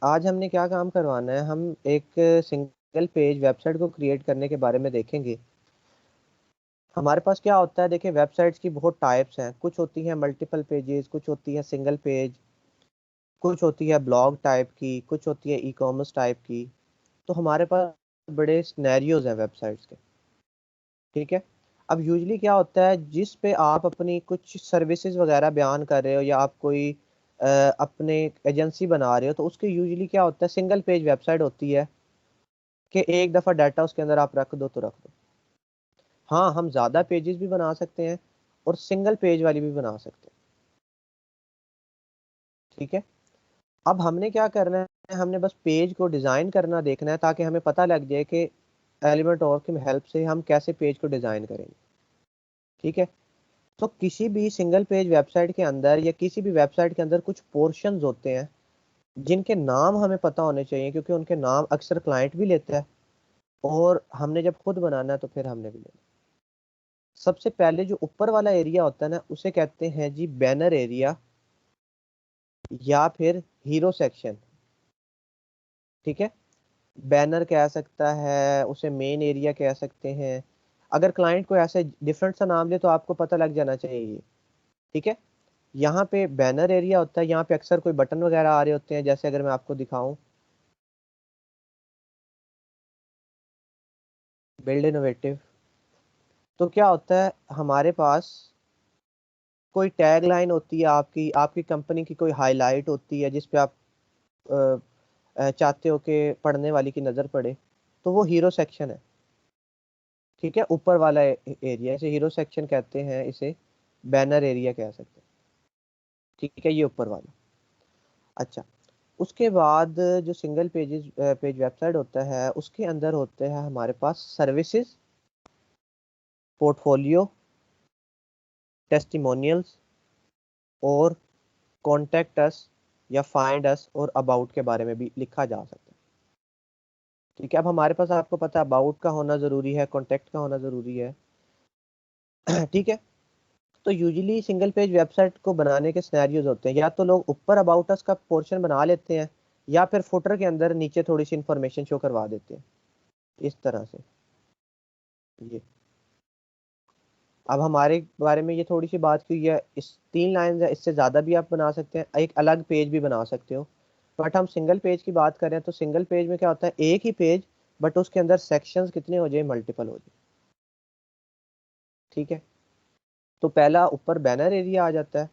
आज हमने क्या काम करवाना है, हम एक सिंगल पेज वेबसाइट को क्रिएट करने के बारे में देखेंगे। हमारे पास क्या होता है, देखिए वेबसाइट्स की बहुत टाइप्स हैं। कुछ होती है मल्टीपल पेजेस, कुछ होती है सिंगल पेज, कुछ होती है ब्लॉग टाइप की, कुछ होती है ई कॉमर्स टाइप की। तो हमारे पास बड़े सिनेरियोज हैं वेबसाइट्स के। ठीक है। अब यूजली क्या होता है, जिस पे आप अपनी कुछ सर्विसेज वगैरह बयान कर रहे हो या आप कोई अपने एजेंसी बना रहे हो, तो उसके यूजली क्या होता है, सिंगल पेज वेबसाइट होती है कि एक दफ़ा डाटा उसके अंदर आप रख दो तो रख दो। हाँ, हम ज़्यादा पेजेस भी बना सकते हैं और सिंगल पेज वाली भी बना सकते हैं। ठीक है। अब हमने क्या करना है, हमने बस पेज को डिज़ाइन करना देखना है, ताकि हमें पता लग जाए कि एलिमेंट और की हेल्प से हम कैसे पेज को डिज़ाइन करेंगे। ठीक है। तो किसी भी सिंगल पेज वेबसाइट के अंदर या किसी भी वेबसाइट के अंदर कुछ पोर्शंस होते हैं जिनके नाम हमें पता होने चाहिए, क्योंकि उनके नाम अक्सर क्लाइंट भी लेता है और हमने जब खुद बनाना है तो फिर हमने भी लेना। सबसे पहले जो ऊपर वाला एरिया होता है ना, उसे कहते हैं जी बैनर एरिया या फिर हीरो सेक्शन। ठीक है। बैनर कह सकता है, उसे मेन एरिया कह सकते हैं। अगर क्लाइंट को ऐसे डिफरेंट सा नाम दे तो आपको पता लग जाना चाहिए। ठीक है। यहाँ पे बैनर एरिया होता है, यहाँ पे अक्सर कोई बटन वगैरह आ रहे होते हैं, जैसे अगर मैं आपको दिखाऊं, बिल्ड इनोवेटिव। तो क्या होता है, हमारे पास कोई टैग लाइन होती है, आपकी आपकी कंपनी की कोई हाईलाइट होती है जिस पे आप चाहते हो कि पढ़ने वाले की नज़र पड़े, तो वो हीरो सेक्शन है। ठीक है। ऊपर वाला एरिया, इसे हीरो सेक्शन कहते हैं, इसे बैनर एरिया कह सकते हैं। ठीक है, ये ऊपर वाला। अच्छा, उसके बाद जो सिंगल पेज वेबसाइट होता है, उसके अंदर होते हैं हमारे पास सर्विसेज, पोर्टफोलियो, टेस्टिमोनियल्स और कॉन्टेक्ट अस या फाइंड अस और अबाउट के बारे में भी लिखा जा सकता है। ठीक है। अब हमारे पास, आपको पता है, अबाउट का होना ज़रूरी है, कॉन्टेक्ट का होना ज़रूरी है। ठीक है। तो यूजुअली सिंगल पेज वेबसाइट को बनाने के सिनेरियोज होते हैं, या तो लोग ऊपर अबाउट अस का पोर्शन बना लेते हैं, या फिर फुटर के अंदर नीचे थोड़ी सी इंफॉर्मेशन शो करवा देते हैं, इस तरह से। ये, अब हमारे बारे में ये थोड़ी सी बात की है, इस 3 लाइन है, इससे ज़्यादा भी आप बना सकते हैं, एक अलग पेज भी बना सकते हो। बट हम सिंगल पेज की बात करें तो सिंगल पेज में क्या होता है, एक ही पेज, बट उसके अंदर सेक्शंस कितने हो जाए, मल्टीपल हो जाए। ठीक है। तो पहला ऊपर बैनर एरिया आ जाता है।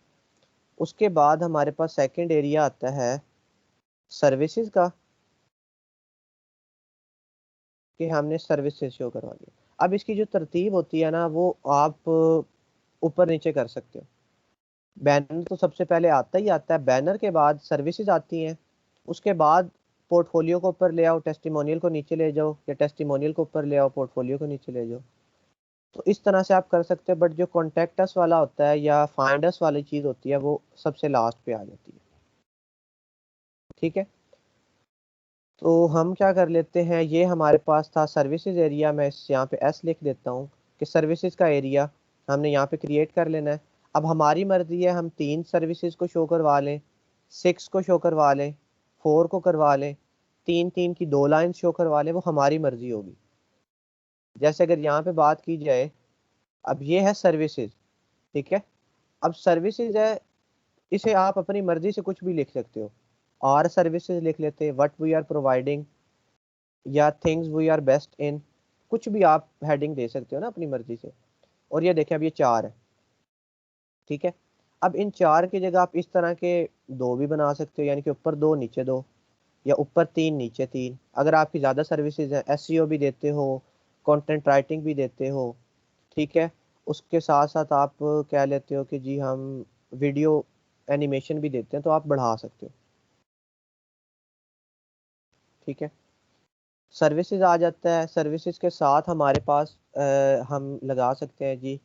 उसके बाद हमारे पास सेकंड एरिया आता है सर्विसेज का, कि हमने सर्विसेज शो करवा दी। अब इसकी जो तरतीब होती है ना, वो आप ऊपर नीचे कर सकते हो। बैनर तो सबसे पहले आता ही आता है, बैनर के बाद सर्विसेज आती हैं, उसके बाद पोर्टफोलियो को ऊपर ले आओ, टेस्टिमोनियल को नीचे ले जाओ, या टेस्टिमोनियल को ऊपर ले आओ, पोर्टफोलियो को नीचे ले जाओ। तो इस तरह से आप कर सकते हैं। बट जो कॉन्टेक्ट अस वाला होता है या फाइंड अस वाली चीज़ होती है, वो सबसे लास्ट पे आ जाती है। ठीक है। तो हम क्या कर लेते हैं, ये हमारे पास था सर्विसेज एरिया, मैं इस यहाँ पे एस लिख देता हूँ कि सर्विसेज का एरिया हमने यहाँ पे क्रिएट कर लेना है। अब हमारी मर्जी है, हम 3 सर्विसेज को शो करवा लें, 6 को शो करवा लें, 4 को करवा लें, 3 3 की 2 लाइन शो करवा लें, वो हमारी मर्जी होगी। जैसे अगर यहाँ पे बात की जाए, अब ये है सर्विसेज। ठीक है। अब सर्विसेज है, इसे आप अपनी मर्जी से कुछ भी लिख सकते हो। आर सर्विसेज लिख लेते हैं, व्हाट वी आर प्रोवाइडिंग, या things we are best in, कुछ भी आप हेडिंग दे सकते हो ना अपनी मर्जी से। और ये देखें, अब ये 4 है। ठीक है। अब इन 4 की जगह आप इस तरह के 2 भी बना सकते हो, यानी कि ऊपर 2 नीचे 2, या ऊपर 3 नीचे 3। अगर आपकी ज़्यादा सर्विसेज हैं, एसईओ भी देते हो, कंटेंट राइटिंग भी देते हो। ठीक है। उसके साथ साथ आप कह लेते हो कि जी हम वीडियो एनिमेशन भी देते हैं, तो आप बढ़ा सकते हो। ठीक है। सर्विसेज आ जाता है, सर्विसेज के साथ हमारे पास हम लगा सकते हैं जी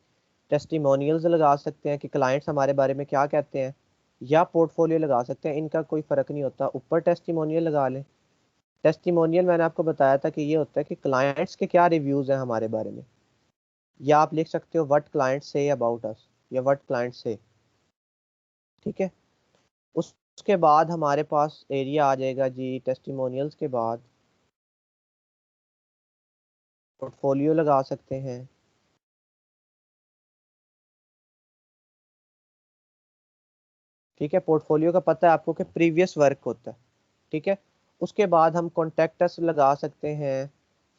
टेस्टिमोनियल्स लगा सकते हैं, कि क्लाइंट्स हमारे बारे में क्या कहते हैं, या पोर्टफोलियो लगा सकते हैं। इनका कोई फ़र्क नहीं होता, ऊपर टेस्टिमोनियल लगा लें। टेस्टिमोनियल मैंने आपको बताया था कि ये होता है कि क्लाइंट्स के क्या रिव्यूज़ हैं हमारे बारे में, या आप लिख सकते हो what clients say about us, या व्हाट क्लाइंट्स से। ठीक है। उसके बाद हमारे पास एरिया आ जाएगा जी टेस्टिमोनियल्स के बाद पोर्टफोलियो लगा सकते हैं। ठीक है, पोर्टफोलियो का पता है आपको कि प्रीवियस वर्क होता है। ठीक है, उसके बाद हम कॉन्टेक्टस लगा सकते हैं,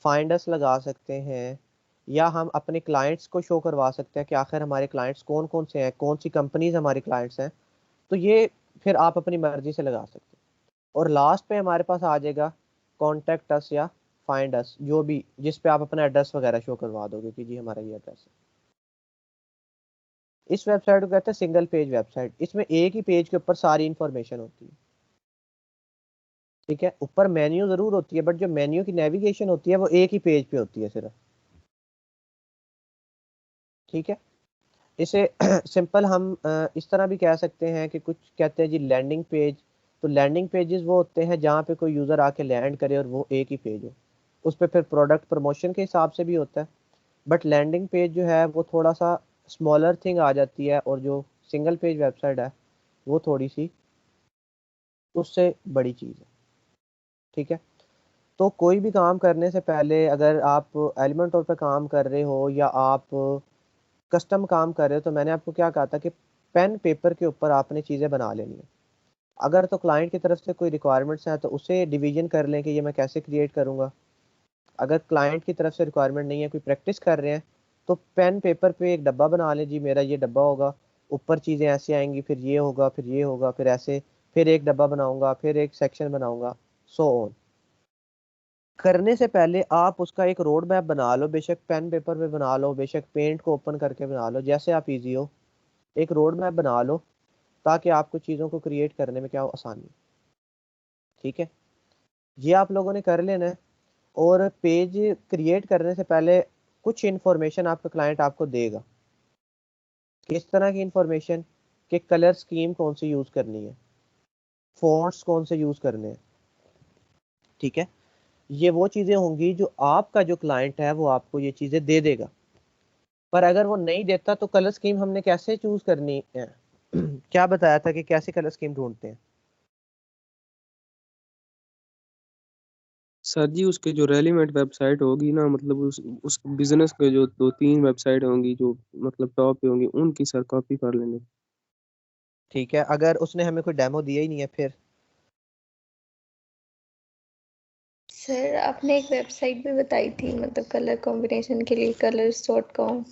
फाइंडर्स लगा सकते हैं, या हम अपने क्लाइंट्स को शो करवा सकते हैं कि आखिर हमारे क्लाइंट्स कौन कौन से हैं, कौन सी कंपनीज हमारे क्लाइंट्स हैं। तो ये फिर आप अपनी मर्जी से लगा सकते हैं। और लास्ट पे हमारे पास आ जाएगा कॉन्टेक्ट अस या फाइंड अस, जो भी जिस पे आप अपना एड्रेस वगैरह शो करवा दोगे कि जी हमारा ये एड्रेस है। इस वेबसाइट को कहते हैं सिंगल पेज वेबसाइट। इसमें एक ही पेज के ऊपर सारी इंफॉर्मेशन होती है। ठीक है, ऊपर मेन्यू जरूर होती है, बट जो मेन्यू की नेविगेशन होती है वो एक ही पेज पे होती है सिर्फ। ठीक है, इसे सिंपल हम इस तरह भी कह सकते हैं कि कुछ कहते हैं जी लैंडिंग पेज। तो लैंडिंग पेजेस वो होते हैं जहाँ पे कोई यूज़र आके लैंड करे और वो एक ही पेज हो। उस पर फिर प्रोडक्ट प्रमोशन के हिसाब से भी होता है, बट लैंडिंग पेज जो है वो थोड़ा सा स्मॉलर थिंग आ जाती है, और जो सिंगल पेज वेबसाइट है वो थोड़ी सी उससे बड़ी चीज़ है। ठीक है, तो कोई भी काम करने से पहले अगर आप एलिमेंटोर पे काम कर रहे हो या आप कस्टम काम कर रहे हो, तो मैंने आपको क्या कहा था कि पेन पेपर के ऊपर आपने चीज़ें बना लेनी है। अगर तो क्लाइंट की तरफ से कोई रिक्वायरमेंट्स हैं तो उसे डिवीजन कर लें कि ये मैं कैसे क्रिएट करूँगा। अगर क्लाइंट की तरफ से रिक्वायरमेंट नहीं है, कोई प्रैक्टिस कर रहे हैं, तो पेन पेपर पे एक डब्बा बना लें जी, मेरा ये डब्बा होगा, ऊपर चीज़ें ऐसे आएंगी, फिर ये होगा, फिर ये होगा, फिर ऐसे, फिर एक डब्बा बनाऊंगा, फिर एक सेक्शन बनाऊंगा, सो ऑन। करने से पहले आप उसका एक रोड मैप बना लो, बेशक पेन पेपर पे बना लो, बेशक पेंट को ओपन करके बना लो, जैसे आप इजी हो। एक रोड मैप बना लो ताकि आपको चीज़ों को क्रिएट करने में क्या हो, आसानी हो। ठीक है, ये आप लोगों ने कर लेना है। और पेज क्रिएट करने से पहले कुछ इन्फॉर्मेशन आपका क्लाइंट आपको देगा। किस तरह की इंफॉर्मेशन? कि कलर स्कीम कौन सी यूज़ करनी है, फॉन्ट्स कौन से यूज़ करने हैं। ठीक है, ये वो चीज़ें होंगी जो आपका जो क्लाइंट है वो आपको ये चीज़ें दे देगा। पर अगर वो नहीं देता तो कलर स्कीम हमने कैसे चूज करनी है? क्या बताया था कि कैसे कलर स्कीम ढूंढते हैं? सर जी उसके जो रेलिवेंट वेबसाइट होगी ना, मतलब उस बिजनेस के जो दो तीन वेबसाइट होंगी जो मतलब टॉप पे होंगी, उनकी सर कॉपी कर लेंगे। ठीक है, अगर उसने हमें कोई डेमो दिया ही नहीं है फिर? सर आपने एक वेबसाइट भी बताई थी मतलब कलर कॉम्बिनेशन के लिए, colors.com।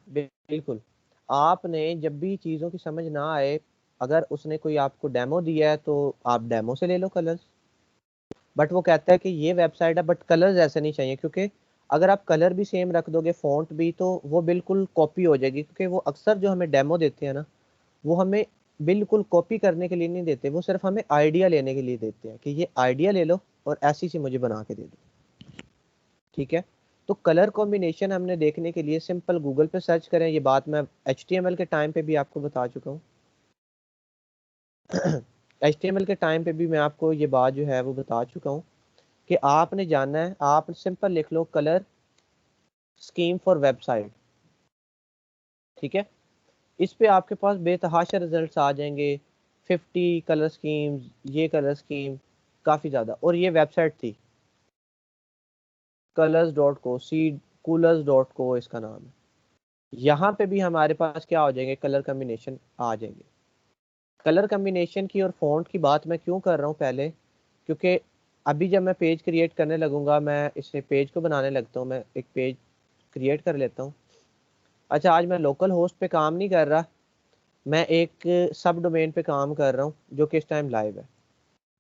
बिल्कुल, आपने जब भी चीज़ों की समझ ना आए, अगर उसने कोई आपको डेमो दिया है तो आप डेमो से ले लो कलर्स। बट वो कहता है कि ये वेबसाइट है बट कलर्स ऐसे नहीं चाहिए, क्योंकि अगर आप कलर भी सेम रख दोगे, फॉन्ट भी, तो वो बिल्कुल कॉपी हो जाएगी। क्योंकि वो अक्सर जो हमें डेमो देते हैं ना, वो हमें बिल्कुल कॉपी करने के लिए नहीं देते, वो सिर्फ हमें आइडिया लेने के लिए देते हैं कि ये आइडिया ले लो और ऐसी सी मुझे बना के दे दो। ठीक है, तो कलर कॉम्बिनेशन हमने देखने के लिए सिंपल गूगल पे सर्च करें। ये बात मैं HTML के टाइम पे भी आपको बता चुका हूँ। HTML के टाइम पे भी मैं आपको ये बात जो है वो बता चुका हूँ कि आपने जानना है, आप सिंपल लिख लो कलर स्कीम फॉर वेबसाइट। ठीक है, इस पे आपके पास बेतहाशा रिजल्ट्स आ जाएंगे। 50 कलर स्कीम्स, ये कलर स्कीम, काफ़ी ज़्यादा। और ये वेबसाइट थी colors.co, सी coolers.co इसका नाम है। यहाँ पे भी हमारे पास क्या हो जाएंगे, कलर कम्बिनेशन आ जाएंगे। कलर कम्बिनेशन की और फॉन्ट की बात मैं क्यों कर रहा हूँ पहले, क्योंकि अभी जब मैं पेज क्रिएट करने लगूंगा, मैं इसे पेज को बनाने लगता हूँ, मैं एक पेज क्रिएट कर लेता हूँ। अच्छा, आज मैं लोकल होस्ट पे काम नहीं कर रहा, मैं एक सब डोमेन पे काम कर रहा हूँ जो कि इस टाइम लाइव है।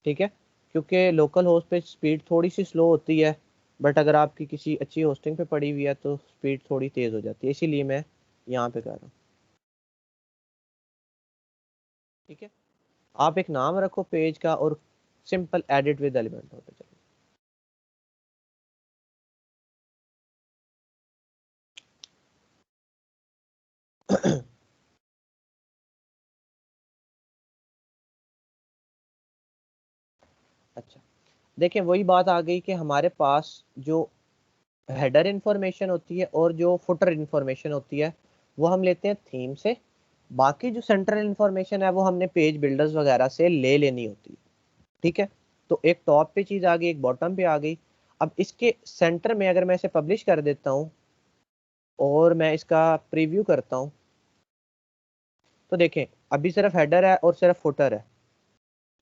ठीक है, क्योंकि लोकल होस्ट पे स्पीड थोड़ी सी स्लो होती है, बट अगर आपकी किसी अच्छी होस्टिंग पे पड़ी हुई है तो स्पीड थोड़ी तेज़ हो जाती है, इसीलिए मैं यहाँ पे कर रहा हूँ। ठीक है, आप एक नाम रखो पेज का और सिंपल एडिट विद एलिमेंट होते चलो। अच्छा, देखिए वही बात आ गई कि हमारे पास जो हेडर इंफॉर्मेशन होती है और जो फुटर इंफॉर्मेशन होती है वो हम लेते हैं थीम से, बाकी जो सेंट्रल इंफॉर्मेशन है वो हमने पेज बिल्डर्स वगैरह से ले लेनी होती है। ठीक है, तो एक टॉप पे चीज आ गई, एक बॉटम पे आ गई। अब इसके सेंटर में अगर मैं इसे पब्लिश कर देता हूँ और मैं इसका प्रीव्यू करता हूँ, तो देखें अभी सिर्फ हेडर है और सिर्फ फुटर है,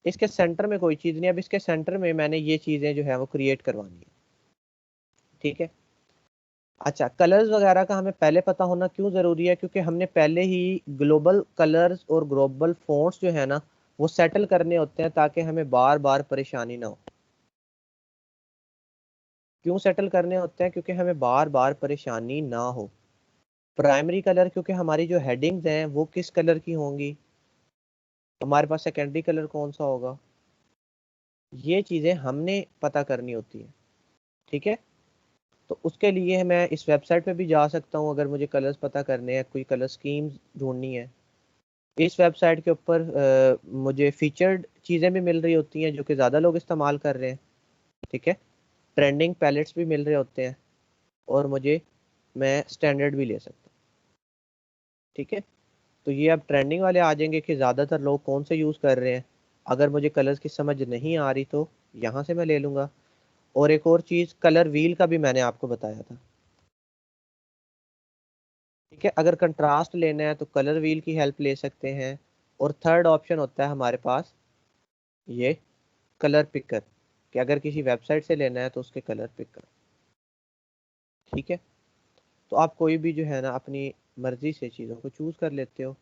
इसके सेंटर में कोई चीज नहीं। अब इसके सेंटर में मैंने ये चीजें जो है वो क्रिएट करवानी है। ठीक है, अच्छा, कलर्स वगैरह का हमें पहले पता होना क्यों ज़रूरी है? क्योंकि हमने पहले ही ग्लोबल कलर्स और ग्लोबल फॉन्ट्स जो है ना वो सेटल करने होते हैं, ताकि हमें बार बार परेशानी ना हो। क्यों सेटल करने होते हैं? क्योंकि हमें बार बार परेशानी ना हो। प्राइमरी कलर, क्योंकि हमारी जो हेडिंग्स हैं वो किस कलर की होंगी, हमारे पास सेकेंडरी कलर कौन सा होगा, ये चीज़ें हमने पता करनी होती हैं। ठीक है, तो उसके लिए मैं इस वेबसाइट पे भी जा सकता हूँ अगर मुझे कलर्स पता करने हैं, कोई कलर स्कीम ढूंढनी है। इस वेबसाइट के ऊपर मुझे फीचर्ड चीज़ें भी मिल रही होती हैं जो कि ज़्यादा लोग इस्तेमाल कर रहे हैं। ठीक है, ट्रेंडिंग पैलेट्स भी मिल रहे होते हैं और मैं स्टैंडर्ड भी ले सकता हूँ। ठीक है, तो ये अब ट्रेंडिंग वाले आ जाएंगे कि ज़्यादातर लोग कौन से यूज़ कर रहे हैं। अगर मुझे कलर्स की समझ नहीं आ रही तो यहाँ से मैं ले लूँगा। और एक और चीज़, कलर व्हील का भी मैंने आपको बताया था। ठीक है, अगर कंट्रास्ट लेना है तो कलर व्हील की हेल्प ले सकते हैं। और थर्ड ऑप्शन होता है हमारे पास ये कलर पिकर, कि अगर किसी वेबसाइट से लेना है तो उसके कलर पिकर। ठीक है, तो आप कोई भी जो है ना अपनी मर्जी से चीज़ों को चूज़ कर लेते हो,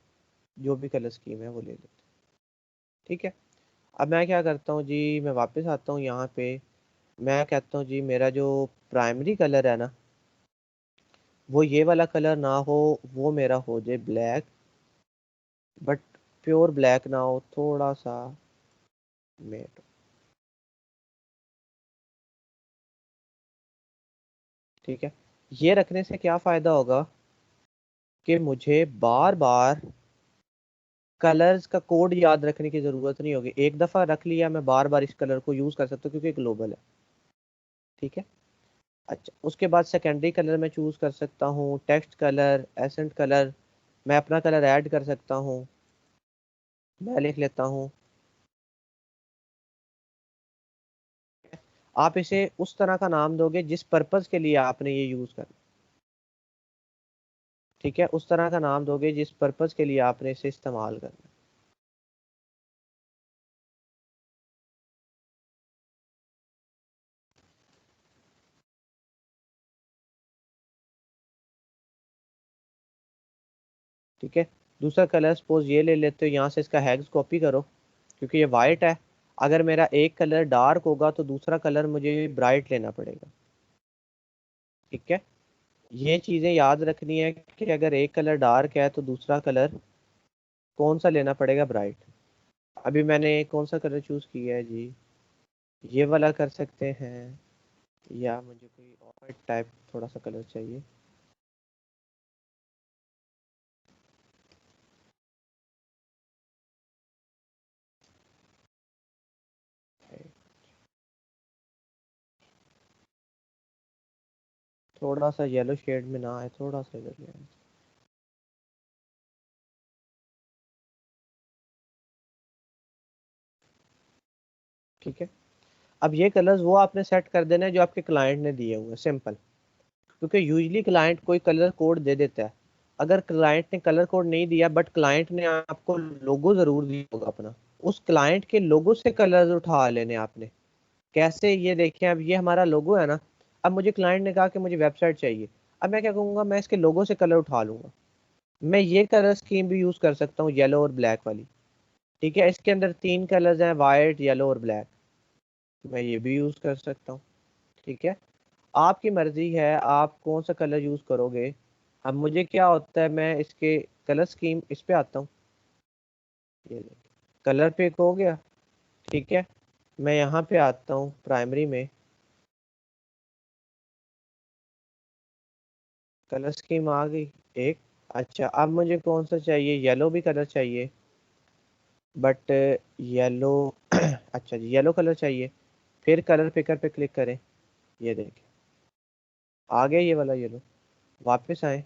जो भी कलर स्कीम है वो ले लेते हो। ठीक है, अब मैं क्या करता हूँ जी, मैं वापस आता हूँ यहाँ पे। मैं कहता हूँ जी मेरा जो प्राइमरी कलर है ना वो ये वाला कलर ना हो, वो मेरा हो जाए ब्लैक, बट प्योर ब्लैक ना हो, थोड़ा सा मेट। ठीक है, ये रखने से क्या फ़ायदा होगा कि मुझे बार बार कलर्स का कोड याद रखने की ज़रूरत नहीं होगी। एक दफ़ा रख लिया, मैं बार बार इस कलर को यूज़ कर सकता हूँ क्योंकि ग्लोबल है। ठीक है, अच्छा, उसके बाद सेकेंडरी कलर मैं चूज़ कर सकता हूँ, टेक्स्ट कलर, एसेंट कलर, मैं अपना कलर ऐड कर सकता हूँ। मैं लिख लेता हूँ, आप इसे उस तरह का नाम दोगे जिस पर्पज़ के लिए आपने ये यूज़ करना। ठीक है, उस तरह का नाम दोगे जिस पर्पज़ के लिए आपने इसे इस्तेमाल करना। ठीक है, दूसरा कलर सपोज ये ले लेते हो, यहाँ से इसका हैग्स कॉपी करो क्योंकि ये वाइट है। अगर मेरा एक कलर डार्क होगा तो दूसरा कलर मुझे ब्राइट लेना पड़ेगा। ठीक है, ये चीज़ें याद रखनी है कि अगर एक कलर डार्क है तो दूसरा कलर कौन सा लेना पड़ेगा, ब्राइट। अभी मैंने कौन सा कलर चूज़ किया है जी, ये वाला कर सकते हैं, या मुझे कोई और टाइप थोड़ा सा कलर चाहिए। थोड़ा सा येलो शेड में ना आए, थोड़ा सा इधर ले आए। ठीक है, अब ये कलर्स वो आपने सेट कर देना है जो आपके क्लाइंट ने दिए हुए हैं, सिंपल। क्योंकि यूजली क्लाइंट कोई कलर कोड दे देता है। अगर क्लाइंट ने कलर कोड नहीं दिया बट क्लाइंट ने आपको लोगो जरूर दिया होगा अपना, उस क्लाइंट के लोगो से कलर्स उठा लेने आपने। कैसे, ये देखें, अब ये हमारा लोगो है ना। अब मुझे क्लाइंट ने कहा कि मुझे वेबसाइट चाहिए, अब मैं क्या करूँगा, मैं इसके लोगो से कलर उठा लूंगा। मैं ये कलर स्कीम भी यूज कर सकता हूँ, येलो और ब्लैक वाली। ठीक है, इसके अंदर तीन कलर्स हैं, वाइट, येलो और ब्लैक। मैं ये भी यूज कर सकता हूँ। ठीक है, आपकी मर्जी है आप कौन सा कलर यूज करोगे। अब मुझे क्या होता है, मैं इसके कलर स्कीम इस पे आता हूँ, ये कलर पिक हो गया। ठीक है, मैं यहाँ पे आता हूँ प्राइमरी में, कलर स्कीम आ गई एक। अच्छा, अब मुझे कौन सा चाहिए, येलो भी कलर चाहिए, बट येलो अच्छा जी, येलो कलर चाहिए। फिर कलर पिकर पे क्लिक करें, ये देखें आ गया ये वाला येलो। वापस आए,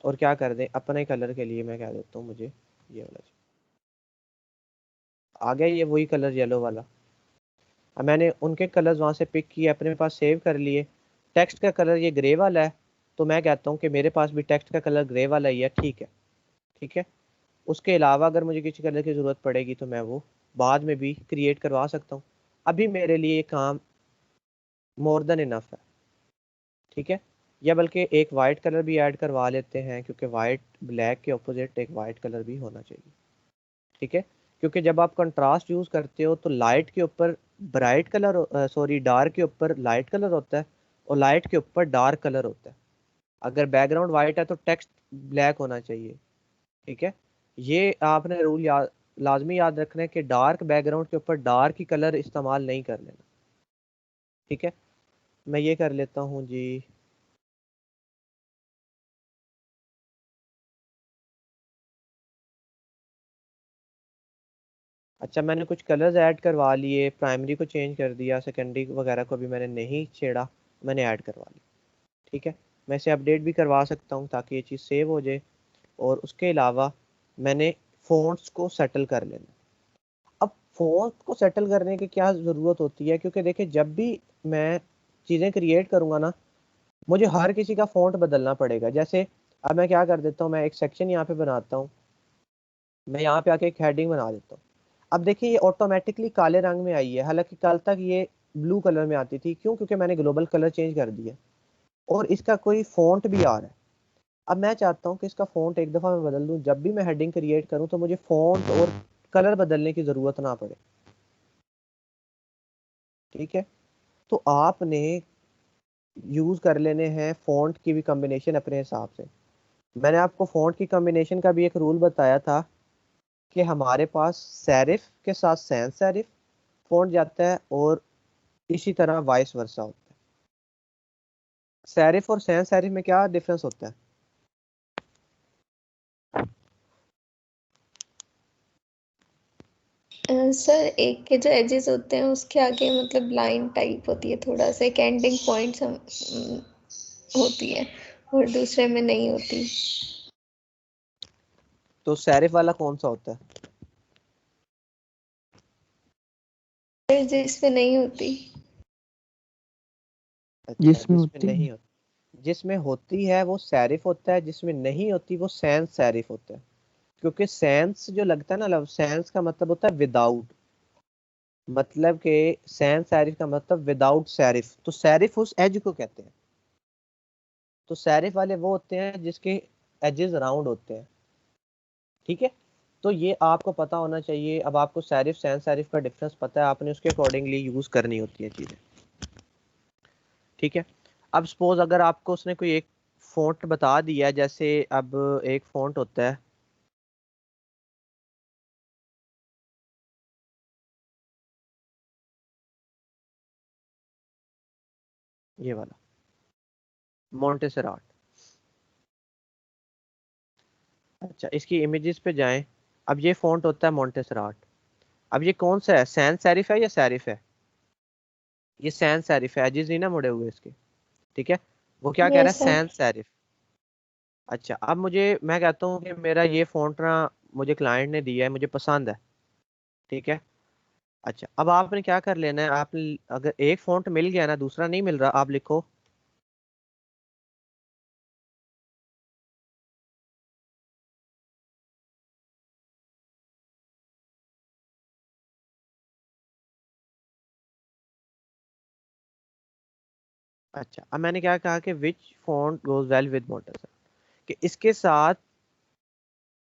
और क्या कर दें, अपने कलर के लिए मैं कह देता हूँ मुझे ये वाला चाहिए। आ गया ये वही कलर येलो वाला। अब मैंने उनके कलर्स वहाँ से पिक किए, अपने पास सेव कर लिए। टेक्स्ट का कलर ये ग्रे वाला है, तो मैं कहता हूँ कि मेरे पास भी टेक्स्ट का कलर ग्रे वाला ही है, ठीक है। ठीक है, उसके अलावा अगर मुझे किसी कलर की ज़रूरत पड़ेगी तो मैं वो बाद में भी क्रिएट करवा सकता हूँ। अभी मेरे लिए ये काम मोर देन इनफ है, ठीक है। या बल्कि एक वाइट कलर भी ऐड करवा लेते हैं, क्योंकि वाइट ब्लैक के ऑपोजिट एक वाइट कलर भी होना चाहिए, ठीक है। क्योंकि जब आप कंट्रास्ट यूज़ करते हो तो लाइट के ऊपर ब्राइट कलर, सॉरी डार्क के ऊपर लाइट कलर होता है, और लाइट के ऊपर डार्क कलर होता है। अगर बैकग्राउंड वाइट है तो टेक्स्ट ब्लैक होना चाहिए, ठीक है। ये आपने रूल लाजमी याद रखना है कि डार्क बैकग्राउंड के ऊपर डार्क ही कलर इस्तेमाल नहीं कर लेना, ठीक है। मैं ये कर लेता हूँ जी। अच्छा, मैंने कुछ कलर्स ऐड करवा लिए, प्राइमरी को चेंज कर दिया, सेकेंडरी वगैरह को भी मैंने नहीं छेड़ा, मैंने ऐड करवा लिया, ठीक है। मैं इसे अपडेट भी करवा सकता हूँ ताकि ये चीज़ सेव हो जाए। और उसके अलावा मैंने फ़ॉन्ट्स को सेटल कर लेना। अब फ़ॉन्ट को सेटल करने की क्या ज़रूरत होती है, क्योंकि देखिए जब भी मैं चीज़ें क्रिएट करूँगा ना, मुझे हर किसी का फ़ॉन्ट बदलना पड़ेगा। जैसे अब मैं क्या कर देता हूँ, मैं एक सेक्शन यहाँ पे बनाता हूँ, मैं यहाँ पे आके एक हेडिंग बना देता हूँ। अब देखिए ये ऑटोमेटिकली काले रंग में आई है, हालांकि कल तक ये ब्लू कलर में आती थी। क्यों? क्योंकि मैंने ग्लोबल कलर चेंज कर दिया और इसका कोई फ़ॉन्ट भी आ रहा है। अब मैं चाहता हूँ कि इसका फ़ॉन्ट एक दफ़ा मैं बदल दूँ, जब भी मैं हेडिंग क्रिएट करूँ तो मुझे फ़ॉन्ट और कलर बदलने की ज़रूरत ना पड़े, ठीक है। तो आपने यूज़ कर लेने हैं फ़ॉन्ट की भी कॉम्बिनेशन अपने हिसाब से। मैंने आपको फ़ॉन्ट की कॉम्बिनेशन का भी एक रूल बताया था कि हमारे पास सेरिफ के साथ सैंस सेरिफ फ़ॉन्ट जाता है, और इसी तरह वाइस वर्सा होता है। सेरिफ और सैंस सेरिफ में क्या डिफरेंस होता है? सर एक के जो एजेस होते हैं उसके आगे मतलब लाइन टाइप होती है, थोड़ा सा एक एंडिंग पॉइंट होती है, और दूसरे में नहीं होती। तो सेरिफ वाला कौन सा होता है? जिसमें नहीं होती। अच्छा, जिसमें जिसमें होती नहीं है। होती, जिसमें होती है वो सेरिफ होता है, जिसमें नहीं होती वो सैंस सेरिफ होता है। क्योंकि सैंस जो लगता है ना, सैंस का मतलब होता है विदाउट, मतलब कि सैंस सेरिफ का मतलब विदाउट सेरिफ, तो सेरिफ उस एज को कहते हैं। तो सेरिफ वाले वो होते हैं जिसके एजेस राउंड होते हैं, ठीक है। तो ये आपको पता होना चाहिए। अब आपको सेरिफ सैंस सेरिफ का डिफरेंस पता है, आपने उसके अकॉर्डिंगली यूज करनी होती है चीजें, ठीक है। अब सपोज अगर आपको उसने कोई एक फ़ॉन्ट बता दिया, जैसे अब एक फ़ॉन्ट होता है, ये वाला मोंटेसराट। अच्छा, इसकी इमेजेस पे जाएं। अब ये फ़ॉन्ट होता है मोंटेसराट। अब ये कौन सा है, सैंस सेरिफ है या सेरिफ है? ये सैंस सेरिफ है, एजेस नहीं ना मुड़े हुए इसके, ठीक है। वो क्या कह रहा है, यस सर। Sans serif. अच्छा, अब मैं कहता हूँ कि मेरा ये फ़ॉन्ट ना मुझे क्लाइंट ने दिया है, मुझे पसंद है, ठीक है। अच्छा, अब आपने क्या कर लेना है, आप अगर एक फ़ॉन्ट मिल गया ना, दूसरा नहीं मिल रहा, आप लिखो अच्छा। अब मैंने क्या कहा कि विच फॉन्ट गोज वेल विद मोंटेसर, कि इसके साथ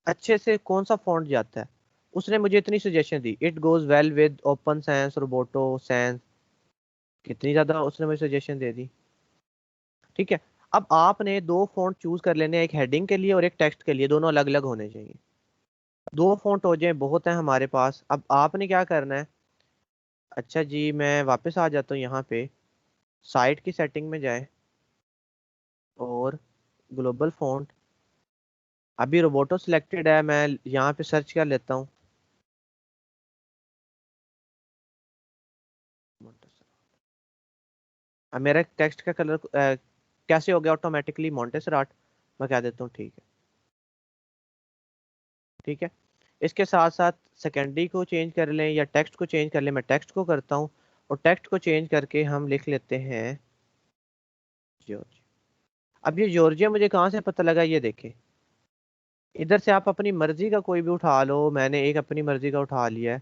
अच्छे से कौन सा फॉन्ट जाता है। उसने मुझे इतनी suggestion the, it goes well with open sense, Roboto sense, कितनी ज्यादा उसने मुझे सजेशन दे दी, ठीक है। अब आपने दो फॉन्ट चूज कर लेने हैं, एक हेडिंग के लिए और एक टेक्स्ट के लिए, दोनों अलग अलग होने चाहिए। दो फॉन्ट हो जाए बहुत है हमारे पास। अब आपने क्या करना है, अच्छा जी मैं वापस आ जाता हूँ यहाँ पे, साइट की सेटिंग में जाए और ग्लोबल फॉन्ट, अभी रोबोटो सिलेक्टेड है, मैं यहाँ पे सर्च कर लेता हूँ। अब मेरा टेक्स्ट का कलर कैसे हो गया ऑटोमेटिकली मोंटेसराट। मैं कह देता हूँ ठीक है। ठीक है, इसके साथ साथ सेकेंडरी को चेंज कर लें या टेक्स्ट को चेंज कर लें। मैं टेक्स्ट को करता हूँ और टेक्स्ट को चेंज करके हम लिख लेते हैं जॉर्जिया। अब ये जॉर्जिया मुझे कहाँ से पता लगा, ये देखें, इधर से आप अपनी मर्जी का कोई भी उठा लो, मैंने एक अपनी मर्जी का उठा लिया है।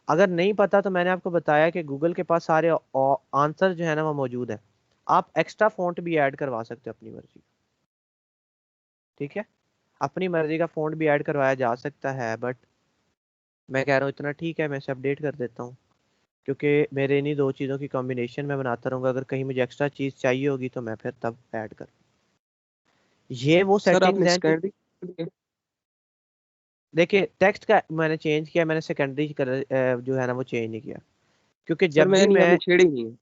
अगर नहीं पता तो मैंने आपको बताया कि गूगल के पास सारे आंसर जो है ना वो मौजूद है। आप एक्स्ट्रा फॉन्ट भी ऐड करवा सकते हो अपनी मर्जी। ठीक है, अपनी मर्जी का फॉन्ट भी ऐड करवाया जा सकता है, बट मैं कह रहा हूँ इतना ठीक है, मैं इसे अपडेट कर देता हूँ, क्योंकि मेरे इन्हीं दो चीज़ों की कॉम्बिनेशन में बनाता रहूँगा। अगर कहीं मुझे एक्स्ट्रा चीज़ चाहिए होगी तो मैं फिर तब ऐड कर। ये वो सर सेटिंग्स आपने हैं जो, सेकेंडरी देखिए टेक्स्ट का मैंने चेंज किया, मैंने सेकेंडरी कलर जो है ना वो चेंज नहीं किया, क्योंकि सर जब भी मैंने मैं, अभी छेड़ी नहीं है।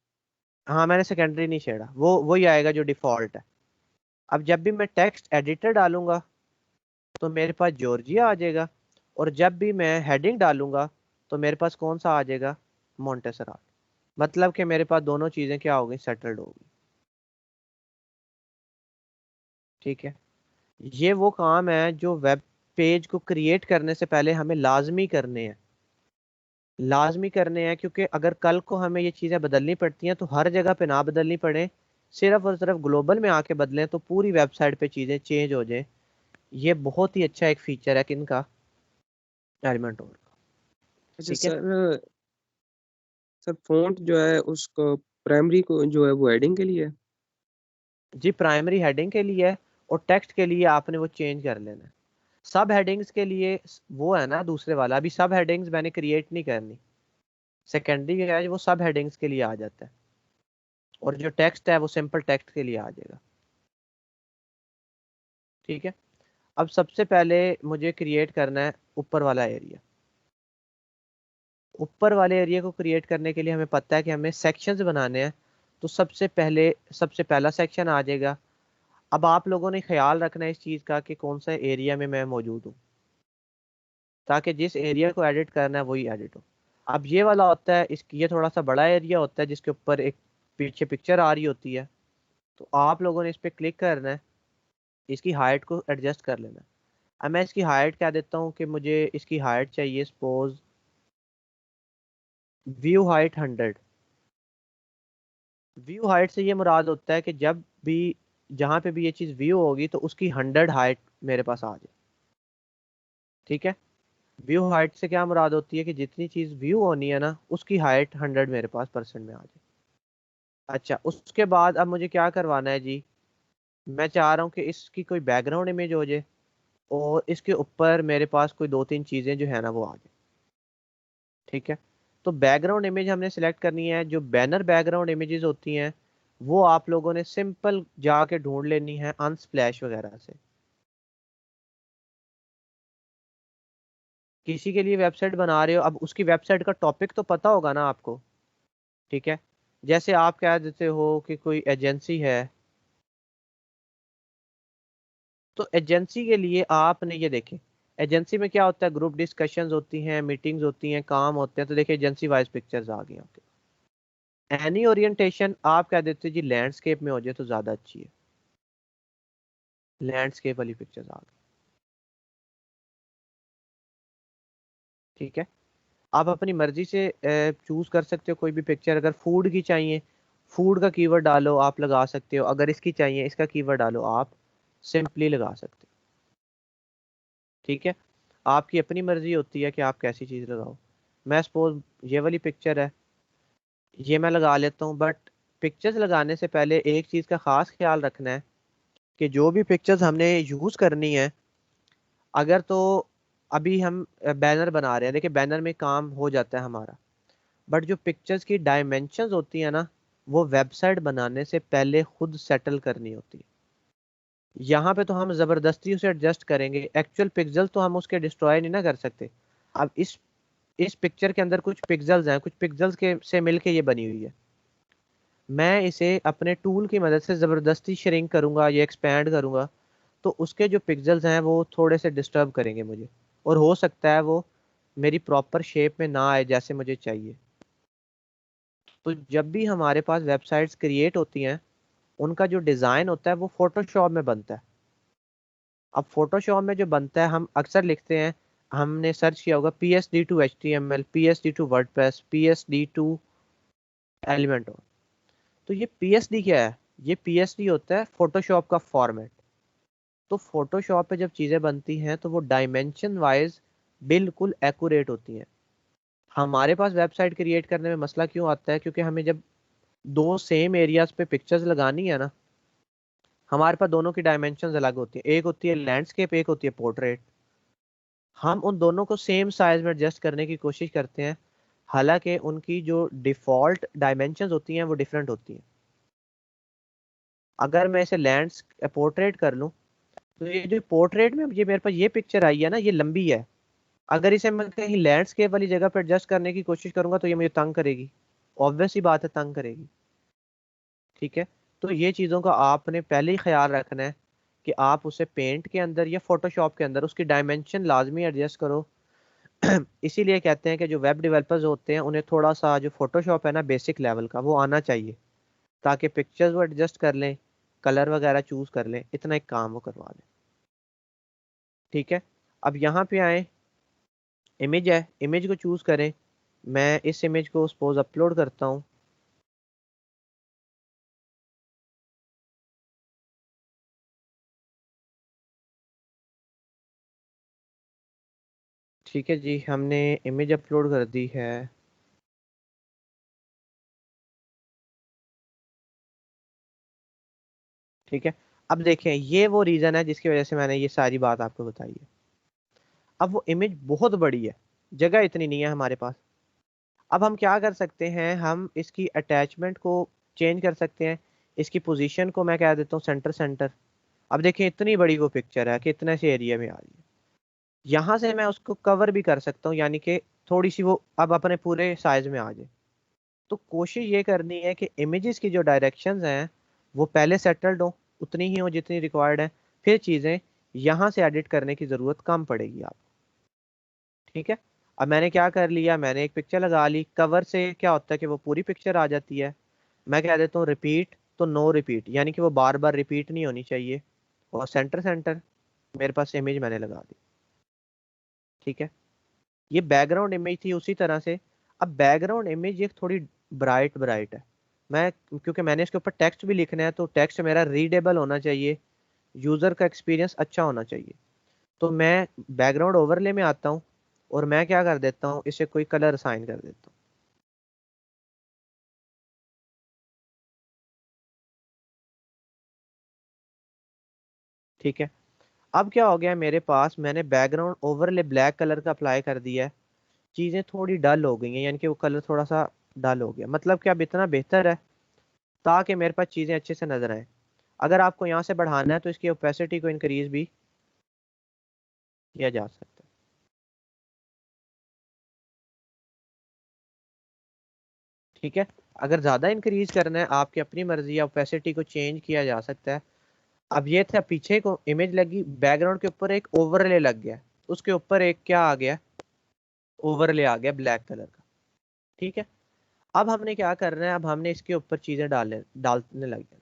हाँ मैंने सेकेंडरी नहीं छेड़ा, वो वही आएगा जो डिफॉल्ट है। अब जब भी मैं टेक्स्ट एडिटर डालूंगा तो मेरे पास जॉर्जिया आ जाएगा, और जब भी मैं हेडिंग डालूंगा तो मेरे पास कौन सा आ जाएगा, मोंटेसराट। मतलब कि मेरे पास दोनों चीज़ें क्या हो गई, सेटल्ड हो गई। ठीक है, ये वो काम है जो वेब पेज को क्रिएट करने से पहले हमें लाजमी करने हैं, लाजमी करने हैं, क्योंकि अगर कल को हमें ये चीज़ें बदलनी पड़ती हैं तो हर जगह पे ना बदलनी पड़े, सिर्फ और सिर्फ ग्लोबल में आके बदलें तो पूरी वेबसाइट पे चीज़ें चेंज हो जाएं। ये बहुत ही अच्छा एक फीचर है किनका, एलिमेंट और। अच्छा ठीक है, सर, सर फॉन्ट जो है उसको प्राइमरी को जो है वो हेडिंग के लिए है। जी प्राइमरी हेडिंग के लिए है, और टेक्स्ट के लिए आपने वो चेंज कर लेना है। सब हेडिंग्स के लिए वो है ना दूसरे वाला, अभी सब हेडिंग्स मैंने क्रिएट नहीं करनी। सेकेंडरी है वो सब हेडिंग्स के लिए आ जाता है, और जो टेक्स्ट है वो सिंपल टेक्स्ट के लिए आ जाएगा। ठीक है, अब सबसे पहले मुझे क्रिएट करना है ऊपर वाला एरिया। ऊपर वाले एरिया को क्रिएट करने के लिए हमें पता है कि हमें सेक्शंस बनाने हैं, तो सबसे पहला सेक्शन आ जाएगा। अब आप लोगों ने ख्याल रखना है इस चीज़ का कि कौन सा एरिया में मैं मौजूद हूँ, ताकि जिस एरिया को एडिट करना है वही एडिट हो। अब ये वाला होता है, इस ये थोड़ा सा बड़ा एरिया होता है जिसके ऊपर एक पीछे पिक्चर आ रही होती है, तो आप लोगों ने इस पर क्लिक करना है, इसकी हाइट को एडजस्ट कर लेना है। अब मैं इसकी हाइट क्या देता हूँ कि मुझे इसकी हाइट चाहिए, suppose view height 100। View height से ये मुराद होता है कि जब भी जहाँ पे भी ये चीज़ व्यू होगी तो उसकी 100 हाइट मेरे पास आ जाए। ठीक है, व्यू हाइट से क्या मुराद होती है कि जितनी चीज़ व्यू होनी है ना उसकी हाइट 100 मेरे पास परसेंट में आ जाए। अच्छा, उसके बाद अब मुझे क्या करवाना है जी, मैं चाह रहा हूँ कि इसकी कोई बैकग्राउंड इमेज हो जाए, और इसके ऊपर मेरे पास कोई दो तीन चीज़ें जो है ना वो आ जाए। ठीक है, तो बैकग्राउंड इमेज हमने सेलेक्ट करनी है। जो बैनर बैकग्राउंड इमेजेस होती हैं वो आप लोगों ने सिंपल जाके ढूंढ लेनी है अनस्प्लैश वगैरह से। किसी के लिए वेबसाइट बना रहे हो, अब उसकी वेबसाइट का टॉपिक तो पता होगा ना आपको। ठीक है, जैसे आप कह देते हो कि कोई एजेंसी है, तो एजेंसी के लिए आपने ये देखें, एजेंसी में क्या होता है, ग्रुप डिस्कशंस होती हैं, मीटिंग्स होती हैं, काम होते हैं। तो देखिए एजेंसी वाइज पिक्चर्स आ गई आपके। एनी ओरिएंटेशन आप कह देते हो जी लैंडस्केप में हो जाए तो ज़्यादा अच्छी है, लैंडस्केप वाली पिक्चर्स आ गई। ठीक है, आप अपनी मर्जी से चूज कर सकते हो कोई भी पिक्चर। अगर फूड की चाहिए, फूड का कीवर्ड डालो आप लगा सकते हो। अगर इसकी चाहिए, इसका कीवर्ड डालो, आप सिंपली लगा सकते हो। ठीक है, आपकी अपनी मर्जी होती है कि आप कैसी चीज़ लगाओ। मैं सपोज ये वाली पिक्चर है, ये मैं लगा लेता हूँ। बट पिक्चर्स लगाने से पहले एक चीज़ का ख़ास ख्याल रखना है कि जो भी पिक्चर्स हमने यूज़ करनी है, अगर तो अभी हम बैनर बना रहे हैं, देखिए बैनर में काम हो जाता है हमारा, बट जो पिक्चर्स की डायमेंशंस होती है ना वो वेबसाइट बनाने से पहले खुद सेटल करनी होती है। यहाँ पे तो हम ज़बरदस्ती उसे एडजस्ट करेंगे, एक्चुअल पिक्सल तो हम उसके डिस्ट्रॉय नहीं ना कर सकते। अब इस पिक्चर के अंदर कुछ पिक्सल्स हैं, कुछ पिक्सल्स के से मिलके ये बनी हुई है। मैं इसे अपने टूल की मदद से ज़बरदस्ती श्रिंक करूंगा या एक्सपैंड करूंगा, तो उसके जो पिक्सल्स हैं वो थोड़े से डिस्टर्ब करेंगे मुझे, और हो सकता है वो मेरी प्रॉपर शेप में ना आए जैसे मुझे चाहिए। तो जब भी हमारे पास वेबसाइट्स क्रिएट होती हैं, उनका जो डिज़ाइन होता है वो फोटोशॉप में बनता है। अब फोटोशॉप में जो बनता है, हम अक्सर लिखते हैं, हमने सर्च किया होगा PSD to HTML, PSD to WordPress, PSD to element. तो ये PSD क्या है? ये PSD होता है फोटोशॉप का फॉर्मेट। तो फोटोशॉप पे जब चीज़ें बनती हैं तो वो डायमेंशन वाइज बिल्कुल एक्यूरेट होती हैं। हमारे पास वेबसाइट क्रिएट करने में मसला क्यों आता है? क्योंकि हमें जब दो सेम एरियाज पे पिक्चर्स लगानी है ना, हमारे पास दोनों की डायमेंशंस अलग होती है। एक होती है लैंडस्केप, एक होती है पोर्ट्रेट। हम उन दोनों को सेम साइज में एडजस्ट करने की कोशिश करते हैं, हालांकि उनकी जो डिफॉल्ट डायमेंशंस होती हैं वो डिफरेंट होती हैं। अगर मैं इसे लैंड्स पोर्ट्रेट कर लूँ, तो ये जो पोर्ट्रेट में ये मेरे पास ये पिक्चर आई है ना, ये लंबी है। अगर इसे मैं कहीं लैंडस्केप वाली जगह पर एडजस्ट करने की कोशिश करूंगा तो ये मुझे तंग करेगी। ऑब्वियस ही बात है, तंग करेगी। ठीक है। तो ये चीज़ों का आपने पहले ही ख्याल रखना है कि आप उसे पेंट के अंदर या फोटोशॉप के अंदर उसकी डायमेंशन लाजमी एडजस्ट करो। इसीलिए कहते हैं कि जो वेब डेवलपर्स होते हैं उन्हें थोड़ा सा जो फोटोशॉप है ना बेसिक लेवल का वो आना चाहिए, ताकि पिक्चर्स वो एडजस्ट कर लें, कलर वगैरह चूज कर लें, इतना एक काम वो करवा लें। ठीक है। अब यहाँ पे आए, इमेज है, इमेज को चूज करें। मैं इस इमेज को सपोज अपलोड करता हूँ। ठीक है जी, हमने इमेज अपलोड कर दी है। ठीक है। अब देखें, ये वो रीज़न है जिसकी वजह से मैंने ये सारी बात आपको बताई है। अब वो इमेज बहुत बड़ी है, जगह इतनी नहीं है हमारे पास। अब हम क्या कर सकते हैं, हम इसकी अटैचमेंट को चेंज कर सकते हैं। इसकी पोजीशन को मैं कह देता हूँ सेंटर सेंटर। अब देखें, इतनी बड़ी वो पिक्चर है कि इतने से एरिया में आ रही है। यहाँ से मैं उसको कवर भी कर सकता हूँ, यानी कि थोड़ी सी वो अब अपने पूरे साइज में आ जाए। तो कोशिश ये करनी है कि इमेजेस की जो डायरेक्शंस हैं वो पहले सेटल्ड हो, उतनी ही हो जितनी रिक्वायर्ड है। फिर चीज़ें यहाँ से एडिट करने की ज़रूरत कम पड़ेगी आप। ठीक है। अब मैंने क्या कर लिया, मैंने एक पिक्चर लगा ली। कवर से क्या होता है कि वो पूरी पिक्चर आ जाती है। मैं कह देता हूँ रिपीट, तो नो रिपीट, यानी कि वो बार बार रिपीट नहीं होनी चाहिए। और सेंटर सेंटर मेरे पास इमेज मैंने लगा दी। ठीक है। ये बैकग्राउंड इमेज थी उसी तरह से। अब बैकग्राउंड इमेज एक थोड़ी ब्राइट ब्राइट है। मैं क्योंकि मैंने इसके ऊपर टेक्स्ट भी लिखना है, तो टेक्स्ट मेरा रीडेबल होना चाहिए, यूज़र का एक्सपीरियंस अच्छा होना चाहिए। तो मैं बैकग्राउंड ओवरले में आता हूँ और मैं क्या कर देता हूँ, इसे कोई कलर असाइन कर देता हूँ। ठीक है। अब क्या हो गया मेरे पास, मैंने बैकग्राउंड ओवरले ब्लैक कलर का अप्लाई कर दिया है। चीज़ें थोड़ी डल हो गई हैं, यानी कि वो कलर थोड़ा सा डल हो गया। मतलब कि अब इतना बेहतर है ताकि मेरे पास चीज़ें अच्छे से नजर आए। अगर आपको यहाँ से बढ़ाना है तो इसकी ओपेसिटी को इंक्रीज भी किया जा सकता है। ठीक है। अगर ज़्यादा इंक्रीज करना है, आपकी अपनी मर्जी है, ओपेसिटी को चेंज किया जा सकता है। अब ये था, पीछे को इमेज लगी, बैकग्राउंड के ऊपर एक ओवरले लग गया, उसके ऊपर एक क्या आ गया, ओवरले आ गया ब्लैक कलर का। ठीक है। अब हमने क्या करना है, अब हमने इसके ऊपर चीज़ें डालने लग गए।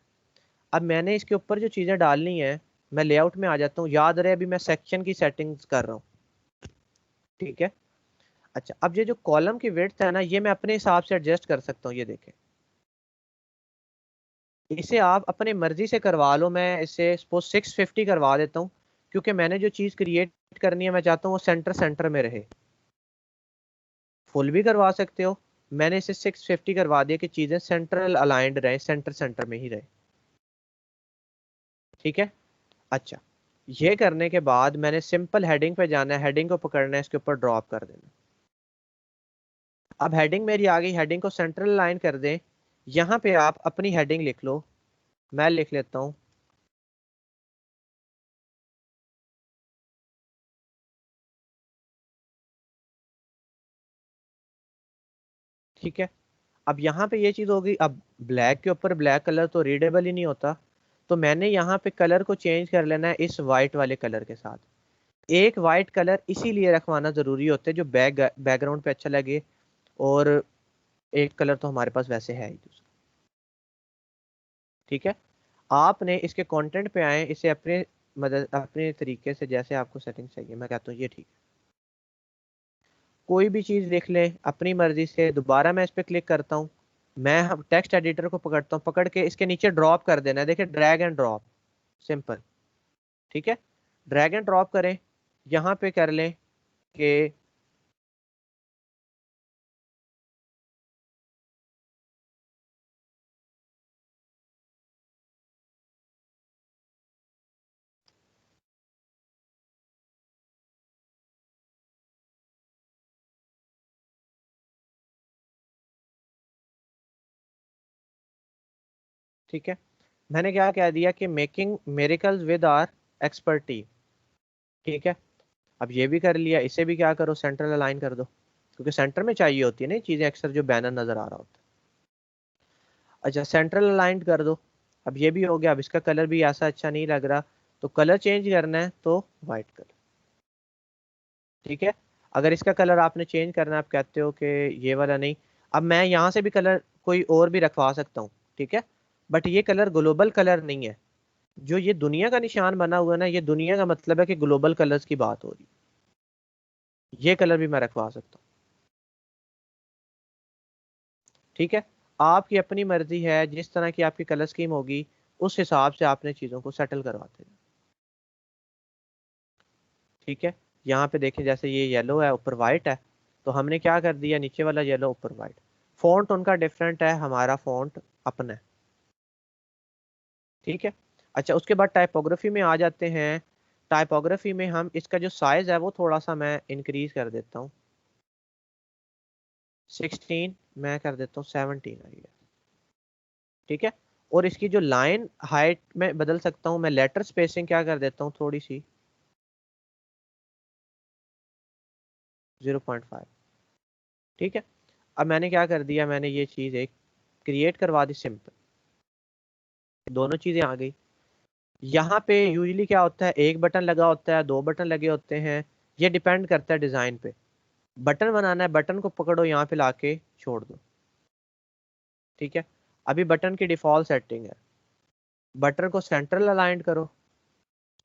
अब मैंने इसके ऊपर जो चीज़ें डालनी है, मैं लेआउट में आ जाता हूँ। याद रहे अभी मैं सेक्शन की सेटिंग्स कर रहा हूँ। ठीक है। अच्छा, अब ये जो कॉलम की विड्थ है ना, ये मैं अपने हिसाब से एडजस्ट कर सकता हूँ। ये देखें, इसे आप अपने मर्जी से करवा लो। मैं इसे सपोज 650 करवा देता हूँ, क्योंकि मैंने जो चीज़ क्रिएट करनी है मैं चाहता हूँ वो सेंटर सेंटर में रहे। फुल भी करवा सकते हो। मैंने इसे 650 करवा दिया कि चीज़ें सेंट्रल अलाइंड रहे, सेंटर सेंटर में ही रहे। ठीक है। अच्छा, ये करने के बाद मैंने सिंपल हेडिंग पे जाना है, हेडिंग को पकड़ना है, इसके ऊपर ड्रॉप कर देना। अब हेडिंग मेरी आ गई, हेडिंग को सेंट्रल लाइन कर दें। यहाँ पे आप अपनी हेडिंग लिख लो। मैं लिख लेता हूँ, ठीक है। अब यहाँ पे ये चीज़ होगी, अब ब्लैक के ऊपर ब्लैक कलर तो रीडेबल ही नहीं होता। तो मैंने यहाँ पे कलर को चेंज कर लेना है इस वाइट वाले कलर के साथ। एक वाइट कलर इसीलिए रखवाना ज़रूरी होता है जो बैकग्राउंड पे अच्छा लगे, और एक कलर तो हमारे पास वैसे है ही दूसरा। ठीक है। आपने इसके कंटेंट पे आए, इसे अपने मदद अपने तरीके से जैसे आपको सेटिंग चाहिए, मैं कहता हूँ ये ठीक है। कोई भी चीज़ लिख लें अपनी मर्जी से, दोबारा मैं इस पर क्लिक करता हूँ, मैं हम टेक्स्ट एडिटर को पकड़ता हूँ, पकड़ के इसके नीचे ड्रॉप कर देना है, देखिए ड्रैग एंड ड्रॉप, सिंपल। ठीक है, ड्रैग एंड ड्रॉप करें, यहाँ पे कर लें कि ठीक है, मैंने क्या कह दिया कि making miracles with our expertise. ठीक है, अब ये भी कर लिया, इसे भी क्या करो, सेंट्रल अलाइन कर दो, क्योंकि सेंटर में चाहिए होती है ना चीज़ें अक्सर, जो बैनर नज़र आ रहा होता है। अच्छा, सेंट्रल अलाइन कर दो, अब ये भी हो गया। अब इसका कलर भी ऐसा अच्छा नहीं लग रहा, तो कलर चेंज करना है तो वाइट कलर। ठीक है, अगर इसका कलर आपने चेंज करना है, आप कहते हो कि ये वाला नहीं, अब मैं यहाँ से भी कलर कोई और भी रखवा सकता हूँ। ठीक है, बट ये कलर ग्लोबल कलर नहीं है। जो ये दुनिया का निशान बना हुआ है ना, ये दुनिया का मतलब है कि ग्लोबल कलर्स की बात हो रही है, ये कलर भी मैं रखवा सकता हूँ। ठीक है, आपकी अपनी मर्जी है, जिस तरह की आपकी कलर स्कीम होगी उस हिसाब से आपने चीज़ों को सेटल करवाते हैं। ठीक है, यहाँ पे देखें, जैसे ये येलो है ऊपर वाइट है, तो हमने क्या कर दिया, नीचे वाला येलो ऊपर वाइट। फॉन्ट उनका डिफरेंट है, हमारा फॉन्ट अपना है। ठीक है, अच्छा उसके बाद टाइपोग्राफी में आ जाते हैं। टाइपोग्राफी में हम इसका जो साइज है वो थोड़ा सा मैं इंक्रीज कर देता हूँ, 16 मैं कर देता हूँ 17 आ गया। ठीक है, और इसकी जो लाइन हाइट में बदल सकता हूँ मैं, लेटर स्पेसिंग क्या कर देता हूँ थोड़ी सी 0.5। ठीक है, अब मैंने क्या कर दिया, मैंने ये चीज़ एक क्रिएट करवा दी, सिंपल, दोनों चीज़ें आ गई। यहाँ पे यूजुअली क्या होता है, एक बटन लगा होता है, दो बटन लगे होते हैं, ये डिपेंड करता है डिज़ाइन पे। बटन बनाना है, बटन को पकड़ो, यहाँ पे लाके छोड़ दो। ठीक है, अभी बटन की डिफ़ॉल्ट सेटिंग है, बटन को सेंट्रल अलाइन करो।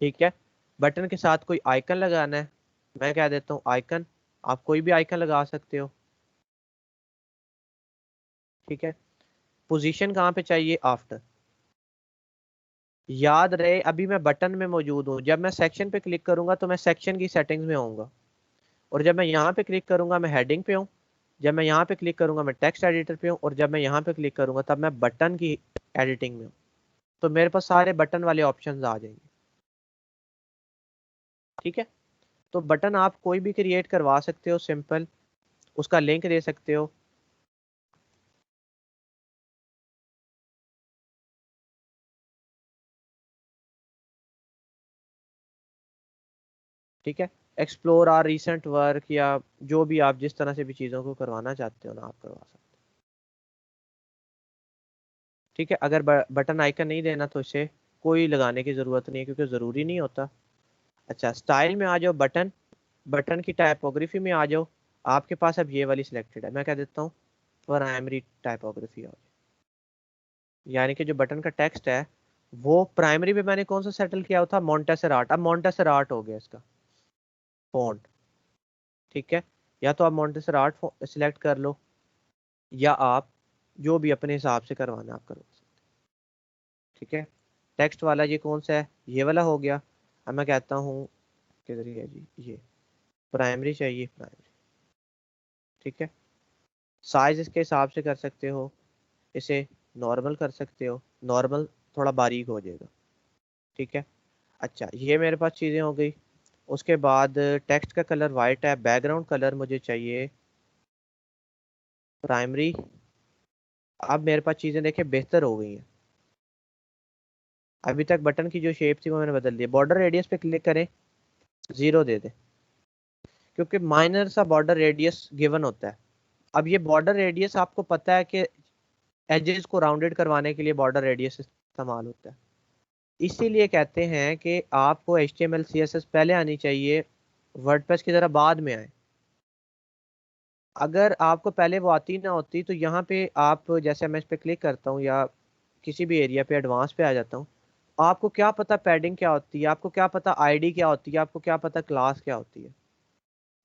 ठीक है, बटन के साथ कोई आइकन लगाना है, मैं कह देता हूँ आइकन, आप कोई भी आइकन लगा सकते हो। ठीक है, पोजीशन कहाँ पे चाहिए, आफ्टर। याद रहे अभी मैं बटन में मौजूद हूँ, जब मैं सेक्शन पे क्लिक करूंगा तो मैं सेक्शन की सेटिंग्स में आऊंगा, और जब मैं यहाँ पे क्लिक करूंगा मैं हेडिंग पे हूँ, जब मैं यहाँ पे क्लिक करूंगा मैं टेक्स्ट एडिटर पे हूँ, और जब मैं यहाँ पे क्लिक करूंगा तब मैं बटन की एडिटिंग में हूँ। तो मेरे पास सारे बटन वाले ऑप्शंस आ जाएंगे। ठीक है, तो बटन आप कोई भी क्रिएट करवा सकते हो, सिंपल, उसका लिंक दे सकते हो। ठीक है, एक्सप्लोर आर रिसेंट वर्क, या जो भी आप जिस तरह से भी चीज़ों को करवाना चाहते हो ना, आप करवा सकते हो। ठीक है, अगर बटन आइकन नहीं देना तो इसे कोई लगाने की ज़रूरत नहीं है, क्योंकि ज़रूरी नहीं होता। अच्छा, स्टाइल में आ जाओ, बटन, बटन की टाइपोग्राफी में आ जाओ, आपके पास अब ये वाली सिलेक्टेड है, मैं कह देता हूँ प्राइमरी टाइपोग्राफी आ जाए, यानी कि जो बटन का टेक्स्ट है वो प्राइमरी पे मैंने कौन सा सेटल किया हुआ था, मॉन्टेसर आर्ट, अब मॉन्टेसर आर्ट हो गया इसका फॉन्ट। ठीक है, या तो आप मॉन्टेसर आर्ट सिलेक्ट कर लो, या आप जो भी अपने हिसाब से करवाना आप करवा सकते। ठीक है, टेक्स्ट वाला ये कौन सा है, ये वाला हो गया। अब मैं कहता हूँ किधर है जी, ये प्राइमरी चाहिए, प्राइमरी। ठीक है, साइज इसके हिसाब से कर सकते हो, इसे नॉर्मल कर सकते हो, नॉर्मल थोड़ा बारीक हो जाएगा। ठीक है, अच्छा ये मेरे पास चीज़ें हो गई। उसके बाद टेक्स्ट का कलर वाइट है, बैकग्राउंड कलर मुझे चाहिए प्राइमरी। अब मेरे पास चीज़ें देखें बेहतर हो गई हैं, अभी तक बटन की जो शेप थी वो मैंने बदल दी। बॉर्डर रेडियस पे क्लिक करें, 0 दे दें, क्योंकि माइनर सा बॉर्डर रेडियस गिवन होता है। अब ये बॉर्डर रेडियस आपको पता है कि एजेस को राउंडेड करवाने के लिए बॉर्डर रेडियस इस्तेमाल होता है, इसीलिए कहते हैं कि आपको HTML CSS पहले आनी चाहिए, वर्डप्रेस की तरह बाद में आए। अगर आपको पहले वो आती ना होती तो यहाँ पे आप, जैसे मैं इस पर क्लिक करता हूँ या किसी भी एरिया पे एडवांस पे आ जाता हूँ, आपको क्या पता पैडिंग क्या होती है, आपको क्या पता आईडी क्या होती है, आपको क्या पता क्लास क्या होती है,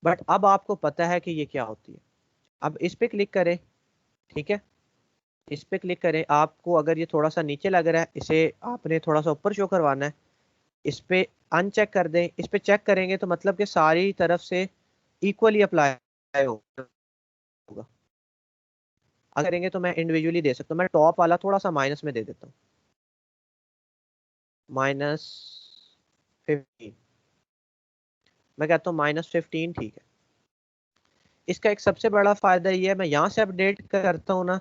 बट अब आपको पता है कि ये क्या होती है। अब इस पे क्लिक करें, ठीक है, इस पे क्लिक करें। आपको अगर ये थोड़ा सा नीचे लग रहा है, इसे आपने थोड़ा सा ऊपर शो करवाना है। इस पे अनचेक कर दें। इस पे चेक करेंगे तो मतलब कि सारी तरफ से इक्वली अप्लाई होगा। अगर करेंगे तो मैं इंडिविजुअली दे सकता हूँ। मैं टॉप वाला थोड़ा सा माइनस में दे देता हूँ, -15। मैं कहता हूँ -15 ठीक है। इसका एक सबसे बड़ा फायदा ये है, मैं यहाँ से अपडेट करता हूँ ना,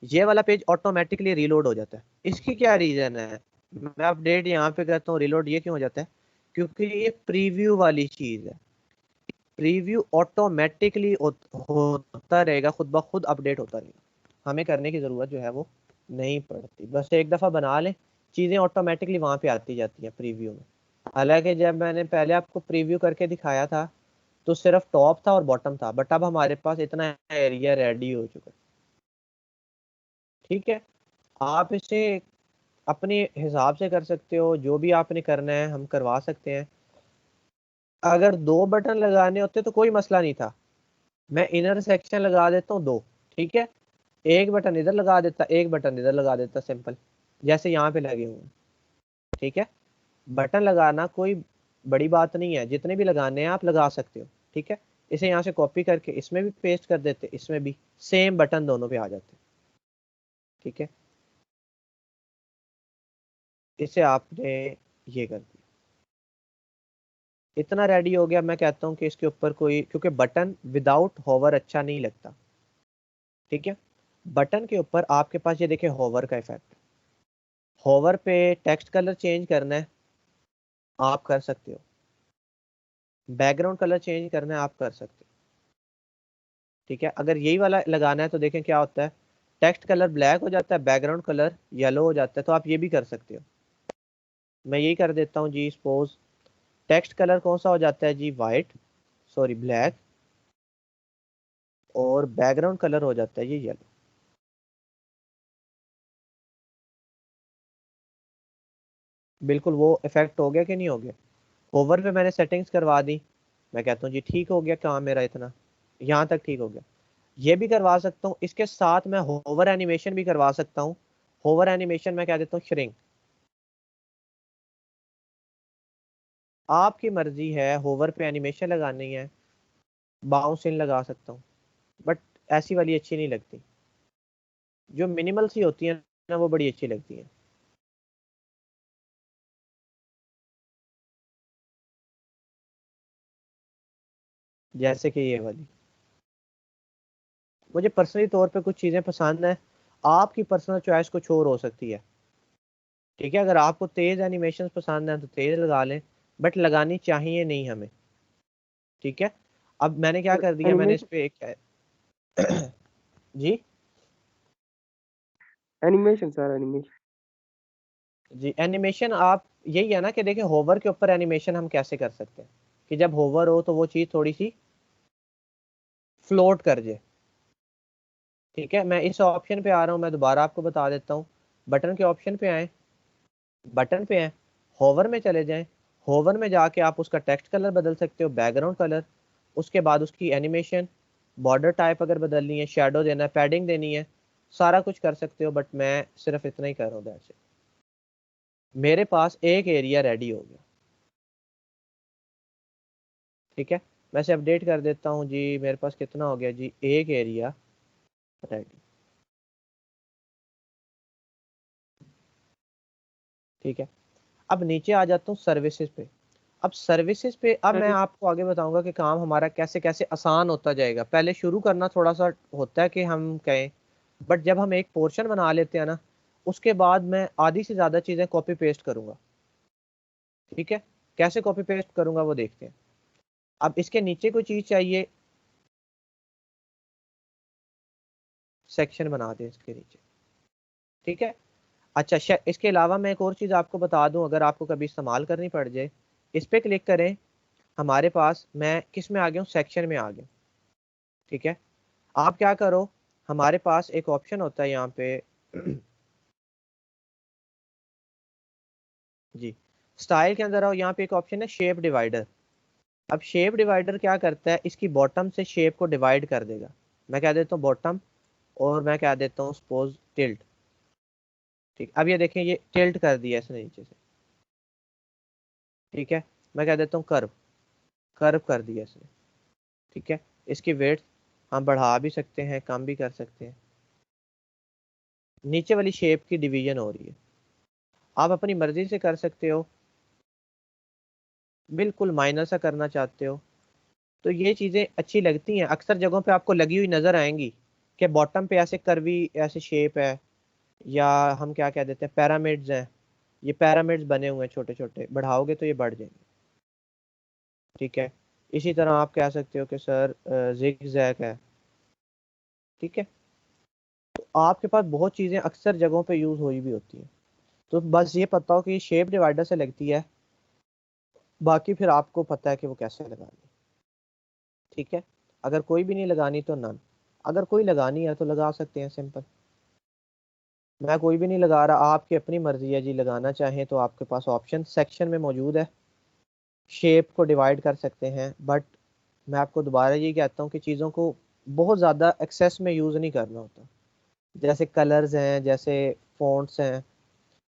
ये वाला पेज ऑटोमेटिकली रीलोड हो जाता है। इसकी क्या रीजन है, मैं अपडेट यहाँ पे करता हूँ, रीलोड ये क्यों हो जाता है, क्योंकि ये प्रीव्यू वाली चीज है। प्रीव्यू ऑटोमेटिकली होता रहेगा, खुद ब खुद अपडेट होता रहेगा, हमें करने की जरूरत जो है वो नहीं पड़ती। बस एक दफा बना लें, चीजें ऑटोमेटिकली वहां पे आती जाती हैं प्रीव्यू में। हालांकि जब मैंने पहले आपको प्रीव्यू करके दिखाया था तो सिर्फ टॉप था और बॉटम था, बट अब हमारे पास इतना एरिया रेडी हो चुका है। ठीक है, आप इसे अपने हिसाब से कर सकते हो, जो भी आपने करना है हम करवा सकते हैं। अगर 2 बटन लगाने होते तो कोई मसला नहीं था, मैं इनर सेक्शन लगा देता हूँ 2, ठीक है, एक बटन इधर लगा देता, एक बटन इधर लगा देता, सिंपल, जैसे यहाँ पे लगे हुए हैं। ठीक है, बटन लगाना कोई बड़ी बात नहीं है, जितने भी लगाने हैं आप लगा सकते हो। ठीक है, इसे यहाँ से कॉपी करके इसमें भी पेस्ट कर देते, इसमें भी सेम बटन दोनों पे आ जाते। ठीक है, इसे आपने ये कर दिया, इतना रेडी हो गया। मैं कहता हूँ कि इसके ऊपर कोई, क्योंकि बटन विदाउट होवर अच्छा नहीं लगता। ठीक है, बटन के ऊपर आपके पास ये देखिए होवर का इफेक्ट, होवर पे टेक्स्ट कलर चेंज करना है आप कर सकते हो, बैकग्राउंड कलर चेंज करना है आप कर सकते हो। ठीक है, अगर यही वाला लगाना है तो देखें क्या होता है, टेक्स्ट कलर ब्लैक हो जाता है, बैकग्राउंड कलर येलो हो जाता है, तो आप ये भी कर सकते हो। मैं यही कर देता हूँ जी, सपोज टेक्स्ट कलर कौन सा हो जाता है जी, वाइट, सॉरी ब्लैक, और बैकग्राउंड कलर हो जाता है ये येलो। बिल्कुल वो इफेक्ट हो गया कि नहीं हो गया। ओवर पे मैंने सेटिंग्स करवा दी, मैं कहता हूँ जी ठीक हो गया काम मेरा, इतना यहाँ तक ठीक हो गया। ये भी करवा सकता हूँ, इसके साथ मैं होवर एनिमेशन भी करवा सकता हूँ। होवर एनिमेशन मैं कह देता हूँ श्रिंक, आपकी मर्जी है, होवर पे एनिमेशन लगानी है, बाउंस इन लगा सकता हूँ, बट ऐसी वाली अच्छी नहीं लगती, जो मिनिमल सी होती है ना वो बड़ी अच्छी लगती है। जैसे कि ये वाली, मुझे पर्सनली तौर पे कुछ चीज़ें पसंद है, आपकी पर्सनल चॉइस कुछ और हो सकती है। ठीक है, अगर आपको तेज एनिमेशन पसंद है तो तेज लगा लें, बट लगानी चाहिए नहीं हमें। ठीक है, अब मैंने क्या कर दिया, मैंने इस एनिमेशन पे एक जी एनिमेशन सर एनिमेशन। जी एनिमेशन, आप यही है ना कि देखिए होवर के ऊपर एनिमेशन हम कैसे कर सकते हैं कि जब होवर हो तो वो चीज़ थोड़ी सी फ्लोट कर जाए। ठीक है, मैं इस ऑप्शन पे आ रहा हूँ, मैं दोबारा आपको बता देता हूँ। बटन के ऑप्शन पे आए, बटन पे आए, होवर में चले जाएं, होवर में जाके आप उसका टेक्स्ट कलर बदल सकते हो, बैकग्राउंड कलर, उसके बाद उसकी एनिमेशन, बॉर्डर टाइप अगर बदलनी है, शेडो देना है, पैडिंग देनी है, सारा कुछ कर सकते हो, बट मैं सिर्फ इतना ही कर रहा हूँ, दैट्स इट। मेरे पास एक एरिया रेडी हो गया। ठीक है, मैं इसे अपडेट कर देता हूँ जी, मेरे पास कितना हो गया जी, एक एरिया रेडी। ठीक है, अब नीचे आ जाता हूँ सर्विसेज पे। अब सर्विसेज पे अब मैं सर आपको आगे बताऊंगा कि काम हमारा कैसे कैसे आसान होता जाएगा। पहले शुरू करना थोड़ा सा होता है कि हम कहें, बट जब हम एक पोर्शन बना लेते हैं ना, उसके बाद मैं आधी से ज़्यादा चीज़ें कॉपी पेस्ट करूंगा। ठीक है, कैसे कॉपी पेस्ट करूंगा वो देखते हैं। अब इसके नीचे कोई चीज़ चाहिए, सेक्शन बना दें इसके नीचे। ठीक है, अच्छा इसके अलावा मैं एक और चीज़ आपको बता दूं, अगर आपको कभी इस्तेमाल करनी पड़ जाए, इस पर क्लिक करें, हमारे पास, मैं किस में आ गया हूँ, सेक्शन में आ गया। ठीक है, आप क्या करो, हमारे पास एक ऑप्शन होता है यहाँ पे जी। स्टाइल के अंदर आओ, यहाँ पे एक ऑप्शन है शेप डिवाइडर। अब शेप डिवाइडर क्या करता है, इसकी बॉटम से शेप को डिवाइड कर देगा। मैं कह देता हूँ बॉटम, और मैं कह देता हूँ सपोज टिल्ट। ठीक, अब ये देखें ये टिल्ट कर दिया इसने नीचे से। ठीक है, मैं कह देता हूँ कर्व, कर्व कर दिया इसने। ठीक है, इसकी वेट हम बढ़ा भी सकते हैं, कम भी कर सकते हैं। नीचे वाली शेप की डिवीजन हो रही है, आप अपनी मर्जी से कर सकते हो, बिल्कुल माइनर सा करना चाहते हो तो ये चीज़ें अच्छी लगती हैं। अक्सर जगहों पे आपको लगी हुई नज़र आएंगी कि बॉटम पे ऐसे कर्वी ऐसे शेप है, या हम क्या कह देते हैं पैरामिड्स हैं, ये पैरामिड्स बने हुए हैं छोटे छोटे, बढ़ाओगे तो ये बढ़ जाएंगे। ठीक है, इसी तरह आप कह सकते हो कि सर जिग जैग है। ठीक है, तो आपके पास बहुत चीज़ें अक्सर जगहों पे यूज़ हुई भी होती हैं, तो बस ये पता हो कि शेप डिवाइडर से लगती है, बाकी फिर आपको पता है कि वो कैसे लगानी। ठीक है, अगर कोई भी नहीं लगानी तो नन, अगर कोई लगानी है तो लगा सकते हैं सिंपल। मैं कोई भी नहीं लगा रहा, आपकी अपनी मर्जी है जी, लगाना चाहें तो आपके पास ऑप्शन सेक्शन में मौजूद है, शेप को डिवाइड कर सकते हैं। बट मैं आपको दोबारा ये कहता हूँ कि चीज़ों को बहुत ज़्यादा एक्सेस में यूज़ नहीं करना होता। जैसे कलर्स हैं, जैसे फॉन्ट्स हैं,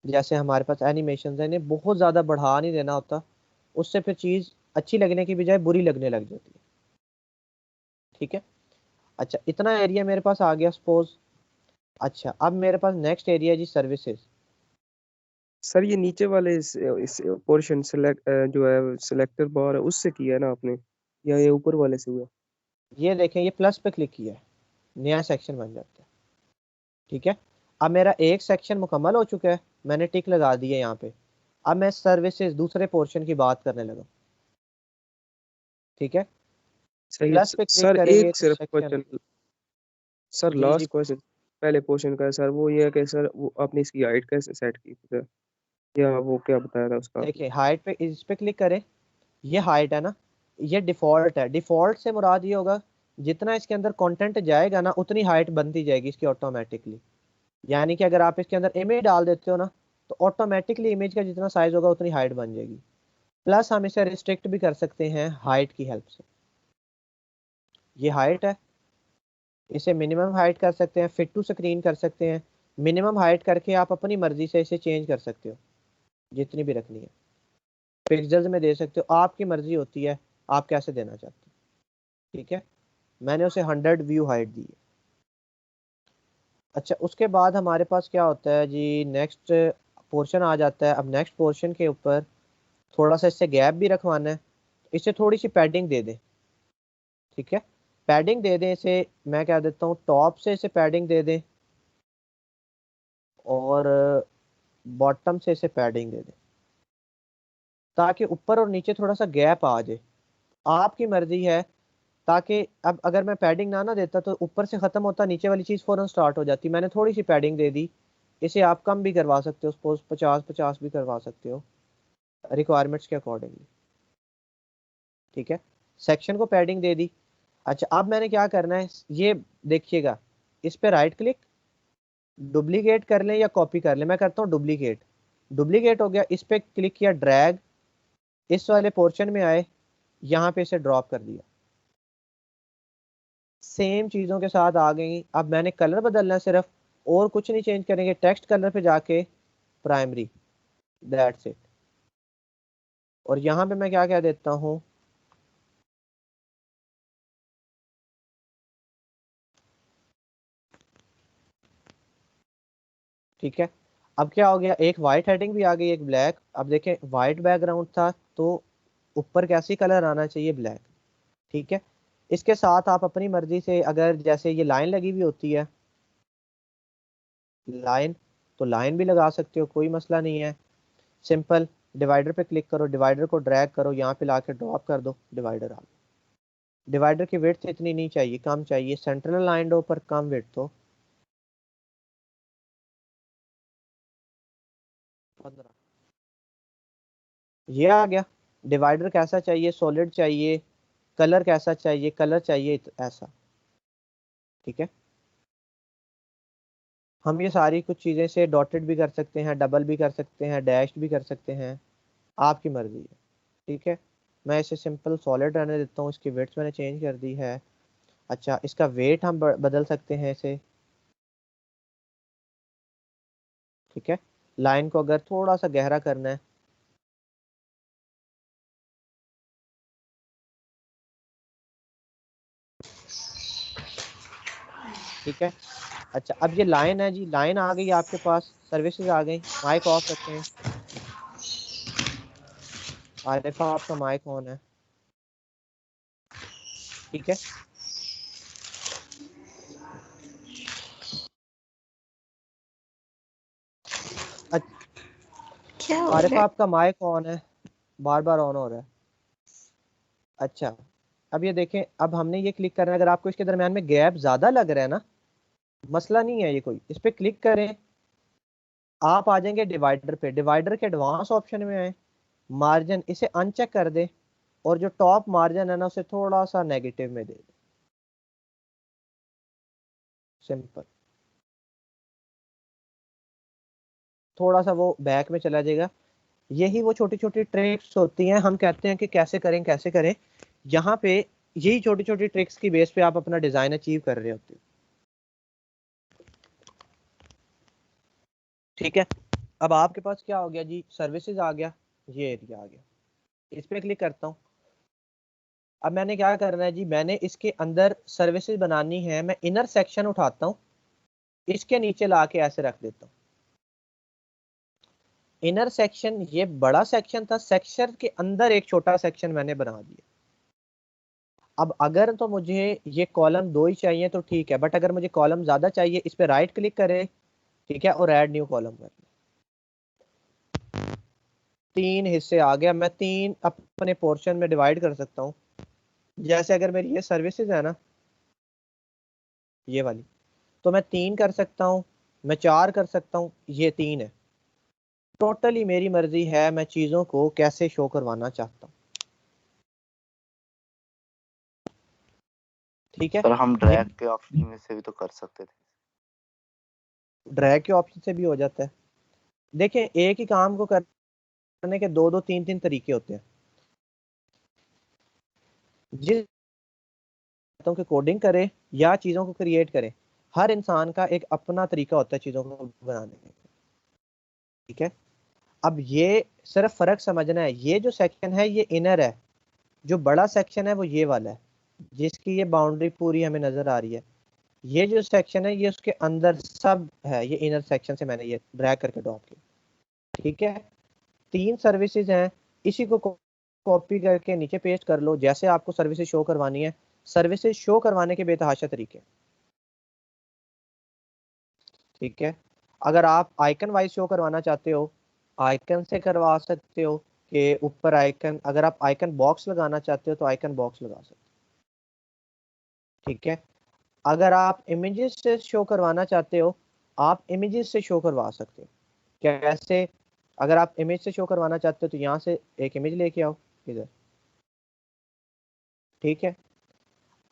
जैसे हमारे पास एनिमेशन हैं, इन्हें बहुत ज़्यादा बढ़ा नहीं देना होता, उससे फिर चीज़ अच्छी लगने की बजाय बुरी लगने लग जाती है। ठीक है, अच्छा इतना एरिया मेरे पास आ गया सपोज। अच्छा, अब मेरे पास next area G services. Sir ये नीचे वाले इस पोर्शन सेलेक्ट जो है सिलेक्टर बार है उससे किया है ना आपने, या ये ऊपर वाले से हुआ? ये देखें, ये प्लस पे क्लिक किया है, नया सेक्शन बन जाता है। ठीक है, अब मेरा एक सेक्शन मुकम्मल हो चुका है, मैंने टिक लगा दी है यहाँ पे। अब मैं सर्विसेज दूसरे पोर्शन की बात करने लगा। ठीक है, सही है प्लस पे क्लिक सर। करेंगे एक तो सिर्फ सेक्शन। क्वेश्चन सर, जी जी, लास्ट क्वेश्चन पहले पोर्शन का है सर, वो ये है कि सर वो आपने इसकी हाइट कैसे सेट की थी सर, या वो क्या बताया था उसका आपने? देखिए हाइट पे, इस पे क्लिक करें, ये हाइट है ना, ये डिफॉल्ट है। डिफॉल्ट से मुराद ये होगा जितना इसके अंदर कंटेंट जाएगा ना उतनी हाइट बनती जाएगी इसकी ऑटोमेटिकली। यानी कि अगर आप इसके अंदर इमेज डाल देते हो ना, तो ऑटोमेटिकली इमेज का जितना साइज होगा उतनी हाइट बन जाएगी। प्लस हम इसे रिस्ट्रिक्ट भी कर सकते हैं हाइट की हेल्प से। ये हाइट है, इसे मिनिमम हाइट कर सकते हैं, फिट टू स्क्रीन कर सकते हैं। मिनिमम हाइट करके आप अपनी मर्जी से इसे चेंज कर सकते हो, जितनी भी रखनी है। पिक्सल्स में दे सकते हो, आपकी मर्जी होती है आप कैसे देना चाहते हो। ठीक है, मैंने उसे 100 व्यू हाइट दी है। अच्छा, उसके बाद हमारे पास क्या होता है जी, नेक्स्ट पोर्शन आ जाता है। अब नेक्स्ट पोर्शन के ऊपर थोड़ा सा इससे गैप भी रखवाना है, इसे थोड़ी सी पैडिंग दे दें। ठीक है, पैडिंग दे दें इसे, मैं क्या देता हूँ टॉप से इसे पैडिंग दे दें, और बॉटम से इसे पैडिंग दे दें, ताकि ऊपर और नीचे थोड़ा सा गैप आ जाए। आपकी मर्जी है, ताकि अब अगर मैं पैडिंग ना देता तो ऊपर से खत्म होता, नीचे वाली चीज़ फौरन स्टार्ट हो जाती। मैंने थोड़ी सी पैडिंग दे दी, इसे आप कम भी करवा सकते हो, सपोज 50-50 भी करवा सकते हो रिक्वायरमेंट्स के अकॉर्डिंगली। ठीक है, सेक्शन को पैडिंग दे दी। अच्छा, अब मैंने क्या करना है, ये देखिएगा, इस पे राइट क्लिक, डुप्लीकेट कर लें या कॉपी कर लें। मैं करता हूँ डुप्लीकेट। डुप्लीकेट हो गया, इस पे क्लिक किया, ड्रैग, इस वाले पोर्शन में आए, यहाँ पे इसे ड्रॉप कर दिया। सेम चीज़ों के साथ आ गई। अब मैंने कलर बदलना है सिर्फ, और कुछ नहीं चेंज करेंगे, टेक्स्ट कलर पे जाके प्राइमरी, दैट्स इट। और यहाँ पे मैं क्या कह देता हूँ, ठीक है। अब क्या हो गया, एक वाइट हेडिंग भी आ गई, एक ब्लैक। अब देखें, वाइट बैकग्राउंड था तो ऊपर कैसी कलर आना चाहिए, ब्लैक। ठीक है, इसके साथ आप अपनी मर्जी से, अगर जैसे ये लाइन लगी हुई होती है, लाइन, तो लाइन भी लगा सकते हो, कोई मसला नहीं है। सिंपल डिवाइडर पे क्लिक करो, डिवाइडर को ड्रैग करो, यहाँ पे लाके ड्रॉप कर दो, डिवाइडर आ गया। डिवाइडर की विड्थ इतनी नहीं चाहिए, कम चाहिए, सेंट्रल लाइन हो पर कम विड्थ हो, 15। ये आ गया। डिवाइडर कैसा चाहिए, सॉलिड चाहिए, कलर कैसा चाहिए, कलर चाहिए ऐसा। ठीक है, हम ये सारी कुछ चीज़ें से डॉटेड भी कर सकते हैं, डबल भी कर सकते हैं, डैश्ड भी कर सकते हैं, आपकी मर्जी है। ठीक है, मैं इसे सिंपल सॉलिड रहने देता हूँ, इसकी वेट्स मैंने चेंज कर दी है। अच्छा, इसका वेट हम बदल सकते हैं इसे। ठीक है, लाइन को अगर थोड़ा सा गहरा करना है, ठीक है। अच्छा, अब ये लाइन है जी, लाइन आ गई आपके पास, सर्विसेज आ गई। माइक ऑफ रखें। आरिफा, आपका माइक ऑन है। ठीक है, क्या हो रहा आरिफा है? आपका माइक ऑन है, बार बार ऑन हो रहा है। अच्छा, अब ये देखें, अब हमने ये क्लिक करना है। अगर आपको इसके दरम्यान में गैप ज्यादा लग रहा है ना, मसला नहीं है ये कोई, इस पे क्लिक करें, आप आ जाएंगे डिवाइडर पे। डिवाइडर के एडवांस ऑप्शन में आए, मार्जिन इसे अनचेक कर दे, और जो टॉप मार्जिन है ना उसे थोड़ा सा नेगेटिव में दे दे। सिंपल, थोड़ा सा वो बैक में चला जाएगा। यही वो छोटी छोटी ट्रिक्स होती हैं, हम कहते हैं कि कैसे करें कैसे करें। यहाँ पे यही छोटी छोटी ट्रिक्स की बेस पे आप अपना डिजाइन अचीव कर रहे होते हो। ठीक है, अब आपके पास क्या हो गया जी, सर्विसेज आ गया, ये एरिया आ गया। इस पे क्लिक करता हूँ। अब मैंने क्या करना है जी, मैंने इसके अंदर सर्विसेज बनानी है। मैं इनर सेक्शन उठाता हूँ, इसके नीचे ला के ऐसे रख देता हूँ। इनर सेक्शन ये बड़ा सेक्शन था, सेक्शन के अंदर एक छोटा सेक्शन मैंने बना दिया। अब अगर तो मुझे ये कॉलम 2 ही चाहिए तो ठीक है, बट अगर मुझे कॉलम ज्यादा चाहिए, इस पे राइट क्लिक करें, ठीक है, और ऐड न्यू कॉलम कर। 3 हिस्से आ गया, मैं 3 अपने पोर्शन में डिवाइड कर सकता हूँ। जैसे अगर मेरी ये सर्विसेज है ना, ये वाली, तो मैं 3 कर सकता हूँ, मैं 4 कर सकता हूँ, ये 3 है। टोटली मेरी मर्जी है मैं चीजों को कैसे शो करवाना चाहता हूँ। ठीक है, सर हम ये ड्रैग के ऑप्शन में से भी तो कर सकते थे। ड्रैग के ऑप्शन से भी हो जाता है। देखिए, एक ही काम को करने के दो दो तीन तीन तरीके होते हैं। जिस कि कोडिंग करें या चीजों को क्रिएट करें, हर इंसान का एक अपना तरीका होता है चीजों को बनाने का। ठीक है, अब ये सिर्फ फर्क समझना है। ये जो सेक्शन है ये इनर है, जो बड़ा सेक्शन है वो ये वाला है, जिसकी ये बाउंड्री पूरी हमें नजर आ रही है। ये जो सेक्शन है ये उसके अंदर सब है, ये इनर सेक्शन से मैंने ये ड्रैग करके ड्रॉप किया। ठीक है, 3 सर्विसेज हैं, इसी को कॉपी करके नीचे पेस्ट कर लो जैसे आपको सर्विसेज शो करवानी है। सर्विसेज शो करवाने के बेतहाशा तरीके। ठीक है, अगर आप आइकन वाइज शो करवाना चाहते हो, आइकन से करवा सकते हो कि ऊपर आइकन, अगर आप आइकन बॉक्स लगाना चाहते हो तो आइकन बॉक्स लगा सकते हो। ठीक है, अगर आप इमेजेस से शो करवाना चाहते हो, आप इमेजेस से शो करवा सकते हो। कैसे? अगर आप इमेज से शो करवाना चाहते हो तो यहाँ से एक इमेज लेके आओ इधर। ठीक है,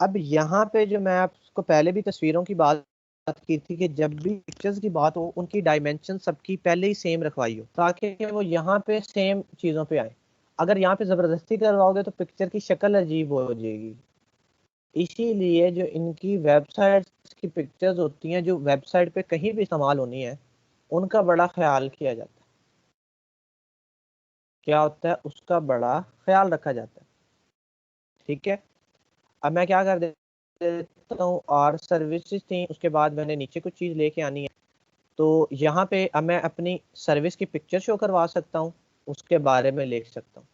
अब यहाँ पे जो मैं आपको पहले भी तस्वीरों की बात की थी कि जब भी पिक्चर्स की बात हो उनकी डायमेंशन सबकी पहले ही सेम रखवाई हो, ताकि वो यहाँ पे सेम चीज़ों पे आए। अगर यहाँ पे ज़बरदस्ती करवाओगे तो पिक्चर की शक्ल अजीब हो जाएगी। इसीलिए जो इनकी वेबसाइट की पिक्चर्स होती हैं, जो वेबसाइट पे कहीं भी इस्तेमाल होनी है, उनका बड़ा ख्याल किया जाता है। क्या होता है, उसका बड़ा ख्याल रखा जाता है। ठीक है, अब मैं क्या कर देता हूँ, और सर्विसेज थी, उसके बाद मैंने नीचे कुछ चीज़ लेके आनी है। तो यहाँ पे अब मैं अपनी सर्विस की पिक्चर शो करवा सकता हूँ, उसके बारे में लिख सकता हूँ।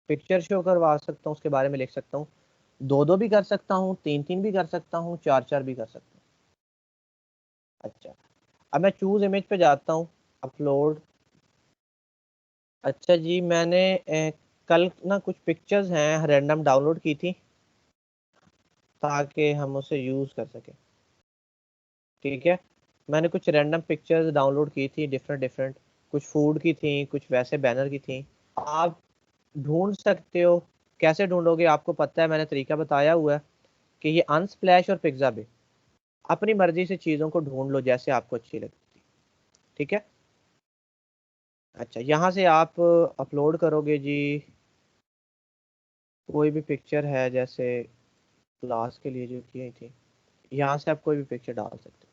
पिक्चर शो करवा सकता हूँ, उसके बारे में लिख सकता हूँ। 2-2 भी कर सकता हूँ, 3-3 भी कर सकता हूँ, 4-4 भी कर सकता हूँ। अच्छा, अब मैं चूज इमेज पे जाता हूँ, अपलोड। अच्छा जी, मैंने कल ना कुछ पिक्चर्स हैं रैंडम डाउनलोड की थी, ताकि हम उसे यूज़ कर सकें। ठीक है, मैंने कुछ रैंडम पिक्चर्स डाउनलोड की थी, डिफरेंट डिफरेंट, कुछ फूड की थी, कुछ वैसे बैनर की थी। आप ढूंढ सकते हो। कैसे ढूंढोगे आपको पता है, मैंने तरीका बताया हुआ है कि ये अनस्प्लैश और पिक्साबे, अपनी मर्जी से चीज़ों को ढूंढ लो जैसे आपको अच्छी लगती। ठीक है, अच्छा यहाँ से आप अपलोड करोगे जी कोई भी पिक्चर है, जैसे क्लास के लिए जो की थी, यहाँ से आप कोई भी पिक्चर डाल सकते हो,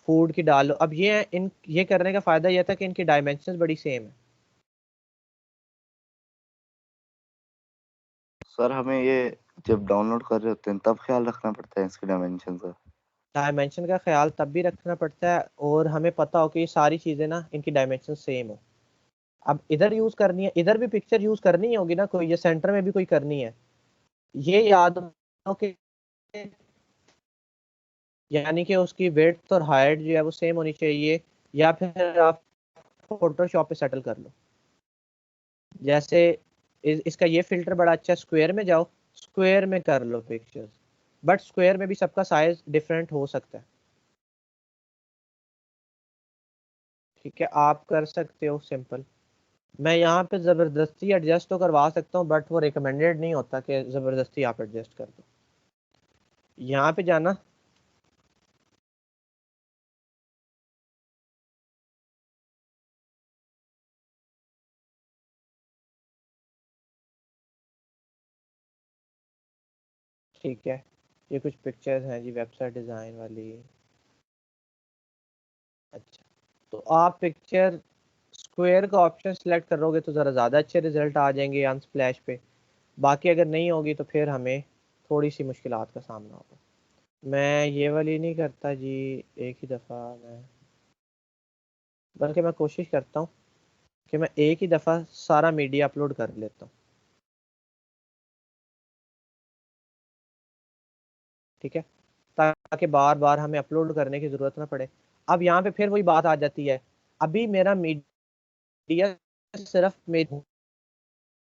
फूड की डाल लो। अब ये करने का फ़ायदा यह था कि इनकी डायमेंशंस बड़ी सेम है। सर हमें ये जब डाउनलोड कर रहे होते हैं तब ख्याल रखना पड़ता है इसके डायमेंशन का। डायमेंशन का ख्याल तब भी रखना पड़ता है और हमें पता हो कि ये सारी चीज़ें ना इनकी डायमेंशन सेम हो। अब इधर यूज़ करनी है, इधर भी पिक्चर यूज़ करनी ही होगी ना कोई, ये सेंटर में भी कोई करनी है, ये याद हो कि यानी कि उसकी विड्थ और हाइट जो है वो सेम होनी चाहिए, या फिर आप फोटोशॉप पे सेटल कर लो। जैसे इसका ये फिल्टर बड़ा अच्छा, स्क्वायर में जाओ, स्क्वायर में कर लो पिक्चर्स, बट स्क्वायर में भी सबका साइज डिफरेंट हो सकता है। ठीक है, आप कर सकते हो सिंपल। मैं यहाँ पे ज़बरदस्ती एडजस्ट तो करवा सकता हूँ, बट वो रिकमेंडेड नहीं होता कि ज़बरदस्ती आप एडजस्ट कर दो। यहाँ पे जाना, ठीक है, ये कुछ पिक्चर्स हैं जी वेबसाइट डिज़ाइन वाली। अच्छा, तो आप पिक्चर स्क्वायर का ऑप्शन सेलेक्ट करोगे तो ज़रा ज़्यादा अच्छे रिजल्ट आ जाएंगे अनस्प्लैश पे। बाकी अगर नहीं होगी तो फिर हमें थोड़ी सी मुश्किलात का सामना होगा। मैं ये वाली नहीं करता जी, एक ही दफ़ा मैं, बल्कि मैं कोशिश करता हूँ कि मैं एक ही दफ़ा सारा मीडिया अपलोड कर लेता हूँ। ठीक है, ताकि बार बार हमें अपलोड करने की ज़रूरत ना पड़े। अब यहाँ पे फिर वही बात आ जाती है, अभी मेरा मीडिया सिर्फ मेरे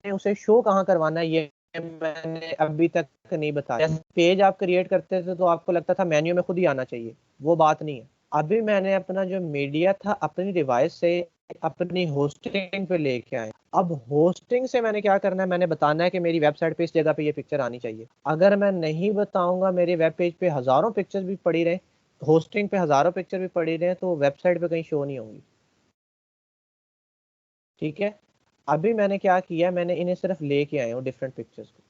उसे शो कहाँ करवाना है ये मैंने अभी तक नहीं बताया। पेज आप क्रिएट करते थे तो आपको लगता था मेन्यू में खुद ही आना चाहिए, वो बात नहीं है। अभी मैंने अपना जो मीडिया था अपनी डिवाइस से अपनी होस्टिंग पे लेके आए। अब होस्टिंग से मैंने क्या करना है, मैंने बताना है कि मेरी वेबसाइट पे इस जगह पे ये पिक्चर आनी चाहिए। अगर मैं नहीं बताऊंगा, मेरे वेब पेज पे हजारों पिक्चर भी पड़ी रहे, होस्टिंग पे हजारों पिक्चर भी पड़ी रहे, तो वेबसाइट पे कहीं शो नहीं होंगी। ठीक है, अभी मैंने क्या किया, मैंने इन्हें सिर्फ लेके आए हूँ डिफरेंट पिक्चर्स को।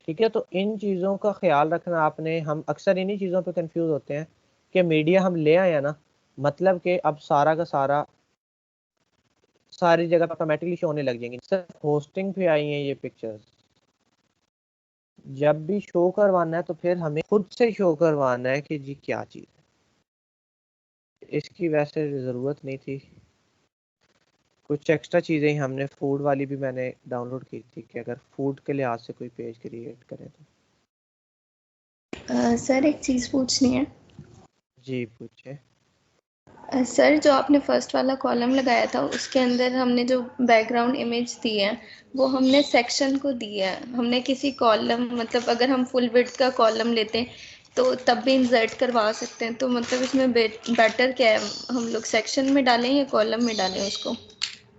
ठीक है, तो इन चीज़ों का ख्याल रखना आपने। हम अक्सर इन्हीं चीज़ों पे कंफ्यूज होते हैं कि मीडिया हम ले आए ना, मतलब कि अब सारा का सारा सारी जगह पे ऑटोमेटिकली शो होने लग जाएंगी। सिर्फ होस्टिंग पे आई हैं ये पिक्चर्स। जब भी शो करवाना है तो फिर हमें खुद से शो करवाना है कि जी क्या चीज़ है। इसकी वैसे ज़रूरत नहीं थी, कुछ एक्स्ट्रा चीज़ें हमने फूड वाली भी मैंने डाउनलोड की थी कि अगर फूड के लिहाज से कोई पेज क्रिएट करें तो। सर एक चीज़ पूछनी है। जी पूछे। सर जो आपने फर्स्ट वाला कॉलम लगाया था उसके अंदर हमने जो बैकग्राउंड इमेज दी है वो हमने सेक्शन को दी है। हमने किसी कॉलम मतलब अगर हम फुल विड्थ का कॉलम लेते हैं तो तब भी इंसर्ट करवा सकते हैं। तो मतलब इसमें बेटर क्या है, हम लोग सेक्शन में डालें या कॉलम में डालें उसको,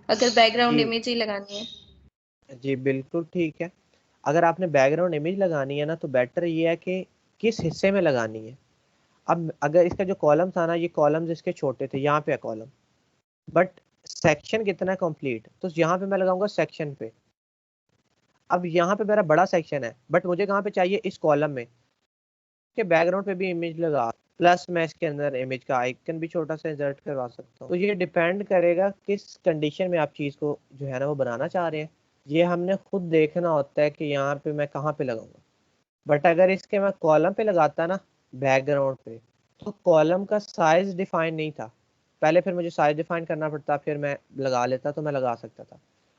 अगर बैकग्राउंड जी इमेज ही लगानी है? जी बिल्कुल ठीक है। अगर आपने बैकग्राउंड इमेज लगानी है ना तो बेटर ये है कि किस हिस्से में लगानी है। अब अगर इसका जो कॉलम था ना, ये कॉलम्स इसके छोटे थे, यहाँ पे है कॉलम, बट सेक्शन कितना है कंप्लीट, तो यहाँ पे मैं लगाऊंगा सेक्शन पे। अब यहाँ पे मेरा बड़ा सेक्शन है, बट मुझे कहाँ पे चाहिए, इस कॉलम में, के बैकग्राउंड पे भी इमेज लगा, प्लस मैं इसके अंदर इमेज का आइकन भी छोटा सा इंसर्ट करवा सकता हूँ। तो ये डिपेंड करेगा किस कंडीशन में आप चीज़ को जो है ना वो बनाना चाह रहे हैं। ये हमने खुद देखना होता है कि यहाँ पे मैं कहाँ पे लगाऊंगा। बट अगर इसके मैं कॉलम पे लगाता ना बैकग्राउंड पे, तो कॉलम का साइज डिफाइन नहीं था पहले, फिर मुझे साइज डिफाइन करना पड़ता, फिर मैं लगा लेता तो मैं लगा सकता था।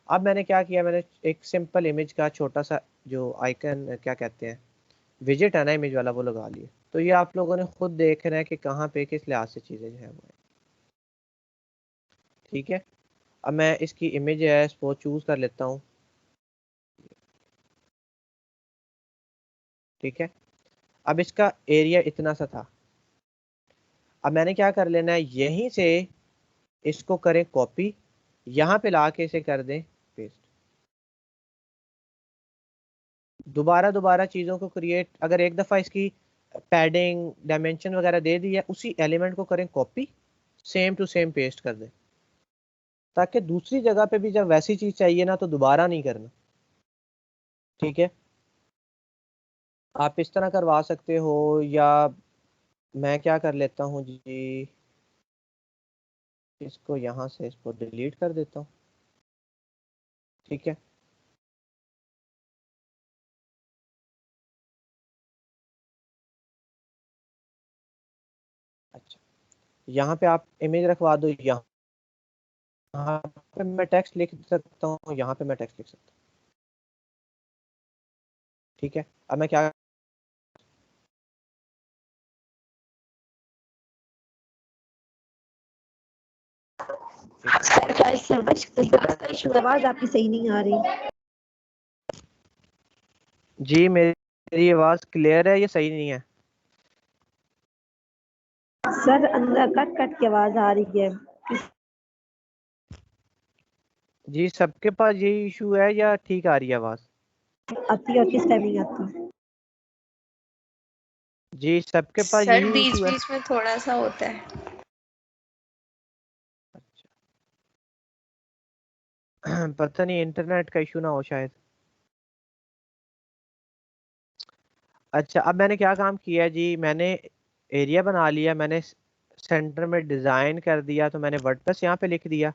अब मैंने क्या किया, मैंने एक सिंपल इमेज का छोटा सा जो आइकन क्या कहते हैं, विजिट है ना इमेज वाला, वो लगा लिए। तो ये आप लोगों ने खुद देखना है कि कहाँ पे किस लिहाज से चीज़ें जो है वो है। ठीक है, अब मैं इसकी इमेज है वो चूज़ कर लेता हूँ। ठीक है, अब इसका एरिया इतना सा था। अब मैंने क्या कर लेना है, यहीं से इसको करें कॉपी, यहाँ पे ला के इसे कर दें पेस्ट। दोबारा दोबारा चीज़ों को क्रिएट, अगर एक दफ़ा इसकी पैडिंग डायमेंशन वगैरह दे दी है, उसी एलिमेंट को करें copy, same to same paste कर दें, ताकि दूसरी जगह पे भी जब वैसी चीज़ चाहिए ना तो दोबारा नहीं करना। ठीक है, आप इस तरह करवा सकते हो, या मैं क्या कर लेता हूँ जी, इसको यहाँ से इसको डिलीट कर देता हूँ। ठीक है, अच्छा, यहाँ पे आप इमेज रखवा दो, यहाँ पे मैं टेक्स्ट लिख सकता हूँ, यहाँ पे मैं टेक्स्ट लिख सकता हूँ। ठीक है, अब मैं क्या, आवाज आपकी सही नहीं आ रही। जी मेरी आवाज क्लियर है, ये सही नहीं है? सर अंदर कट कट की आवाज आ रही है। जी सबके पास यही इशू है या ठीक आ रही है आवाज? आती है और किस टाइम नहीं आती? जी सबके पास सर यही बीच इशू है? बीच में थोड़ा सा होता है। अच्छा पता नहीं, इंटरनेट का इशू ना हो शायद। अच्छा, अब मैंने क्या काम किया जी, मैंने एरिया बना लिया, मैंने सेंटर में डिज़ाइन कर दिया, तो मैंने वर्डप्रेस यहाँ पे लिख दिया,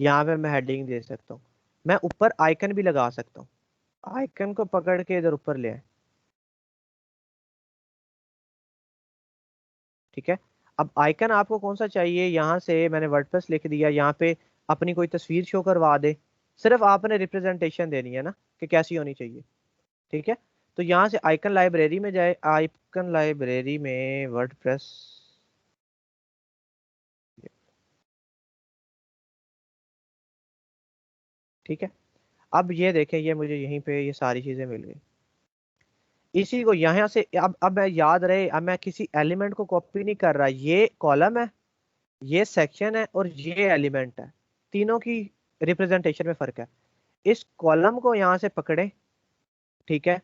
यहाँ पे मैं हेडिंग दे सकता हूँ, मैं ऊपर आइकन भी लगा सकता हूँ, आइकन को पकड़ के इधर ऊपर ले आए। ठीक है, अब आइकन आपको कौन सा चाहिए, यहाँ से मैंने वर्डप्रेस लिख दिया, यहाँ पे अपनी कोई तस्वीर शो करवा दे, सिर्फ आपने रिप्रेजेंटेशन देनी है ना कि कैसी होनी चाहिए। ठीक है, तो यहाँ से आइकन लाइब्रेरी में जाए, आइकन लाइब्रेरी में वर्डप्रेस, ठीक है, अब ये देखें, ये मुझे यहीं पे ये सारी चीजें मिल गई। इसी को यहाँ से अब मैं याद रहे, अब मैं किसी एलिमेंट को कॉपी नहीं कर रहा, ये कॉलम है, ये सेक्शन है और ये एलिमेंट है, तीनों की रिप्रेजेंटेशन में फर्क है। इस कॉलम को यहाँ से पकड़ें, ठीक है,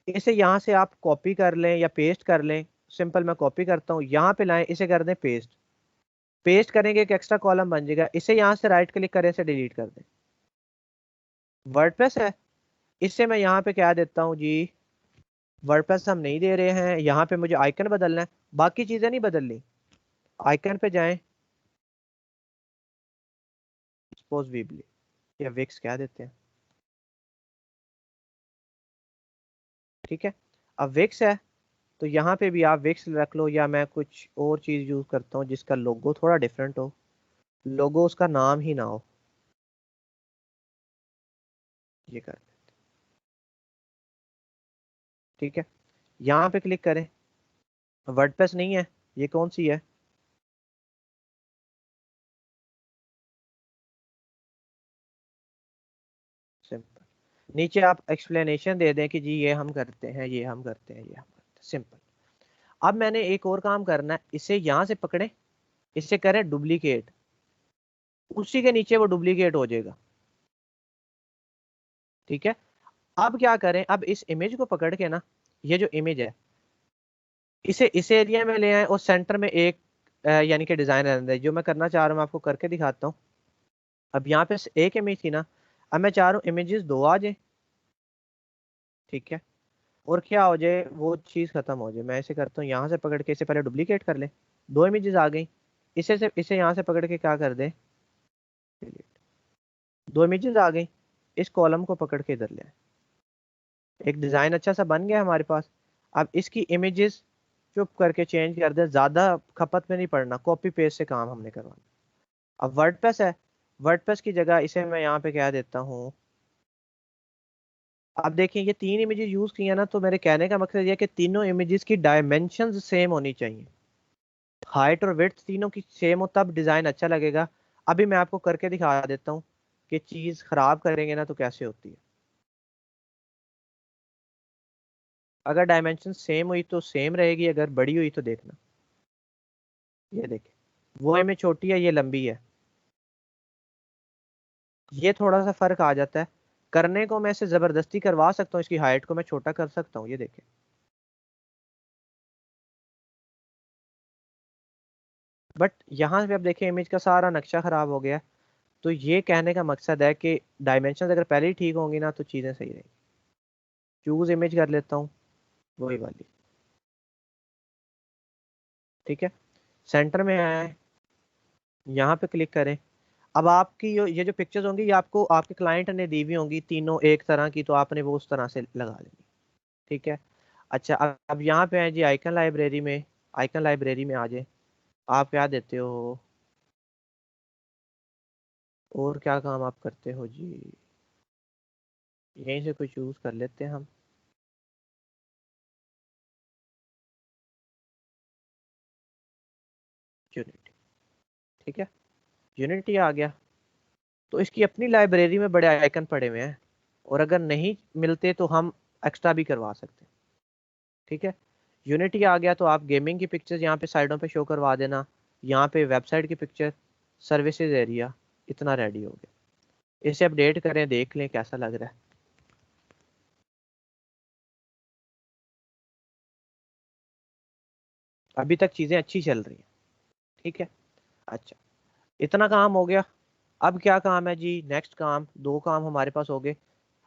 इसे यहाँ से आप कॉपी कर लें या पेस्ट कर लें। सिंपल, मैं कॉपी करता हूँ, यहाँ पे लाएं, इसे कर दें पेस्ट, पेस्ट करेंगे एक एक्स्ट्रा कॉलम बन जाएगा, इसे यहाँ से राइट क्लिक करें, इसे डिलीट कर दें। वर्डप्रेस है, इससे मैं यहाँ पे क्या देता हूँ जी, वर्डप्रेस हम नहीं दे रहे हैं, यहाँ पे मुझे आइकन बदलना है, बाकी चीजें नहीं बदलनी। आइकन पे जाएं, सपोज वीबली या विक्स क्या देते हैं। ठीक है, अब विक्स है, तो यहाँ पे भी आप विक्स रख लो, या मैं कुछ और चीज यूज करता हूँ जिसका लोगो थोड़ा डिफरेंट हो, लोगो उसका नाम ही ना हो, ये कर। ठीक है, यहाँ पे क्लिक करें, वर्डप्रेस नहीं है, ये कौन सी है, सिंपल, नीचे आप एक्सप्लेनेशन दे दें कि जी ये हम करते हैं, ये हम करते हैं, ये हम करते हैं, सिंपल। अब मैंने एक और काम करना है, इसे यहाँ से पकड़े, इसे करें डुप्लीकेट, उसी के नीचे वो डुप्लीकेट हो जाएगा। ठीक है, अब क्या करें, अब इस इमेज को पकड़ के ना, ये जो इमेज है, इस एरिया में ले आए और सेंटर में एक यानी कि डिजाइन रहने दें। जो मैं करना चाह रहा हूँ मैं आपको करके दिखाता हूँ। अब यहाँ पे एक इमेज थी ना, अब मैं चाह रहा हूँ इमेजेस दो आ जाए। ठीक है, और क्या हो जाए, वो चीज़ खत्म हो जाए। मैं ऐसे करता हूँ, यहाँ से पकड़ के इसे पहले डुप्लीकेट कर ले, दो इमेजेस आ गई, इसे यहाँ से पकड़ के क्या कर दे, दो इमेजेस आ गई, इस कॉलम को पकड़ के इधर ले आए, एक डिज़ाइन अच्छा सा बन गया हमारे पास। अब इसकी इमेजेस चुप करके चेंज कर दे, ज़्यादा खपत में नहीं पड़ना, कॉपी पेस्ट से काम हमने करवाना। अब वर्डप्रेस है, वर्डप्रेस की जगह इसे मैं यहाँ पे क्या देता हूँ, अब देखिए ये तीन इमेजेस यूज किया ना, तो मेरे कहने का मकसद ये कि तीनों इमेजेस की डायमेंशंस सेम होनी चाहिए, हाइट और विड्थ तीनों की सेम हो, तब डिजाइन अच्छा लगेगा। अभी मैं आपको करके दिखा देता हूँ कि चीज खराब करेंगे ना तो कैसे होती है। अगर डायमेंशन सेम हुई तो सेम रहेगी, अगर बड़ी हुई तो देखना, ये देखिए वो इमेज छोटी है, ये लंबी है, ये थोड़ा सा फर्क आ जाता है। करने को मैं इसे जबरदस्ती करवा सकता हूँ, इसकी हाइट को मैं छोटा कर सकता हूँ, ये देखें। बट यहाँ पे अब देखें इमेज का सारा नक्शा खराब हो गया। तो ये कहने का मकसद है कि डायमेंशन अगर पहले ही ठीक होंगी ना तो चीज़ें सही रहेंगी। चूज इमेज कर लेता हूँ, वही वाली, ठीक है। सेंटर में आए, यहाँ पे क्लिक करें। अब आपकी ये जो पिक्चर्स होंगी ये आपको आपके क्लाइंट ने दी हुई होंगी, तीनों एक तरह की, तो आपने वो उस तरह से लगा लेनी, ठीक है। अच्छा, अब यहाँ पे आए जी आइकन लाइब्रेरी में। आइकन लाइब्रेरी में आ जाए। आप क्या देते हो और क्या काम आप करते हो जी, यहीं से कोई चूज कर लेते हैं हम। यूनिटी, ठीक है। यूनिटी आ गया तो इसकी अपनी लाइब्रेरी में बड़े आइकन पड़े हुए हैं, और अगर नहीं मिलते तो हम एक्स्ट्रा भी करवा सकते हैं, ठीक है। यूनिटी आ गया तो आप गेमिंग की पिक्चर्स यहाँ पे साइडों पे शो करवा देना, यहाँ पे वेबसाइट की पिक्चर, सर्विसेज एरिया, इतना रेडी हो गया। इसे अपडेट करें, देख लें कैसा लग रहा है। अभी तक चीज़ें अच्छी चल रही हैं, ठीक है। अच्छा, इतना काम हो गया। अब क्या काम है जी, नेक्स्ट काम, दो काम हमारे पास हो गए।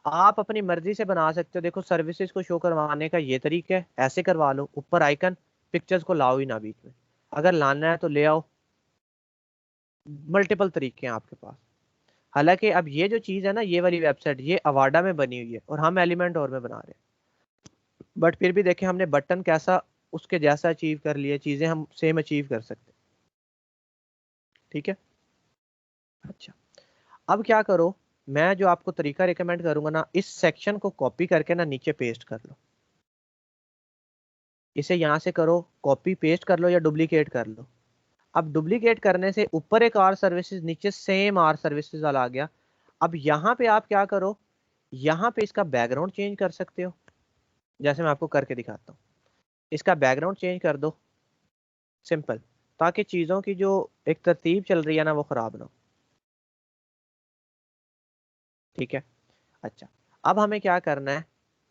आप अपनी मर्जी से बना सकते हो। देखो सर्विसेज को शो करवाने का ये तरीका है, ऐसे करवा लो, ऊपर आइकन, पिक्चर्स को लाओ ही ना बीच में, अगर लाना है तो ले आओ। मल्टीपल तरीके हैं आपके पास। हालांकि अब ये जो चीज़ है ना, ये वाली वेबसाइट ये अवाडा में बनी हुई है और हम एलिमेंट और में बना रहे हैं, बट फिर भी देखें हमने बटन कैसा उसके जैसा अचीव कर लिया, चीज़ें हम सेम अचीव कर सकते हैं, ठीक है। अच्छा, अब क्या करो, मैं जो आपको तरीका रिकमेंड करूंगा ना, इस सेक्शन को कॉपी करके ना नीचे पेस्ट कर लो। इसे यहां से करो, कॉपी पेस्ट कर लो या डुप्लीकेट कर लो। अब डुप्लीकेट करने से ऊपर एक आर सर्विसेज, नीचे सेम आर सर्विसेज वाला आ गया। अब यहाँ पे आप क्या करो, यहाँ पे इसका बैकग्राउंड चेंज कर सकते हो, जैसे मैं आपको करके दिखाता हूँ। इसका बैकग्राउंड चेंज कर दो, सिंपल, ताकि चीज़ों की जो एक तरतीब चल रही है ना वो ख़राब ना हो, ठीक है। अच्छा, अब हमें क्या करना है,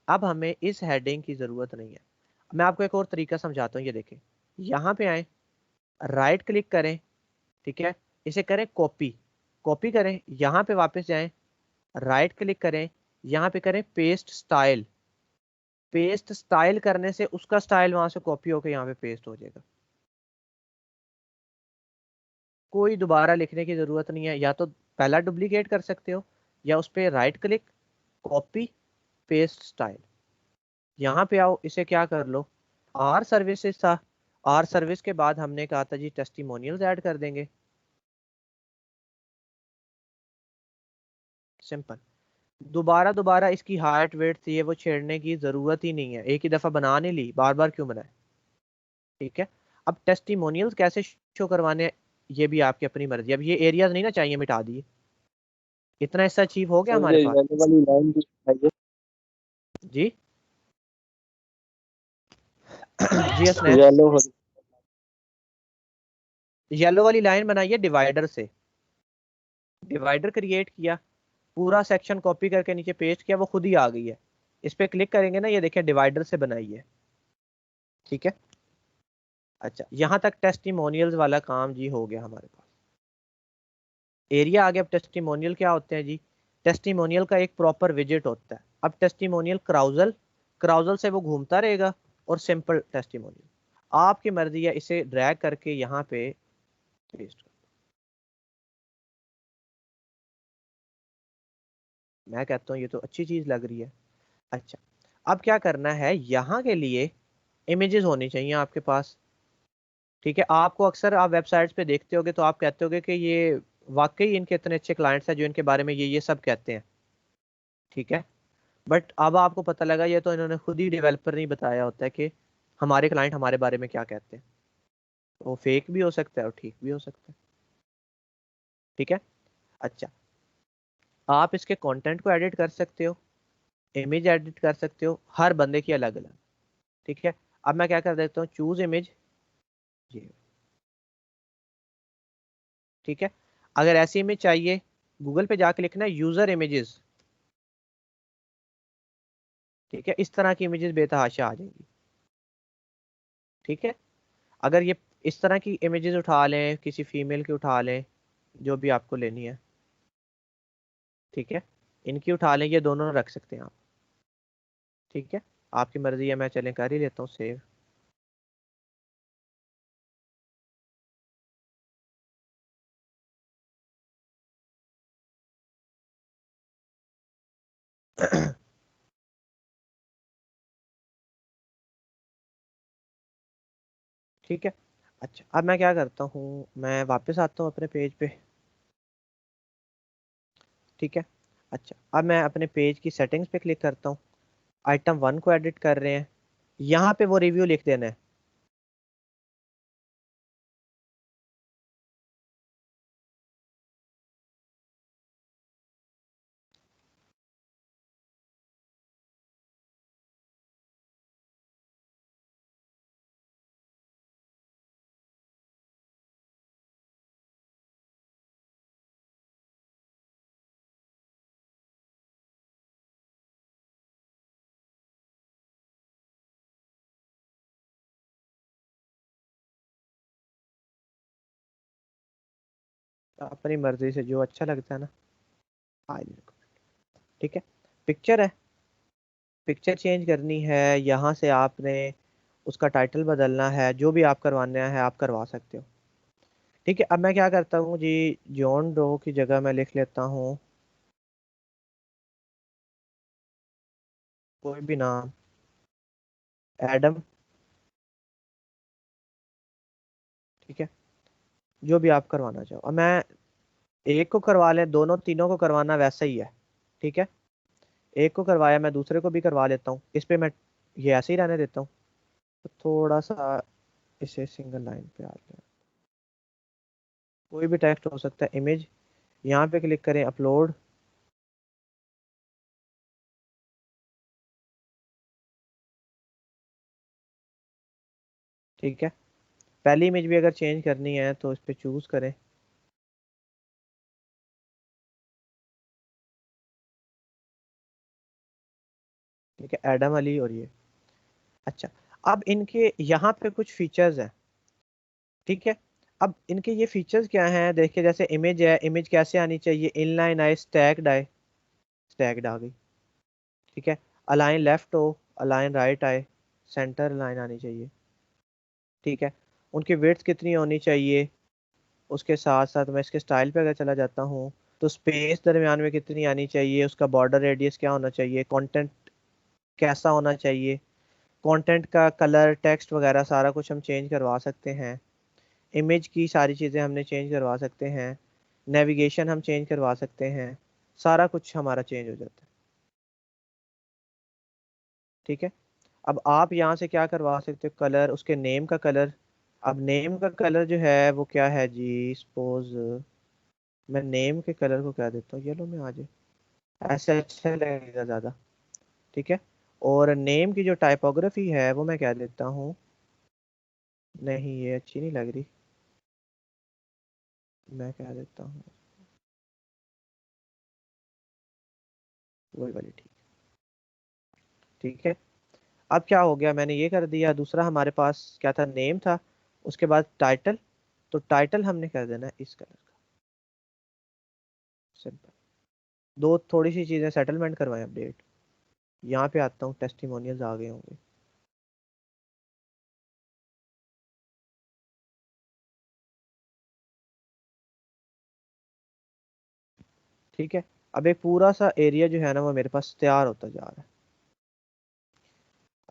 अब हमें इस हेडिंग की ज़रूरत नहीं है। मैं आपको एक और तरीका समझाता हूँ, ये देखें। यहाँ पे आए, राइट क्लिक करें, ठीक है, इसे करें कॉपी, कॉपी करें, यहाँ पे वापस जाएं, राइट क्लिक करें, यहाँ पे करें पेस्ट स्टाइल। पेस्ट स्टाइल करने से उसका स्टाइल वहां से कॉपी होकर यहाँ पे पेस्ट हो जाएगा। कोई दोबारा लिखने की जरूरत नहीं है, या तो पहला डुप्लीकेट कर सकते हो या उस पर right click, copy, paste style. यहाँ पे आओ, इसे क्या कर लो, आर सर्विसेज था, आर सर्विस के बाद हमने कहा था जी टेस्टिमोनियल्स ऐड कर देंगे, सिंपल। दोबारा दोबारा इसकी हाइट वेट थी ये वो छेड़ने की जरूरत ही नहीं है, एक ही दफा बना नहीं ली, बार बार क्यों बनाए, ठीक है। अब टेस्टिमोनियल्स कैसे शो करवाने हैं, ये भी आपकी अपनी मर्जी। अब ये एरियाज नहीं ना चाहिए, मिटा दिए। इतना हिस्सा अचीव हो गया सर हमारे ये पास येलो वाली लाइन भी दिखाइए। जी। जी हसनैन, येलो येलो वाली लाइन बनाइए डिवाइडर से, डिवाइडर क्रिएट किया, पूरा सेक्शन कॉपी करके नीचे पेस्ट किया, वो खुद ही आ गई है। इस पे क्लिक करेंगे ना, ये देखिए डिवाइडर से बनाई है, ठीक है। अच्छा, यहाँ तक टेस्टिमोनियल्स वाला काम जी हो गया हमारे पास। एरिया आ गया। अब टेस्टिमोनियल क्या होते हैं जी, टेस्टिमोनियल का एक प्रॉपर विजिट होता है। अब टेस्टिमोनियल क्राउजल, क्राउजल से वो घूमता रहेगा, और सिंपल टेस्टिमोनियल आपकी मर्जी है, इसे ड्रैग करके यहाँ पे पेस्ट। मैं कहता हूँ ये तो अच्छी चीज लग रही है। अच्छा, अब क्या करना है, यहाँ के लिए इमेजेस होनी चाहिए आपके पास, ठीक है। आपको अक्सर आप वेबसाइट्स पे देखते होगे तो आप कहते होगे कि ये वाकई इनके इतने अच्छे क्लाइंट्स हैं जो इनके बारे में ये सब कहते हैं, ठीक है। बट अब आपको पता लगा ये तो इन्होंने खुद ही डेवलपर नहीं बताया होता है कि हमारे क्लाइंट हमारे बारे में क्या कहते हैं। वो फेक भी हो सकता है और ठीक भी हो सकता है, ठीक है। अच्छा, आप इसके कंटेंट को एडिट कर सकते हो, इमेज एडिट कर सकते हो, हर बंदे की अलग अलग, ठीक है। अब मैं क्या कर देता हूँ, चूज इमेज, ये, ठीक है। अगर ऐसी इमेज चाहिए, गूगल पे जाके लिखना है यूजर इमेजेस, ठीक है, इस तरह की इमेजेस बेतहाशा आ जाएंगी। ठीक है, अगर ये इस तरह की इमेजेस उठा लें, किसी फीमेल की उठा लें, जो भी आपको लेनी है, ठीक है, इनकी उठा लें, ये दोनों रख सकते हैं आप। ठीक है, आपकी मर्जी है, मैं चलें कर ही लेता हूँ सेव। ठीक है, अच्छा अब मैं क्या करता हूँ, मैं वापस आता हूँ अपने पेज पे। ठीक है, अच्छा अब मैं अपने पेज की सेटिंग्स पे क्लिक करता हूँ। आइटम 1 को एडिट कर रहे हैं, यहाँ पे वो रिव्यू लिख देना है। अपनी मर्जी से जो अच्छा लगता है ना। ठीक है, पिक्चर है, पिक्चर चेंज करनी है, यहाँ से आपने उसका टाइटल बदलना है, जो भी आप करवाना है आप करवा सकते हो। ठीक है, अब मैं क्या करता हूँ जी, जॉन डो की जगह मैं लिख लेता हूँ कोई भी नाम, एडम। ठीक है, जो भी आप करवाना चाहो। अब मैं एक को करवा लें, दोनों तीनों को करवाना वैसा ही है। ठीक है, एक को करवाया, मैं दूसरे को भी करवा लेता हूँ। इस पे मैं ये ऐसे ही रहने देता हूँ, तो थोड़ा सा इसे सिंगल लाइन पे आ गया। कोई भी टेक्स्ट हो सकता है, इमेज, यहाँ पे क्लिक करें, अपलोड। ठीक है, पहली इमेज भी अगर चेंज करनी है तो इस पे चूज करें। ठीक है, एडम अली और ये। अच्छा, अब इनके यहाँ पे कुछ फीचर्स हैं। ठीक है, अब इनके ये फीचर्स क्या हैं, देखिए जैसे इमेज है, इमेज कैसे आनी चाहिए, इनलाइन आए, स्टैक्ड आए, स्टैक्ड आ गई। ठीक है, अलाइन लेफ्ट हो, अलाइन राइट आए, सेंटर लाइन आनी चाहिए। ठीक है, उनकी विड्थ कितनी होनी चाहिए, उसके साथ साथ मैं इसके स्टाइल पे अगर चला जाता हूँ तो स्पेस दरमियान में कितनी आनी चाहिए, उसका बॉर्डर रेडियस क्या होना चाहिए, कंटेंट कैसा होना चाहिए, कंटेंट का कलर, टेक्स्ट वगैरह सारा कुछ हम चेंज करवा सकते हैं। इमेज की सारी चीज़ें हमने चेंज करवा सकते हैं, नेविगेशन हम चेंज करवा सकते हैं, सारा कुछ हमारा चेंज हो जाता है। ठीक है, अब आप यहाँ से क्या करवा सकते हो, कलर, उसके नेम का कलर। अब नेम का कलर जो है वो क्या है जी, सपोज मैं नेम के कलर को क्या देता हूँ, येलो में आ जाए, ऐसे अच्छा लगेगा ज़्यादा। ठीक है, और नेम की जो टाइपोग्राफी है वो मैं क्या देता हूँ, नहीं ये अच्छी नहीं लग रही, मैं क्या देता हूँ, वही वाली। ठीक, ठीक है, अब क्या हो गया, मैंने ये कर दिया। दूसरा हमारे पास क्या था, नेम था, उसके बाद टाइटल, तो टाइटल हमने कर देना है इस कलर का, सिंपल। दो थोड़ी सी चीज़ें सेटलमेंट करवाएं, अपडेट। यहाँ पे आता हूँ, टेस्टिमोनियल्स आ गए होंगे। ठीक है, अब एक पूरा सा एरिया जो है ना वो मेरे पास तैयार होता जा रहा है।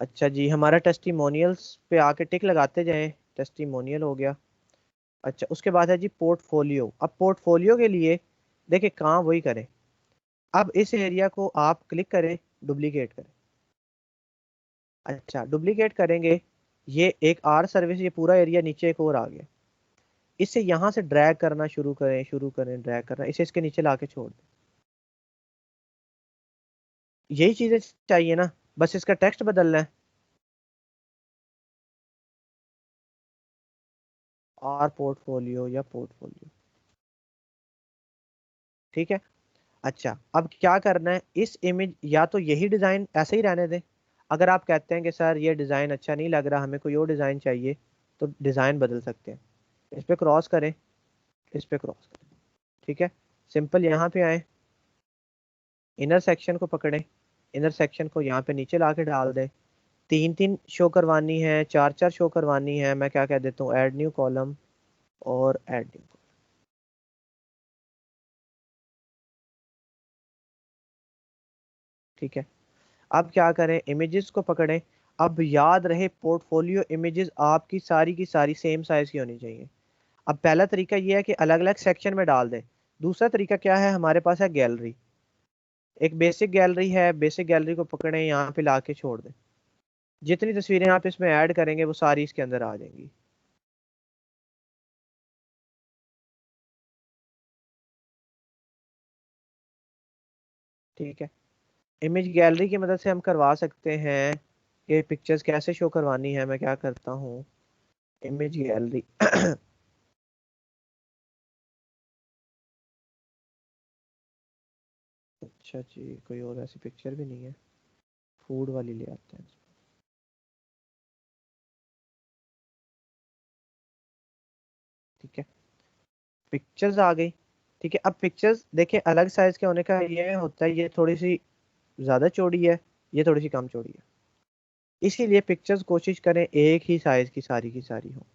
अच्छा जी, हमारा टेस्टिमोनियल्स पे आके टिक लगाते जाएं, टेस्टिमोनियल हो गया। अच्छा, उसके बाद है जी पोर्टफोलियो। अब पोर्टफोलियो के लिए देखिए काम वही करें, अब इस एरिया को आप क्लिक करें, डुप्लीकेट करें। अच्छा, डुप्लीकेट करेंगे, ये एक आर सर्विस, ये पूरा एरिया नीचे एक और आ गया। इसे यहाँ से ड्रैग करना शुरू करें, शुरू करें ड्रैग करना, इसे इसके नीचे लाके छोड़ दें। यही चीजें चाहिए ना, बस इसका टेक्स्ट बदलना है, आर पोर्टफोलियो या पोर्टफोलियो। ठीक है, अच्छा, अब क्या करना है, इस इमेज या तो यही डिज़ाइन ऐसे ही रहने दें, अगर आप कहते हैं कि सर ये डिज़ाइन अच्छा नहीं लग रहा, हमें कोई और डिज़ाइन चाहिए, तो डिज़ाइन बदल सकते हैं। इस पे क्रॉस करें, इस पे क्रॉस करें, ठीक है। सिंपल यहाँ पे आए, इनर सेक्शन को पकड़ें, इनर सेक्शन को यहाँ पे नीचे ला के डाल दें। 3-3 शो करवानी है, 4-4 शो करवानी है, मैं क्या कह देता हूँ, ऐड न्यू कॉलम और ऐड न्यू, ठीक है। अब क्या करें, इमेजेस को पकड़ें। अब याद रहे पोर्टफोलियो इमेजेस आपकी सारी की सारी सेम साइज की होनी चाहिए। अब पहला तरीका ये है कि अलग अलग सेक्शन में डाल दें। दूसरा तरीका क्या है, हमारे पास है गैलरी, एक बेसिक गैलरी है, बेसिक गैलरी को पकड़ें, यहाँ पे ला के छोड़ दें। जितनी तस्वीरें आप इसमें ऐड करेंगे वो सारी इसके अंदर आ जाएंगी। ठीक है, इमेज गैलरी की मदद से हम करवा सकते हैं कि पिक्चर्स कैसे शो करवानी है। मैं क्या करता हूँ, इमेज गैलरी अच्छा जी, कोई और ऐसी पिक्चर भी नहीं है, फूड वाली ले आते हैं। ठीक है, पिक्चर्स आ गई। ठीक है, अब पिक्चर्स देखिए, अलग साइज के होने का ये होता है, ये थोड़ी सी ज़्यादा चौड़ी है, ये थोड़ी सी कम चौड़ी है, इसीलिए पिक्चर्स कोशिश करें एक ही साइज की सारी हो।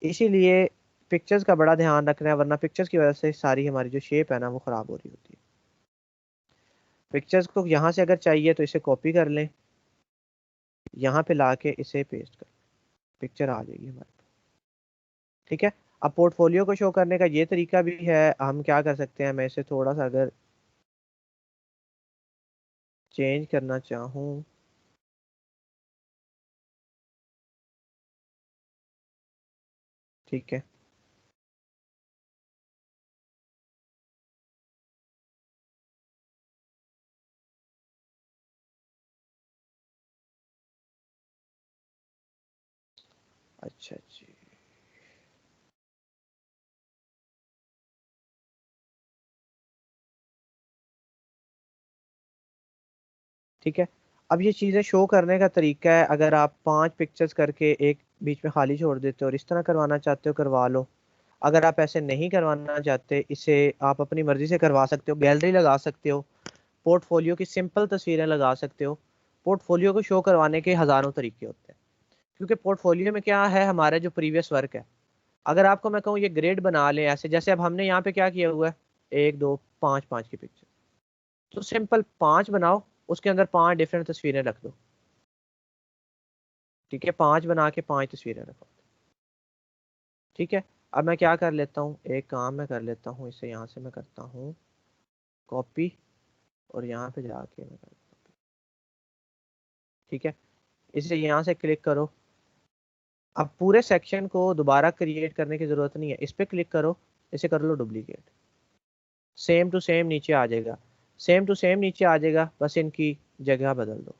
इसीलिए पिक्चर्स का बड़ा ध्यान रखना है, वरना पिक्चर्स की वजह से सारी हमारी जो शेप है ना वो ख़राब हो रही होती है। पिक्चर्स को यहाँ से अगर चाहिए तो इसे कॉपी कर लें, यहाँ पे ला के इसे पेस्ट कर, पिक्चर आ जाएगी हमारे पास। ठीक है, अब पोर्टफोलियो को शो करने का ये तरीका भी है, हम क्या कर सकते हैं, मैं इसे थोड़ा सा अगर चेंज करना चाहूँ, ठीक है, अच्छा जी, ठीक है। अब ये चीज़ें शो करने का तरीका है, अगर आप 5 पिक्चर्स करके एक बीच में खाली छोड़ देते हो और इस तरह करवाना चाहते हो करवा लो। अगर आप ऐसे नहीं करवाना चाहते, इसे आप अपनी मर्जी से करवा सकते हो, गैलरी लगा सकते हो, पोर्टफोलियो की सिंपल तस्वीरें लगा सकते हो। पोर्टफोलियो को शो करवाने के हज़ारों तरीके होते हैं, क्योंकि पोर्टफोलियो में क्या है, हमारा जो प्रीवियस वर्क है, अगर आपको मैं कहूँ ये ग्रेड बना लें ऐसे, जैसे अब हमने यहाँ पे क्या किया हुआ है, 1 2 5 5 की पिक्चर, तो सिंपल 5 बनाओ, उसके अंदर 5 डिफरेंट तस्वीरें रख दो। ठीक है, 5 बना के 5 तस्वीरें रखो। ठीक है, अब मैं क्या कर लेता हूँ, एक काम मैं कर लेता हूँ, इसे यहाँ से मैं करता हूँ कॉपी और यहाँ पे जाके मैं करता हूँ, ठीक है, इसे यहाँ से क्लिक करो। अब पूरे सेक्शन को दोबारा क्रिएट करने की ज़रूरत नहीं है, इस पर क्लिक करो, इसे कर लो डुप्लीकेट, सेम टू सेम नीचे आ जाएगा, सेम टू सेम नीचे आ जाएगा, बस इनकी जगह बदल दो।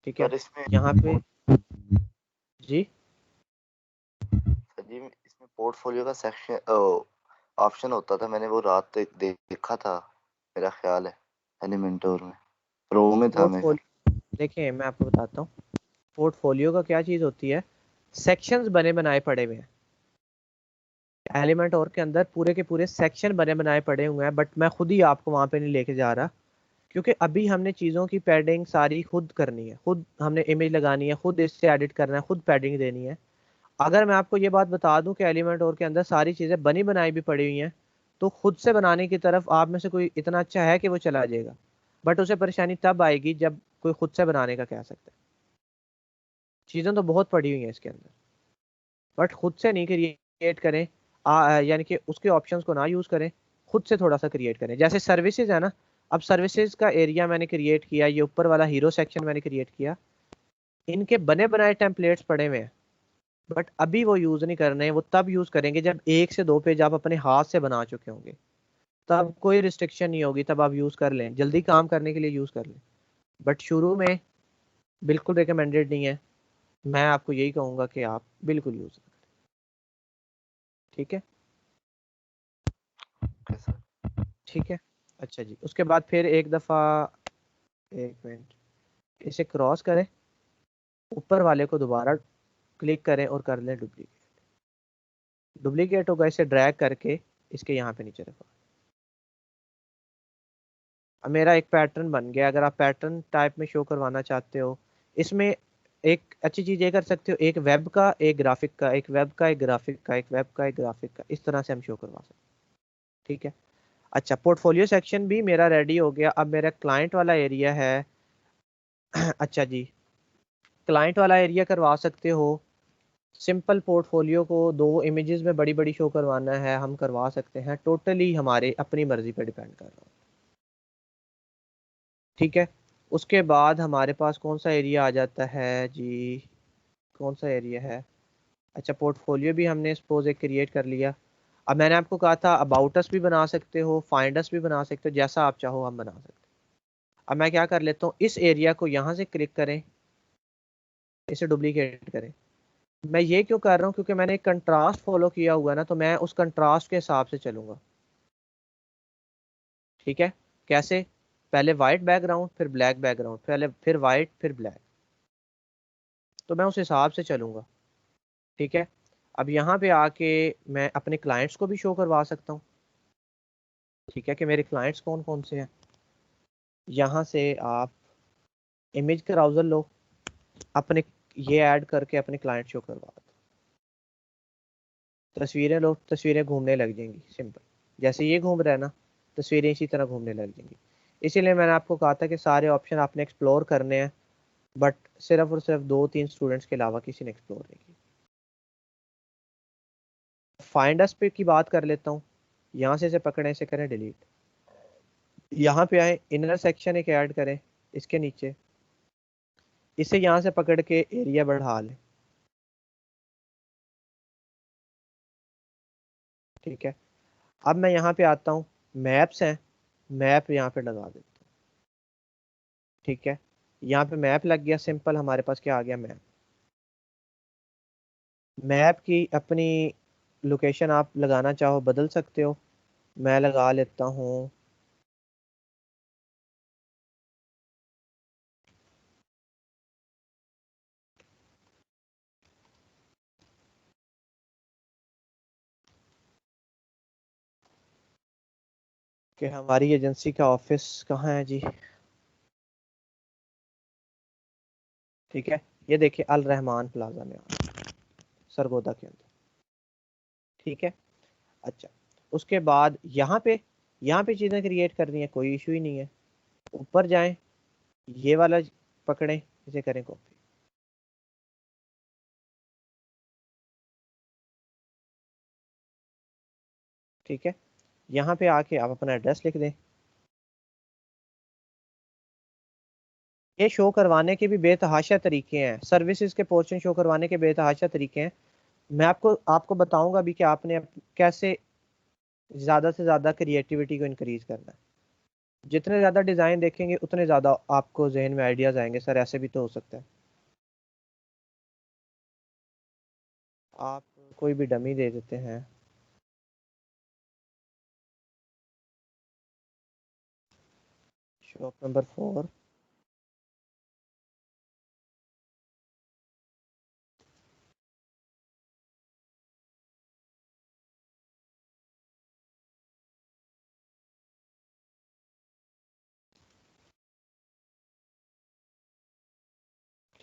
ठीक है, सर इसमें यहाँ पे जी, सर जी इसमें पोर्टफोलियो का सेक्शन ऑप्शन होता था, मैंने वो रात देखा था, मेरा ख्याल है एलिमेंटोर में, प्रो में था मेरे। पोर्टफोलियो देखिए, मैं आपको बताता हूँ, पोर्टफोलियो का क्या चीज़ होती है, सेक्शंस बने बनाए पड़े हुए हैं, एलिमेंट और के अंदर पूरे के पूरे सेक्शन बने बनाए पड़े हुए हैं, बट मैं खुद ही आपको वहाँ पे नहीं लेके जा रहा, क्योंकि अभी हमने चीज़ों की पैडिंग सारी खुद करनी है, खुद हमने इमेज लगानी है, खुद इससे एडिट करना है, खुद पैडिंग देनी है। अगर मैं आपको ये बात बता दूं कि एलिमेंट और के अंदर सारी चीज़ें बनी बनाई भी पड़ी हुई हैं, तो खुद से बनाने की तरफ आप में से कोई इतना अच्छा है कि वो चला जाएगा, बट उसे परेशानी तब आएगी जब कोई खुद से बनाने का कह सकता है। चीज़ें तो बहुत पड़ी हुई हैं इसके अंदर, बट खुद से नहीं क्रिएट करें, यानी कि उसके ऑप्शंस को ना यूज़ करें, खुद से थोड़ा सा क्रिएट करें। जैसे सर्विसेज है ना, अब सर्विसेज का एरिया मैंने क्रिएट किया, ये ऊपर वाला हीरो सेक्शन मैंने क्रिएट किया, इनके बने बनाए टेम्पलेट्स पड़े हुए हैं, बट अभी वो यूज़ नहीं करने, वो तब यूज़ करेंगे जब 1 से 2 पेज आप अपने हाथ से बना चुके होंगे, तब कोई रिस्ट्रिक्शन नहीं होगी, तब आप यूज़ कर लें, जल्दी काम करने के लिए यूज़ कर लें, बट शुरू में बिल्कुल रिकमेंडेड नहीं है। मैं आपको यही कहूँगा कि आप बिल्कुल यूज़ करें। ठीक है, ओके सर। ठीक है। अच्छा जी, उसके बाद फिर एक दफ़ा, एक मिनट, इसे क्रॉस करें, ऊपर वाले को दोबारा क्लिक करें और कर लें डुप्लीकेट। डुप्लीकेट होगा, इसे ड्रैग करके इसके यहाँ पे नीचे रखो। अब मेरा एक पैटर्न बन गया। अगर आप पैटर्न टाइप में शो करवाना चाहते हो, इसमें एक अच्छी चीज़ ये कर सकते हो, एक वेब का, एक ग्राफिक का, एक वेब का, एक ग्राफिक का, एक वेब का, एक ग्राफिक का, इस तरह से हम शो करवा सकते हैं। ठीक है। अच्छा, पोर्टफोलियो सेक्शन भी मेरा रेडी हो गया। अब मेरा क्लाइंट वाला एरिया है। अच्छा जी, क्लाइंट वाला एरिया करवा सकते हो। सिंपल पोर्टफोलियो को 2 इमेजेस में बड़ी बड़ी शो करवाना है, हम करवा सकते हैं। टोटली हमारे अपनी मर्जी पे डिपेंड कर रहा है। ठीक है। उसके बाद हमारे पास कौन सा एरिया आ जाता है जी, कौन सा एरिया है? अच्छा, पोर्टफोलियो भी हमने सपोज एक क्रिएट कर लिया। अब मैंने आपको कहा था अबाउट अस भी बना सकते हो, फाइंड अस भी बना सकते हो, जैसा आप चाहो हम बना सकते हो। अब मैं क्या कर लेता हूँ, इस एरिया को यहाँ से क्लिक करें, इसे डुप्लीकेट करें। मैं ये क्यों कर रहा हूँ, क्योंकि मैंने एक कंट्रास्ट फॉलो किया हुआ है ना, तो मैं उस कंट्रास्ट के हिसाब से चलूंगा। ठीक है। कैसे? पहले वाइट बैकग्राउंड, फिर ब्लैक बैकग्राउंड, पहले फिर वाइट, फिर ब्लैक, तो मैं उस हिसाब से चलूंगा। ठीक है। अब यहाँ पे आके मैं अपने क्लाइंट्स को भी शो करवा सकता हूँ। ठीक है, कि मेरे क्लाइंट्स कौन कौन से हैं। यहाँ से आप इमेज ब्राउज़र लो, अपने ये ऐड करके अपने क्लाइंट शो करवा दो। तस्वीरें लो, तस्वीरें घूमने लग जाएंगी। सिंपल, जैसे ये घूम रहा है ना, तस्वीरें इसी तरह घूमने लग जाएंगी। इसीलिए मैंने आपको कहा था कि सारे ऑप्शन आपने एक्सप्लोर करने हैं, बट सिर्फ और सिर्फ 2-3 स्टूडेंट्स के अलावा किसी ने एक्सप्लोर नहीं की। फाइंड अस पे की बात कर लेता हूँ। यहाँ से इसे पकड़े, इसे करें डिलीट। यहाँ पे आए, इनर सेक्शन एक ऐड करें इसके नीचे, इसे यहाँ से पकड़ के एरिया बढ़ा लें। ठीक है। अब मैं यहाँ पे आता हूँ, मैप्स हैं, मैप यहाँ पे लगा देता हूँ। ठीक है, यहाँ पे मैप लग गया। सिंपल, हमारे पास क्या आ गया, मैप। मैप की अपनी लोकेशन आप लगाना चाहो बदल सकते हो। मैं लगा लेता हूँ कि हमारी एजेंसी का ऑफिस कहाँ है जी। ठीक है, ये देखिए अल रहमान प्लाजा में, सरगोदा के अंदर। ठीक है। अच्छा, उसके बाद यहाँ पे चीज़ें क्रिएट करनी है, कोई इशू ही नहीं है। ऊपर जाएं, ये वाला पकड़ें, इसे करें कॉपी। ठीक है, यहाँ पे आके आप अपना एड्रेस लिख दें। ये शो करवाने के भी बेतहाशा तरीके हैं, सर्विसेज के पोर्शन शो करवाने के बेतहाशा तरीके हैं। मैं आपको बताऊंगा भी कि आपने कैसे ज़्यादा से ज़्यादा क्रिएटिविटी को इंक्रीज करना है। जितने ज़्यादा डिज़ाइन देखेंगे उतने ज़्यादा आपको जहन में आइडियाज़ आएंगे, सर ऐसे भी तो हो सकता है। आप कोई भी डमी दे देते हैं। Shop number 4।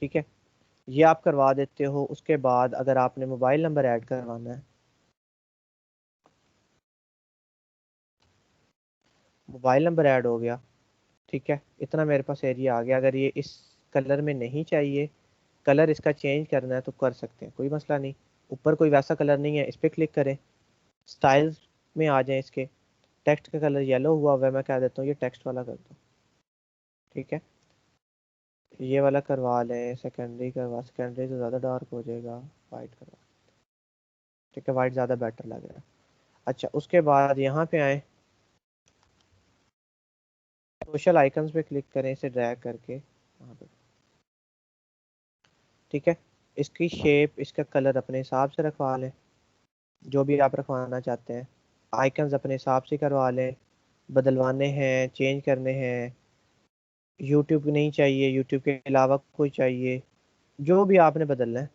ठीक है, ये आप करवा देते हो। उसके बाद अगर आपने मोबाइल नंबर ऐड करवाना है, मोबाइल नंबर ऐड हो गया। ठीक है, इतना मेरे पास एरिया आ गया। अगर ये इस कलर में नहीं चाहिए, कलर इसका चेंज करना है तो कर सकते हैं, कोई मसला नहीं। ऊपर कोई वैसा कलर नहीं है, इस पर क्लिक करें, स्टाइल्स में आ जाए। इसके टेक्स्ट का कलर येलो हुआ हुआ है, मैं कह देता हूँ ये टेक्स्ट वाला कर दो। ठीक है, ये वाला करवा लें। सेकेंडरी करवा, सेकेंडरी तो ज़्यादा डार्क हो जाएगा, वाइट करवा। ठीक है, वाइट ज़्यादा बेटर लग रहा है। अच्छा, उसके बाद यहाँ पे आए, सोशल आइकन्स पे क्लिक करें, इसे ड्रैग करके यहाँ पे। ठीक है, इसकी शेप, इसका कलर अपने हिसाब से रखवा लें। जो भी आप रखवाना चाहते हैं। आइकन्स अपने हिसाब से करवा लें, बदलवाने हैं, चेंज करने हैं। यूट्यूब नहीं चाहिए, यूट्यूब के अलावा कोई चाहिए, जो भी आपने बदलना है,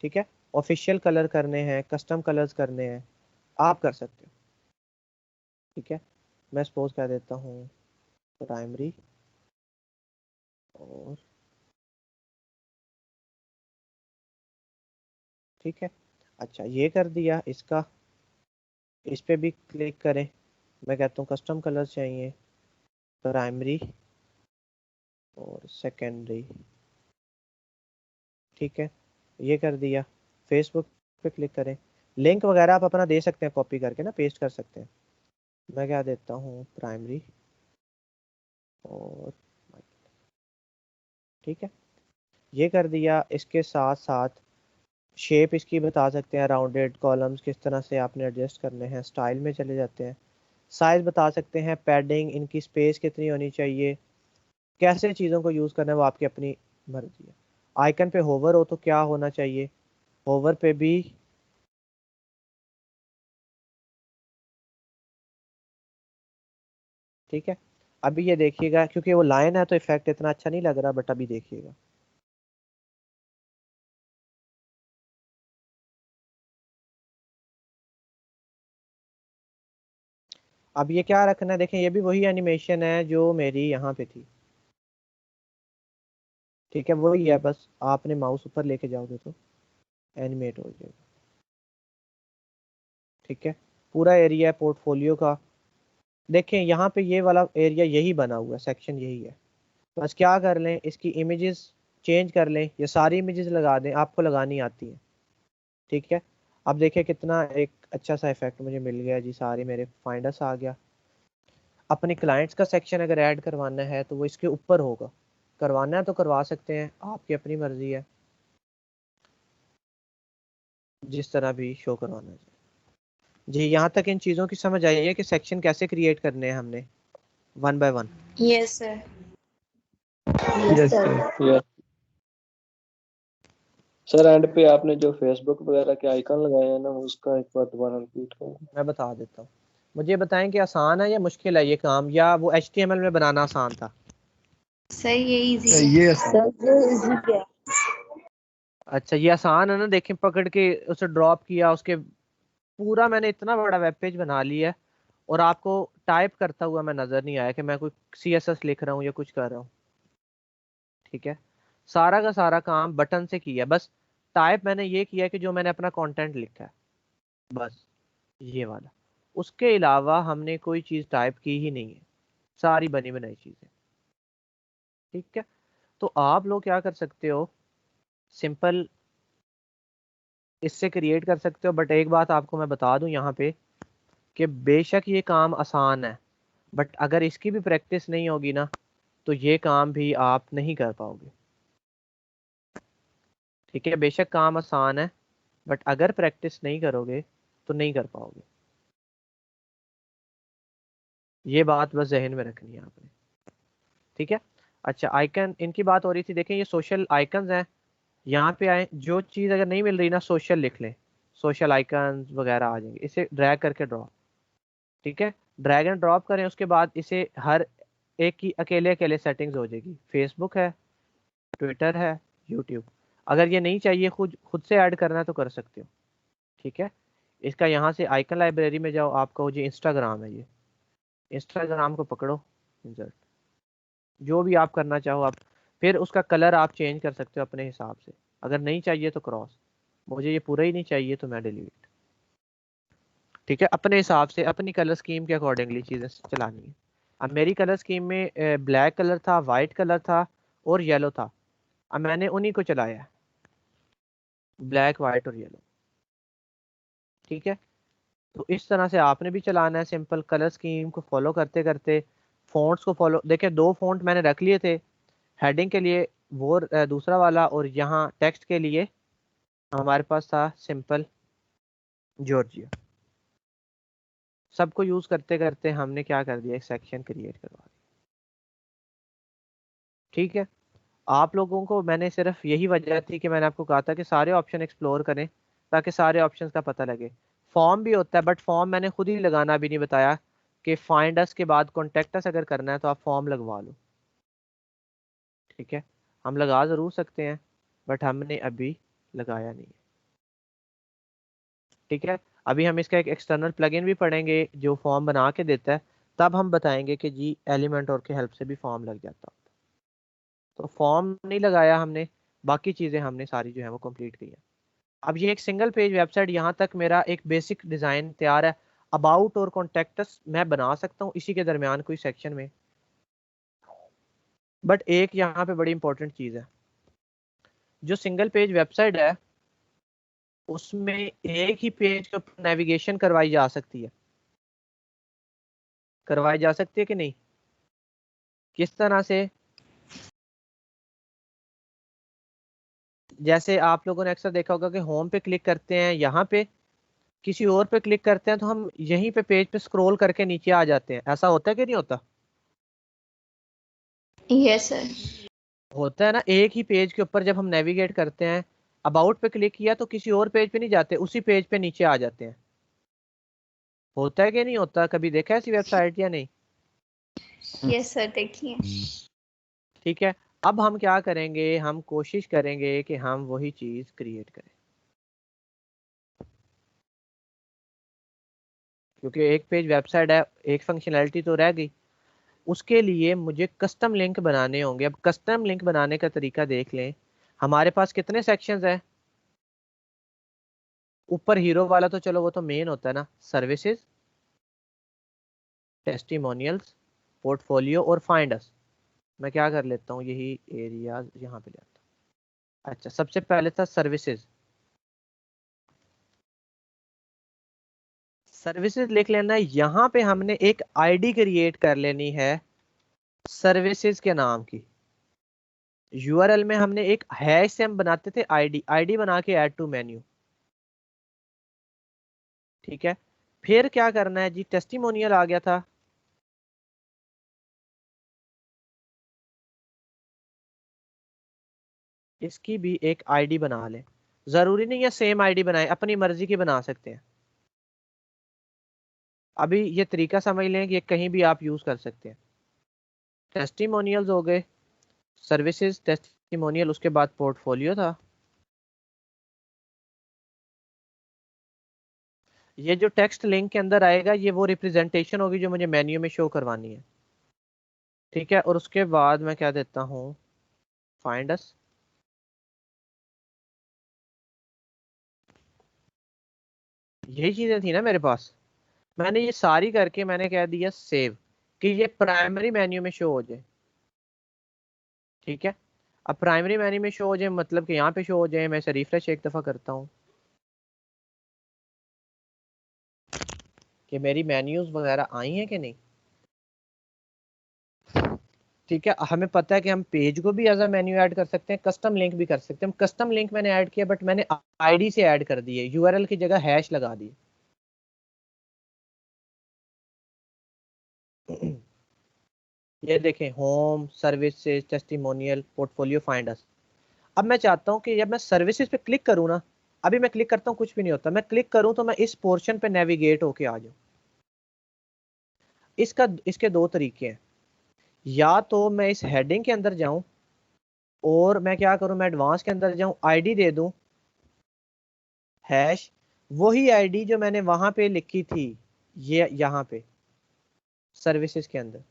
ठीक है। ऑफिशियल कलर करने हैं, कस्टम कलर्स करने हैं, आप कर सकते हो, ठीक है। मैं सपोज कर देता हूँ प्राइमरी और ठीक है। अच्छा, ये कर दिया इसका, इस पे भी क्लिक करें। मैं कहता हूँ कस्टम कलर्स चाहिए, प्राइमरी और सेकेंडरी, ठीक है। ये कर दिया। फेसबुक पे क्लिक करें। लिंक वगैरह आप अपना दे सकते हैं, कॉपी करके ना पेस्ट कर सकते हैं। मैं क्या देता हूँ प्राइमरी और ठीक है, ये कर दिया। इसके साथ साथ शेप इसकी बता सकते हैं, राउंडेड कॉलम्स किस तरह से आपने एडजस्ट करने हैं। स्टाइल में चले जाते हैं, साइज बता सकते हैं, पैडिंग, इनकी स्पेस कितनी होनी चाहिए, कैसे चीज़ों को यूज़ करना है वो आपकी अपनी मर्जी है। आइकन पे होवर हो तो क्या होना चाहिए, होवर पे भी ठीक है। अभी ये देखिएगा, क्योंकि वो लाइन है तो इफेक्ट इतना अच्छा नहीं लग रहा, बट अभी देखिएगा। अब ये क्या रखना है, देखें ये भी वही एनिमेशन है जो मेरी यहाँ पे थी, ठीक है, वही है। बस आपने माउस ऊपर लेके जाओगे तो एनिमेट हो जाएगा, ठीक है। पूरा एरिया है पोर्टफोलियो का। देखें यहाँ पे ये वाला एरिया यही बना हुआ है, सेक्शन यही है। बस क्या कर लें, इसकी इमेजेस चेंज कर लें, ये सारी इमेजेस लगा दें, आपको लगानी आती है, ठीक है। अब देखिए कितना एक अच्छा सा इफेक्ट मुझे मिल गया जी, सारे मेरे फाइंडर्स आ गया। अपने क्लाइंट्स का सेक्शन अगर ऐड करवाना है तो वो इसके ऊपर होगा, करवाना है तो करवा सकते हैं, आपकी अपनी मर्जी है, जिस तरह भी शो करवाना है जी। यहाँ तक इन चीज़ों की समझ आई है कि सेक्शन कैसे क्रिएट करने हैं हमने, one by one. Yes sir. Yes yes sir. Sir. Yes sir, and पे आपने जो फेसबुक वगैरह के आइकन लगाए हैं ना, उसका एक बार दोबारा रिपीट करें। मैं बता देता हूँ, मुझे बताएं कि आसान है या मुश्किल है ये काम, या वो HTML में बनाना आसान था। सर ये इजी है। ये सर ये इजी है। अच्छा, ये आसान है ना। देखें पकड़ के उसे ड्रॉप किया, उसके पूरा मैंने इतना बड़ा वेब पेज बना लिया है, और आपको टाइप करता हुआ मैं नजर नहीं आया कि मैं कोई CSS लिख रहा हूँ या कुछ कर रहा हूँ, ठीक है। सारा का सारा काम बटन से किया, बस टाइप मैंने ये किया कि जो मैंने अपना कंटेंट लिखा है, बस ये वाला। उसके अलावा हमने कोई चीज़ टाइप की ही नहीं है, सारी बनी बनाई चीज़ें, ठीक है। तो आप लोग क्या कर सकते हो, सिंपल इससे क्रिएट कर सकते हो। बट एक बात आपको मैं बता दूं यहाँ पे, कि बेशक ये काम आसान है, बट अगर इसकी भी प्रैक्टिस नहीं होगी ना, तो ये काम भी आप नहीं कर पाओगे, ठीक है। बेशक काम आसान है, बट अगर प्रैक्टिस नहीं करोगे तो नहीं कर पाओगे। ये बात बस जहन में रखनी है आपने, ठीक है। अच्छा, आइकन इनकी बात हो रही थी, देखें ये सोशल आइकन्स हैं। यहाँ पे आए, जो चीज़ अगर नहीं मिल रही ना, सोशल लिख लें, सोशल आइकन्स वगैरह आ जाएंगे। इसे ड्रैग करके ड्रॉप, ठीक है, ड्रैग एंड ड्रॉप करें। उसके बाद इसे हर एक की अकेले अकेले सेटिंग्स हो जाएगी। फेसबुक है, ट्विटर है, यूट्यूब। अगर ये नहीं चाहिए, खुद खुद से ऐड करना है तो कर सकते हो, ठीक है। इसका यहाँ से आइकन लाइब्रेरी में जाओ, आपका जी इंस्टाग्राम है, ये इंस्टाग्राम को पकड़ो, इंसर्ट, जो भी आप करना चाहो आप। फिर उसका कलर आप चेंज कर सकते हो अपने हिसाब से, अगर नहीं चाहिए तो क्रॉस। मुझे ये पूरा ही नहीं चाहिए तो मैं डिलीट, ठीक है। अपने हिसाब से अपनी कलर स्कीम के अकॉर्डिंगली चीज़ें चलानी है। अब मेरी कलर स्कीम में ब्लैक कलर था, वाइट कलर था और येलो था। अब मैंने उन्हीं को चलाया है, ब्लैक, वाइट और येलो, ठीक है। तो इस तरह से आपने भी चलाना है, सिंपल कलर स्कीम को फॉलो करते करते। फ़ॉन्ट्स को फॉलो, देखिए 2 फ़ॉन्ट मैंने रख लिए थे हेडिंग के लिए, वो दूसरा वाला, और यहाँ टेक्स्ट के लिए हमारे पास था सिंपल जॉर्जिया। सबको यूज़ करते करते हमने क्या कर दिया, एक सेक्शन क्रिएट करवा दिया, ठीक है। आप लोगों को मैंने सिर्फ यही वजह थी कि मैंने आपको कहा था कि सारे ऑप्शन एक्सप्लोर करें, ताकि सारे ऑप्शंस का पता लगे। फॉर्म भी होता है, बट फॉर्म मैंने खुद ही लगाना भी नहीं बताया कि फाइंड अस के बाद कॉन्टेक्ट अस अगर करना है तो आप फॉर्म लगवा लो। ठीक है, हम लगा ज़रूर सकते हैं बट हमने अभी लगाया नहीं है। ठीक है, अभी हम इसका एक एक्सटर्नल प्लगइन भी पढ़ेंगे जो फॉर्म बना के देता है, तब हम बताएंगे कि जी एलिमेंट और के हेल्प से भी फॉर्म लग जाता है। तो फॉर्म नहीं लगाया हमने, बाकी चीज़ें हमने सारी जो है वो कंप्लीट की है। अब ये एक सिंगल पेज वेबसाइट, यहाँ तक मेरा एक बेसिक डिज़ाइन तैयार है। अबाउट और कॉन्टेक्टस मैं बना सकता हूँ इसी के दरमियान कोई सेक्शन में, बट एक यहाँ पे बड़ी इंपॉर्टेंट चीज़ है, जो सिंगल पेज वेबसाइट है उसमें एक ही पेज के ऊपर नेविगेशन करवाई जा सकती है। करवाई जा सकती है कि नहीं? किस तरह से? जैसे आप लोगों ने अक्सर देखा होगा कि होम पे क्लिक करते हैं, यहाँ पे किसी और पे क्लिक करते हैं तो हम यहीं पे पेज पे स्क्रॉल करके नीचे आ जाते हैं। ऐसा होता है कि नहीं होता? Yes sir. होता है ना। एक ही पेज के ऊपर जब हम नेविगेट करते हैं, अबाउट पे क्लिक किया तो किसी और पेज पे नहीं जाते, उसी पेज पे नीचे आ जाते हैं। होता है कि नहीं होता? कभी देखा है ऐसी वेबसाइट या नहीं? यस सर, देखिए। ठीक है, अब हम क्या करेंगे, हम कोशिश करेंगे कि हम वही चीज क्रिएट करें, क्योंकि एक पेज वेबसाइट है, एक फंक्शनैलिटी तो रह गई। उसके लिए मुझे कस्टम लिंक बनाने होंगे। अब कस्टम लिंक बनाने का तरीका देख लें। हमारे पास कितने सेक्शंस हैं? ऊपर हीरो वाला तो चलो वो तो मेन होता है ना, सर्विसेज, टेस्टिमोनियल्स, पोर्टफोलियो और फाइंड अस। मैं क्या कर लेता हूँ, यही एरिया यहाँ पे ले आता हूँ। अच्छा, सबसे पहले था सर्विसेज। सर्विसेज लिख लेना है। यहाँ पे हमने एक आईडी क्रिएट कर लेनी है सर्विसेज के नाम की। यूआरएल में हमने एक हैश से हम बनाते थे आईडी, आईडी बना के ऐड टू मेन्यू। ठीक है, फिर क्या करना है जी, टेस्टिमोनियल आ गया था। इसकी भी एक आईडी बना लें। जरूरी नहीं है सेम आईडी बनाए, अपनी मर्जी की बना सकते हैं। अभी ये तरीका समझ लें कि ये कहीं भी आप यूज कर सकते हैं। टेस्टिमोनियल्स हो गए, सर्विसेज, टेस्टिमोनियल, उसके बाद पोर्टफोलियो था। ये जो टेक्स्ट लिंक के अंदर आएगा ये वो रिप्रेजेंटेशन होगी जो मुझे मेन्यू में शो करवानी है। ठीक है, और उसके बाद मैं क्या देता हूँ, फाइंड अस। यही चीजें थी ना मेरे पास, मैंने ये सारी करके मैंने कह दिया सेव, कि ये प्राइमरी मेन्यू में शो हो जाए। ठीक है, अब प्राइमरी मेन्यू में शो हो जाए मतलब कि यहाँ पे शो हो जाए। मैं इसे रिफ्रेश एक दफा करता हूँ कि मेरी मेन्यूज वगैरह आई हैं कि नहीं। ठीक है, हमें पता है कि हम पेज को भी एज अ मेन्यू ऐड कर सकते हैं, कस्टम लिंक भी कर सकते हैं। कस्टम लिंक मैंने ऐड किया बट मैंने आईडी से ऐड कर दी है, यूआरएल की जगह हैश लगा दी। ये देखें, home, services, testimonial, portfolio, find us. अब मैं चाहता हूं कि जब मैं सर्विसेज पे क्लिक करूं ना, अभी मैं क्लिक करता हूं कुछ भी नहीं होता, मैं क्लिक करूं तो मैं इस पोर्शन पे नेविगेट होके आ जाऊं। इसके दो तरीके हैं, या तो मैं इस हेडिंग के अंदर जाऊं और मैं क्या करूं, मैं एडवांस के अंदर जाऊं, आईडी दे दूं हैश, वही आईडी जो मैंने वहां पे लिखी थी, ये यहाँ पे सर्विसेज के अंदर,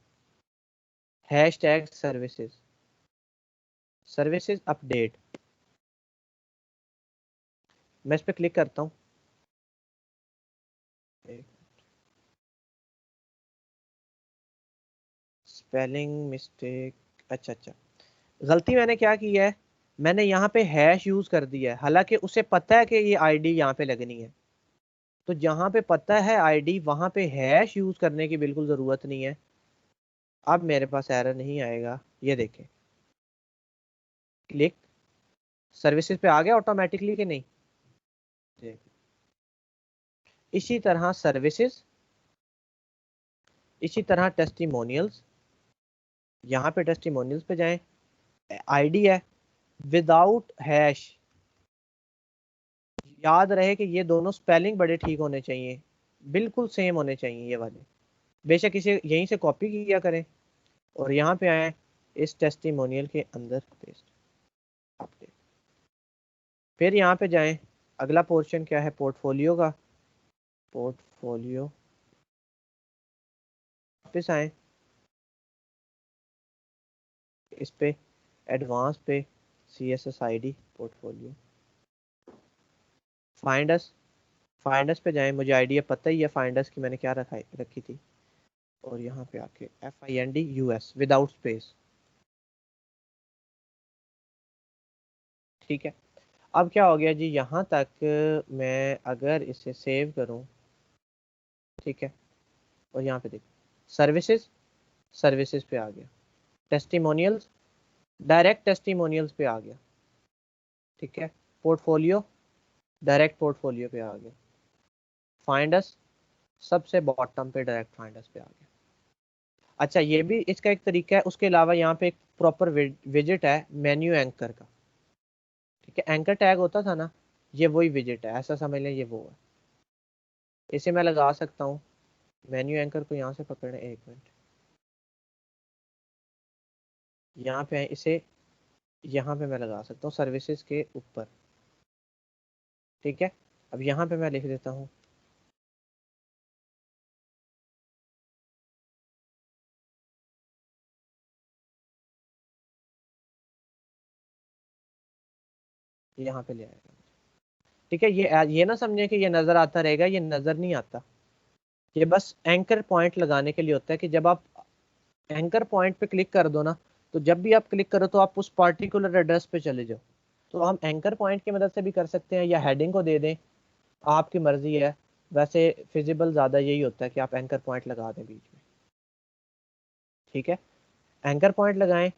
hash tag services, services update. मैं इस पे क्लिक करता हूँ, स्पेलिंग मिस्टेक, अच्छा, गलती मैंने क्या की है, मैंने यहाँ पे हैश यूज कर दिया है, हालांकि उसे पता है कि ये आईडी यहाँ पे लगनी है। तो जहां पे पता है आईडी वहां पे हैश यूज करने की बिल्कुल जरूरत नहीं है। अब मेरे पास एरर नहीं आएगा, ये देखें, क्लिक सर्विसेज पे आ गया ऑटोमेटिकली कि नहीं। इसी तरह सर्विसेज, इसी तरह टेस्टिमोनियल्स, यहाँ पे टेस्टिमोनियल्स पे जाएं, आईडी है विदाउट हैश, याद रहे कि ये दोनों स्पेलिंग बड़े ठीक होने चाहिए, बिल्कुल सेम होने चाहिए ये वाले। बेशक इसे यहीं से कॉपी किया करें और यहाँ पे आए इस टेस्टिमोनियल के अंदर पेस्ट अपडेट। फिर यहाँ पे जाएं, अगला पोर्शन क्या है, पोर्टफोलियो का। पोर्टफोलियो वापस आए, इस पे एडवांस पे CSSID पोर्टफोलियो, फाइंडस, फाइंडस पे जाएं। मुझे आइडिया पता ही है फाइंडस की मैंने क्या रखी थी। और यहाँ पे आके FINDUS विदाउट स्पेस। ठीक है, अब क्या हो गया जी, यहाँ तक मैं अगर इसे सेव करूँ, ठीक है, और यहाँ पे देखो सर्विसेज, सर्विसेज पे आ गया, टेस्टिमोनियल्स, डायरेक्ट टेस्टिमोनियल्स पे आ गया। ठीक है, पोर्टफोलियो, डायरेक्ट पोर्टफोलियो पे आ गया। फाइंडस सबसे बॉटम पे डायरेक्ट फाइंडस पे आ गया। अच्छा, ये भी इसका एक तरीका है। उसके अलावा यहाँ पे एक प्रॉपर विजिट है मेन्यू एंकर का। ठीक है, एंकर टैग होता था ना, ये वही विजिट है, ऐसा समझ लें ये वो है। इसे मैं लगा सकता हूँ, मेन्यू एंकर को यहाँ से पकड़े, एक मिनट, यहाँ पे इसे यहाँ पे मैं लगा सकता हूँ सर्विसेज के ऊपर। ठीक है, अब यहाँ पे मैं लिख देता हूँ यहाँ पे ले आएगा। ठीक है, ये ना समझे कि ये नज़र आता रहेगा, ये नज़र नहीं आता। ये बस एंकर पॉइंट लगाने के लिए होता है कि जब आप एंकर पॉइंट पे क्लिक कर दो ना, तो जब भी आप क्लिक करो तो आप उस पार्टिकुलर एड्रेस पे चले जाओ। तो हम एंकर पॉइंट की मदद से भी कर सकते हैं, या हेडिंग को दे दें, आपकी मर्जी है। वैसे फिजिबल ज़्यादा यही होता है कि आप एंकर पॉइंट लगा दें बीच में। ठीक है, एंकर पॉइंट लगाएं।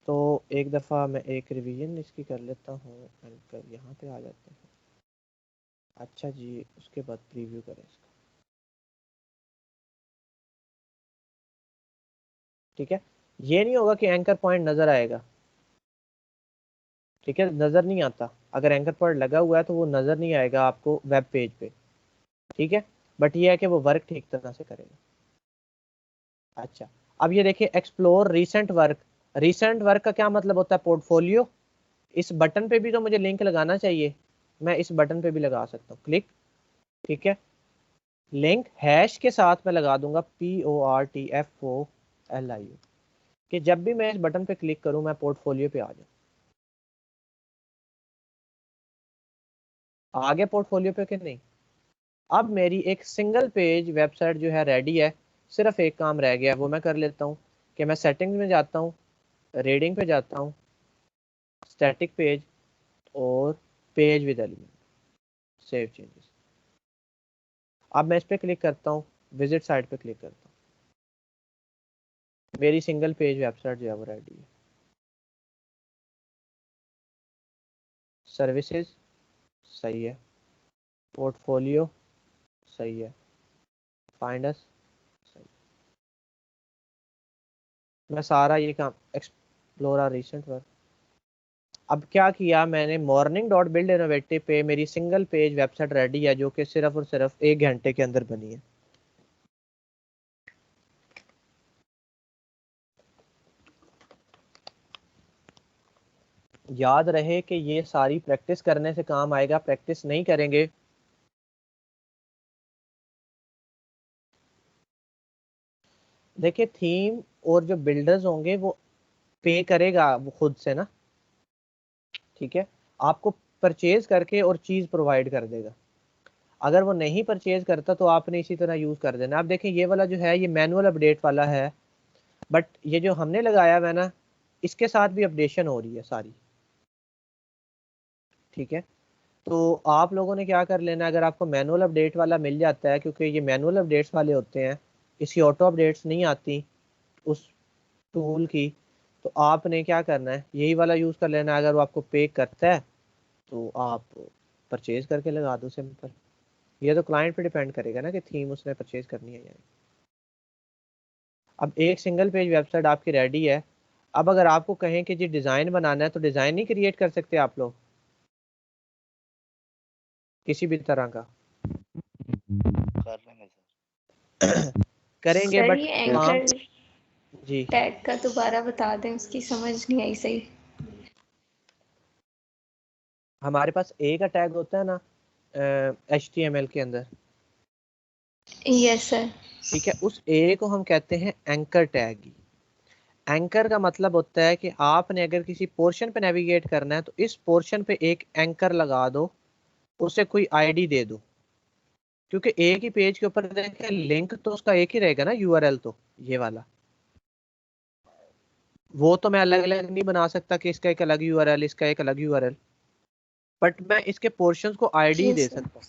तो एक दफ़ा मैं एक रिवीजन इसकी कर लेता हूँ। एंकर यहाँ पे आ जाते हैं। अच्छा जी, उसके बाद प्रीव्यू करें इसका। ठीक है, ये नहीं होगा कि एंकर पॉइंट नज़र आएगा। ठीक है, नज़र नहीं आता। अगर एंकर पॉइंट लगा हुआ है तो वो नज़र नहीं आएगा आपको वेब पेज पे। ठीक है, बट ये है कि वो वर्क ठीक तरह से करेगा। अच्छा, अब ये देखिए, explore recent work. Recent work का क्या मतलब होता है, पोर्टफोलियो। इस बटन पे भी तो मुझे लिंक लगाना चाहिए, मैं इस बटन पे भी लगा सकता हूँ, क्लिक। ठीक है, लिंक हैश के साथ मैं लगा दूंगा PORTFOLIO, कि जब भी मैं इस बटन पे क्लिक करूं मैं पोर्टफोलियो पे आ जाऊं। आगे पोर्टफोलियो पे कि नहीं। अब मेरी एक सिंगल पेज वेबसाइट जो है रेडी है। सिर्फ एक काम रह गया, वो मैं कर लेता हूँ कि मैं सेटिंग्स में जाता हूँ, रीडिंग पे जाता हूँ, स्टैटिक पेज और page with element, save changes. अब मैं इस पे क्लिक करता हूँ, विजिट साइट पे क्लिक करता हूँ, मेरी सिंगल पेज वेबसाइट जो है वो रेडी है। सर्विसेज सही है, पोर्टफोलियो सही है, फाइंडस सही। मैं सारा ये काम एक्सप्लोर रिसेंट वर्क। अब क्या किया मैंने, मॉर्निंग डॉट बिल्ड इनोवेटिव पे मेरी सिंगल पेज वेबसाइट रेडी है, जो कि सिर्फ और सिर्फ 1 घंटे के अंदर बनी है। याद रहे कि ये सारी प्रैक्टिस करने से काम आएगा, प्रैक्टिस नहीं करेंगे देखिए थीम और जो बिल्डर्स होंगे वो पे करेगा वो खुद से ना। ठीक है, आपको परचेज करके और चीज प्रोवाइड कर देगा। अगर वो नहीं परचेज करता तो आपने इसी तरह यूज कर देना। आप देखें ये वाला जो है ये मैनुअल अपडेट वाला है, बट ये जो हमने लगाया हुआ है ना, इसके साथ भी अपडेशन हो रही है सारी। ठीक है, तो आप लोगों ने क्या कर लेना, अगर आपको मैनुअल अपडेट वाला मिल जाता है, क्योंकि ये मैनुअल अपडेट्स वाले होते हैं, इसकी ऑटो अपडेट्स नहीं आती उस टूल की, तो आपने क्या करना है, यही वाला यूज़ कर लेना है। अगर वो आपको पे करता है तो आप परचेज करके लगा दो, सिंपल। ये तो क्लाइंट पे डिपेंड करेगा ना कि थीम उसने परचेज करनी है या नहीं। अब एक सिंगल पेज वेबसाइट आपकी रेडी है। अब अगर आपको कहें कि जी डिज़ाइन बनाना है तो डिज़ाइन नहीं क्रिएट कर सकते आप लोग। किसी भी तरह का कर लेंगे सर। करेंगे सर बट ये काम एंकर जी टैग का दोबारा बता दें, उसकी समझ नहीं आई सही। हमारे पास ए का टैग होता है ना HTML के अंदर, यस सर। ठीक है, उस ए को हम कहते हैं एंकर टैग। एंकर का मतलब होता है कि आपने अगर किसी पोर्शन पे नेविगेट करना है तो इस पोर्शन पे एक एंकर लगा दो, उसे कोई आईडी दे दो, क्योंकि एक ही पेज के ऊपर देखें लिंक तो उसका एक ही रहेगा ना, यूआरएल तो ये वाला, वो तो मैं अलग अलग नहीं बना सकता कि इसका एक अलग यूआरएल इसका एक अलग यूआरएल, बट मैं इसके पोर्शंस को आईडी ही दे यस सर। सकता हूँ।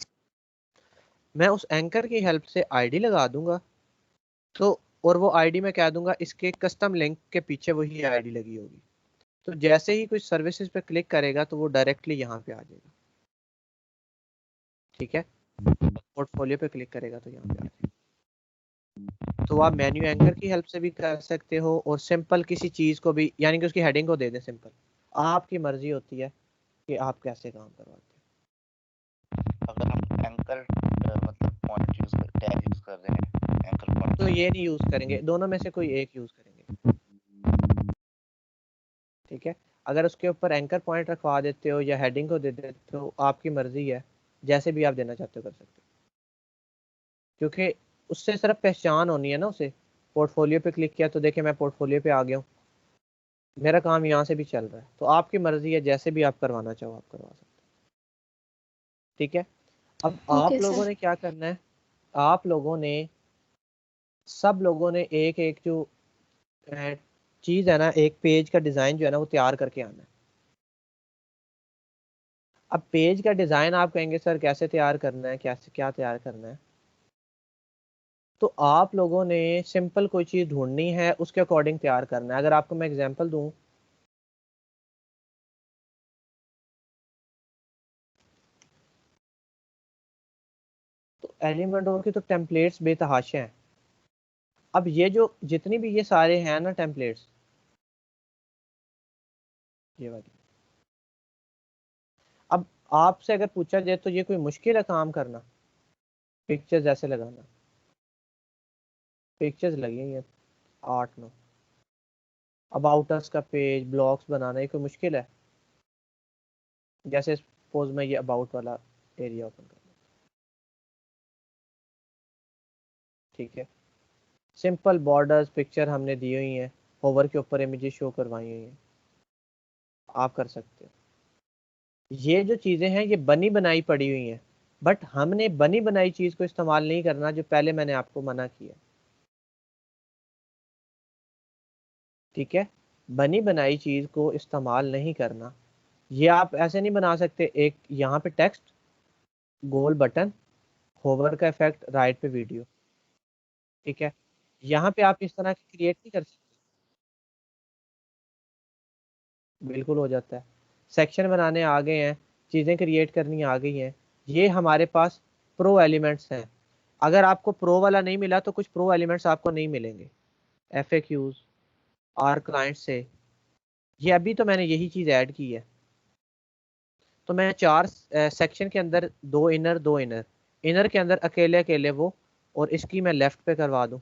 मैं उस एंकर की हेल्प से आईडी लगा दूंगा, तो और वो आईडी मैं कह दूंगा इसके कस्टम लिंक के पीछे वही आईडी लगी होगी, तो जैसे ही कोई सर्विसेज पे क्लिक करेगा तो वो डायरेक्टली यहाँ पे आ जाएगा, ठीक है, पोर्टफोलियो पे क्लिक करेगा तो यहाँ पे आ जाएगा। तो आप मेन्यू एंकर की हेल्प से भी कर सकते हो, और सिंपल किसी चीज को भी, यानी कि उसकी हेडिंग को दे दें सिंपल, आपकी मर्जी होती है कि आप कैसे काम करवाते हैं। अगर हम एंकर मतलब पॉइंट यूज कर टैग यूज कर रहे हैं, एंकर पॉइंट तो ये नहीं यूज करेंगे, दोनों में से कोई एक यूज करेंगे, ठीक है। अगर उसके ऊपर एंकर पॉइंट रखवा देते हो या हेडिंग को दे देते हो, आपकी मर्जी है, जैसे भी आप देना चाहते हो कर सकते हो, क्योंकि उससे सिर्फ पहचान होनी है ना उसे। पोर्टफोलियो पे क्लिक किया तो देखे मैं पोर्टफोलियो पे आ गया हूँ, मेरा काम यहाँ से भी चल रहा है, तो आपकी मर्जी है, जैसे भी आप करवाना चाहो आप करवा सकते हो, ठीक है। अब ओके आप लोगों सर। ने क्या करना है, आप लोगों ने सब लोगों ने एक एक जो चीज है ना, एक पेज का डिजाइन जो है ना वो तैयार करके आना है। अब पेज का डिजाइन आप कहेंगे सर कैसे तैयार करना है, कैसे क्या तैयार करना है, तो आप लोगों ने सिंपल कोई चीज ढूंढनी है, उसके अकॉर्डिंग तैयार करना है। अगर आपको मैं एग्जांपल दूं, तो एलिमेंटोर की तो टेम्पलेट्स बेतहाशा हैं। अब ये जो जितनी भी ये सारे हैं ना टेम्पलेट्स, ये वाली, अब आपसे अगर पूछा जाए तो ये कोई मुश्किल है काम करना, पिक्चर्स ऐसे लगाना, पिक्चर्स लगी हैं 8-9, अबाउट अस का पेज, ब्लॉग्स बनाना, ये कोई मुश्किल है? जैसे सपोज मैं ये अबाउट वाला एरिया ओपन कर, ठीक है, सिंपल बॉर्डर्स पिक्चर हमने दी हुई हैं, होवर के ऊपर इमेजेस शो करवाई हुई हैं, आप कर सकते हो। ये जो चीजें हैं ये बनी बनाई पड़ी हुई हैं, बट हमने बनी बनाई चीज को इस्तेमाल नहीं करना, जो पहले मैंने आपको मना किया, ठीक है। बनी बनाई चीज को इस्तेमाल नहीं करना। ये आप ऐसे नहीं बना सकते, एक यहाँ पे टेक्स्ट, गोल बटन, होवर का इफेक्ट, राइट पे वीडियो, ठीक है, यहाँ पे आप इस तरह की क्रिएट नहीं कर सकते। बिल्कुल हो जाता है, सेक्शन बनाने आ गए हैं, चीज़ें क्रिएट करनी आ गई हैं, ये हमारे पास प्रो एलिमेंट्स हैं। अगर आपको प्रो वाला नहीं मिला तो कुछ प्रो एलिमेंट्स आपको नहीं मिलेंगे, FAQs, आर क्लाइंट से, ये अभी तो मैंने यही चीज़ ऐड की है। तो मैं 4 सेक्शन के अंदर 2 इनर 2 इनर, इनर के अंदर अकेले अकेले वो, और इसकी मैं लेफ्ट पे करवा दूं,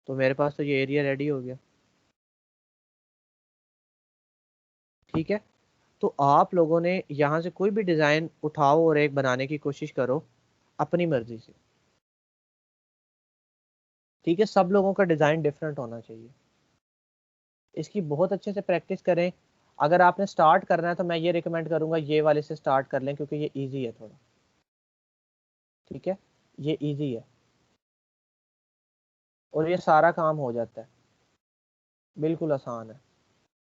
तो मेरे पास तो ये एरिया रेडी हो गया, ठीक है। तो आप लोगों ने यहाँ से कोई भी डिज़ाइन उठाओ और एक बनाने की कोशिश करो अपनी मर्जी से, ठीक है। सब लोगों का डिज़ाइन डिफरेंट होना चाहिए, इसकी बहुत अच्छे से प्रैक्टिस करें। अगर आपने स्टार्ट करना है तो मैं ये रिकमेंड करूँगा ये वाले से स्टार्ट कर लें, क्योंकि ये ईजी है थोड़ा, ठीक है, ये ईजी है और ये सारा काम हो जाता है, बिल्कुल आसान है।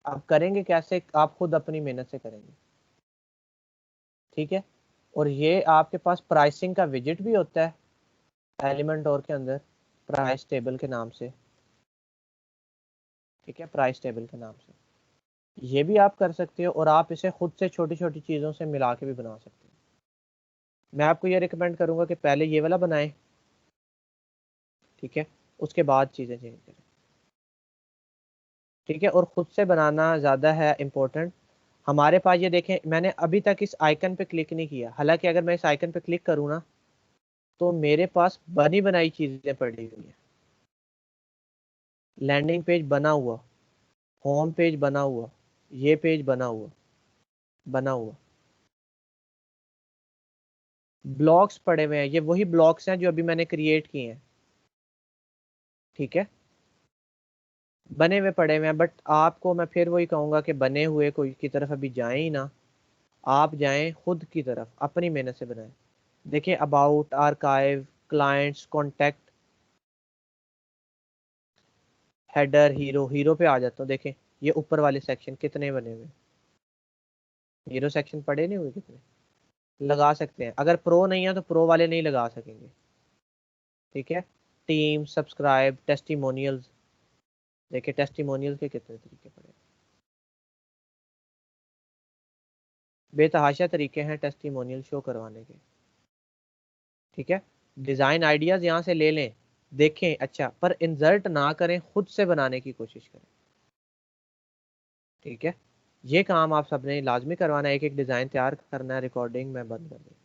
आप करेंगे कैसे, आप खुद अपनी मेहनत से करेंगे, ठीक है। और ये आपके पास प्राइसिंग का विजिट भी होता है एलिमेंटोर के अंदर, प्राइस टेबल के नाम से, ठीक है, प्राइस टेबल के नाम से ये भी आप कर सकते हो, और आप इसे खुद से छोटी छोटी चीज़ों से मिला के भी बना सकते हो। मैं आपको ये रिकमेंड करूँगा कि पहले ये वाला बनाएं, ठीक है, उसके बाद चीज़ें चेंज करें, ठीक है। और ख़ुद से बनाना ज़्यादा है इम्पोर्टेंट। हमारे पास ये देखें, मैंने अभी तक इस आइकन पे क्लिक नहीं किया, हालांकि अगर मैं इस आइकन पे क्लिक करूँ ना तो मेरे पास बनी बनाई चीजें पड़ी हुई हैं। लैंडिंग पेज बना हुआ, होम पेज बना हुआ, ये पेज बना हुआ, ब्लॉक्स पड़े हुए हैं, ये वही ब्लॉक्स हैं जो अभी मैंने क्रिएट किए हैं, ठीक है, बने हुए पड़े हुए हैं। बट आपको मैं फिर वही कहूंगा कि बने हुए कोई की तरफ अभी जाएं ही ना, आप जाएं खुद की तरफ, अपनी मेहनत से बनाएं। देखिए about, archive, clients, contact, header, hero पे आ जाता हूँ। देखें ये ऊपर वाले सेक्शन कितने बने हुए, हीरो सेक्शन पड़े नहीं हुए कितने, लगा सकते हैं। अगर प्रो नहीं है तो प्रो वाले नहीं लगा सकेंगे, ठीक है। टीम, सब्सक्राइब, टेस्टिमोनियल्स, देखिए टेस्टिमोनियल के कितने तरीके पड़े, बेतहाशा तरीके हैं टेस्टिमोनियल शो करवाने के, ठीक है। डिज़ाइन आइडियाज़ यहाँ से ले लें, देखें अच्छा, पर इंसर्ट ना करें, खुद से बनाने की कोशिश करें, ठीक है। ये काम आप सबने लाजमी करवाना है, एक एक डिज़ाइन तैयार करना है। रिकॉर्डिंग में बंद कर दें।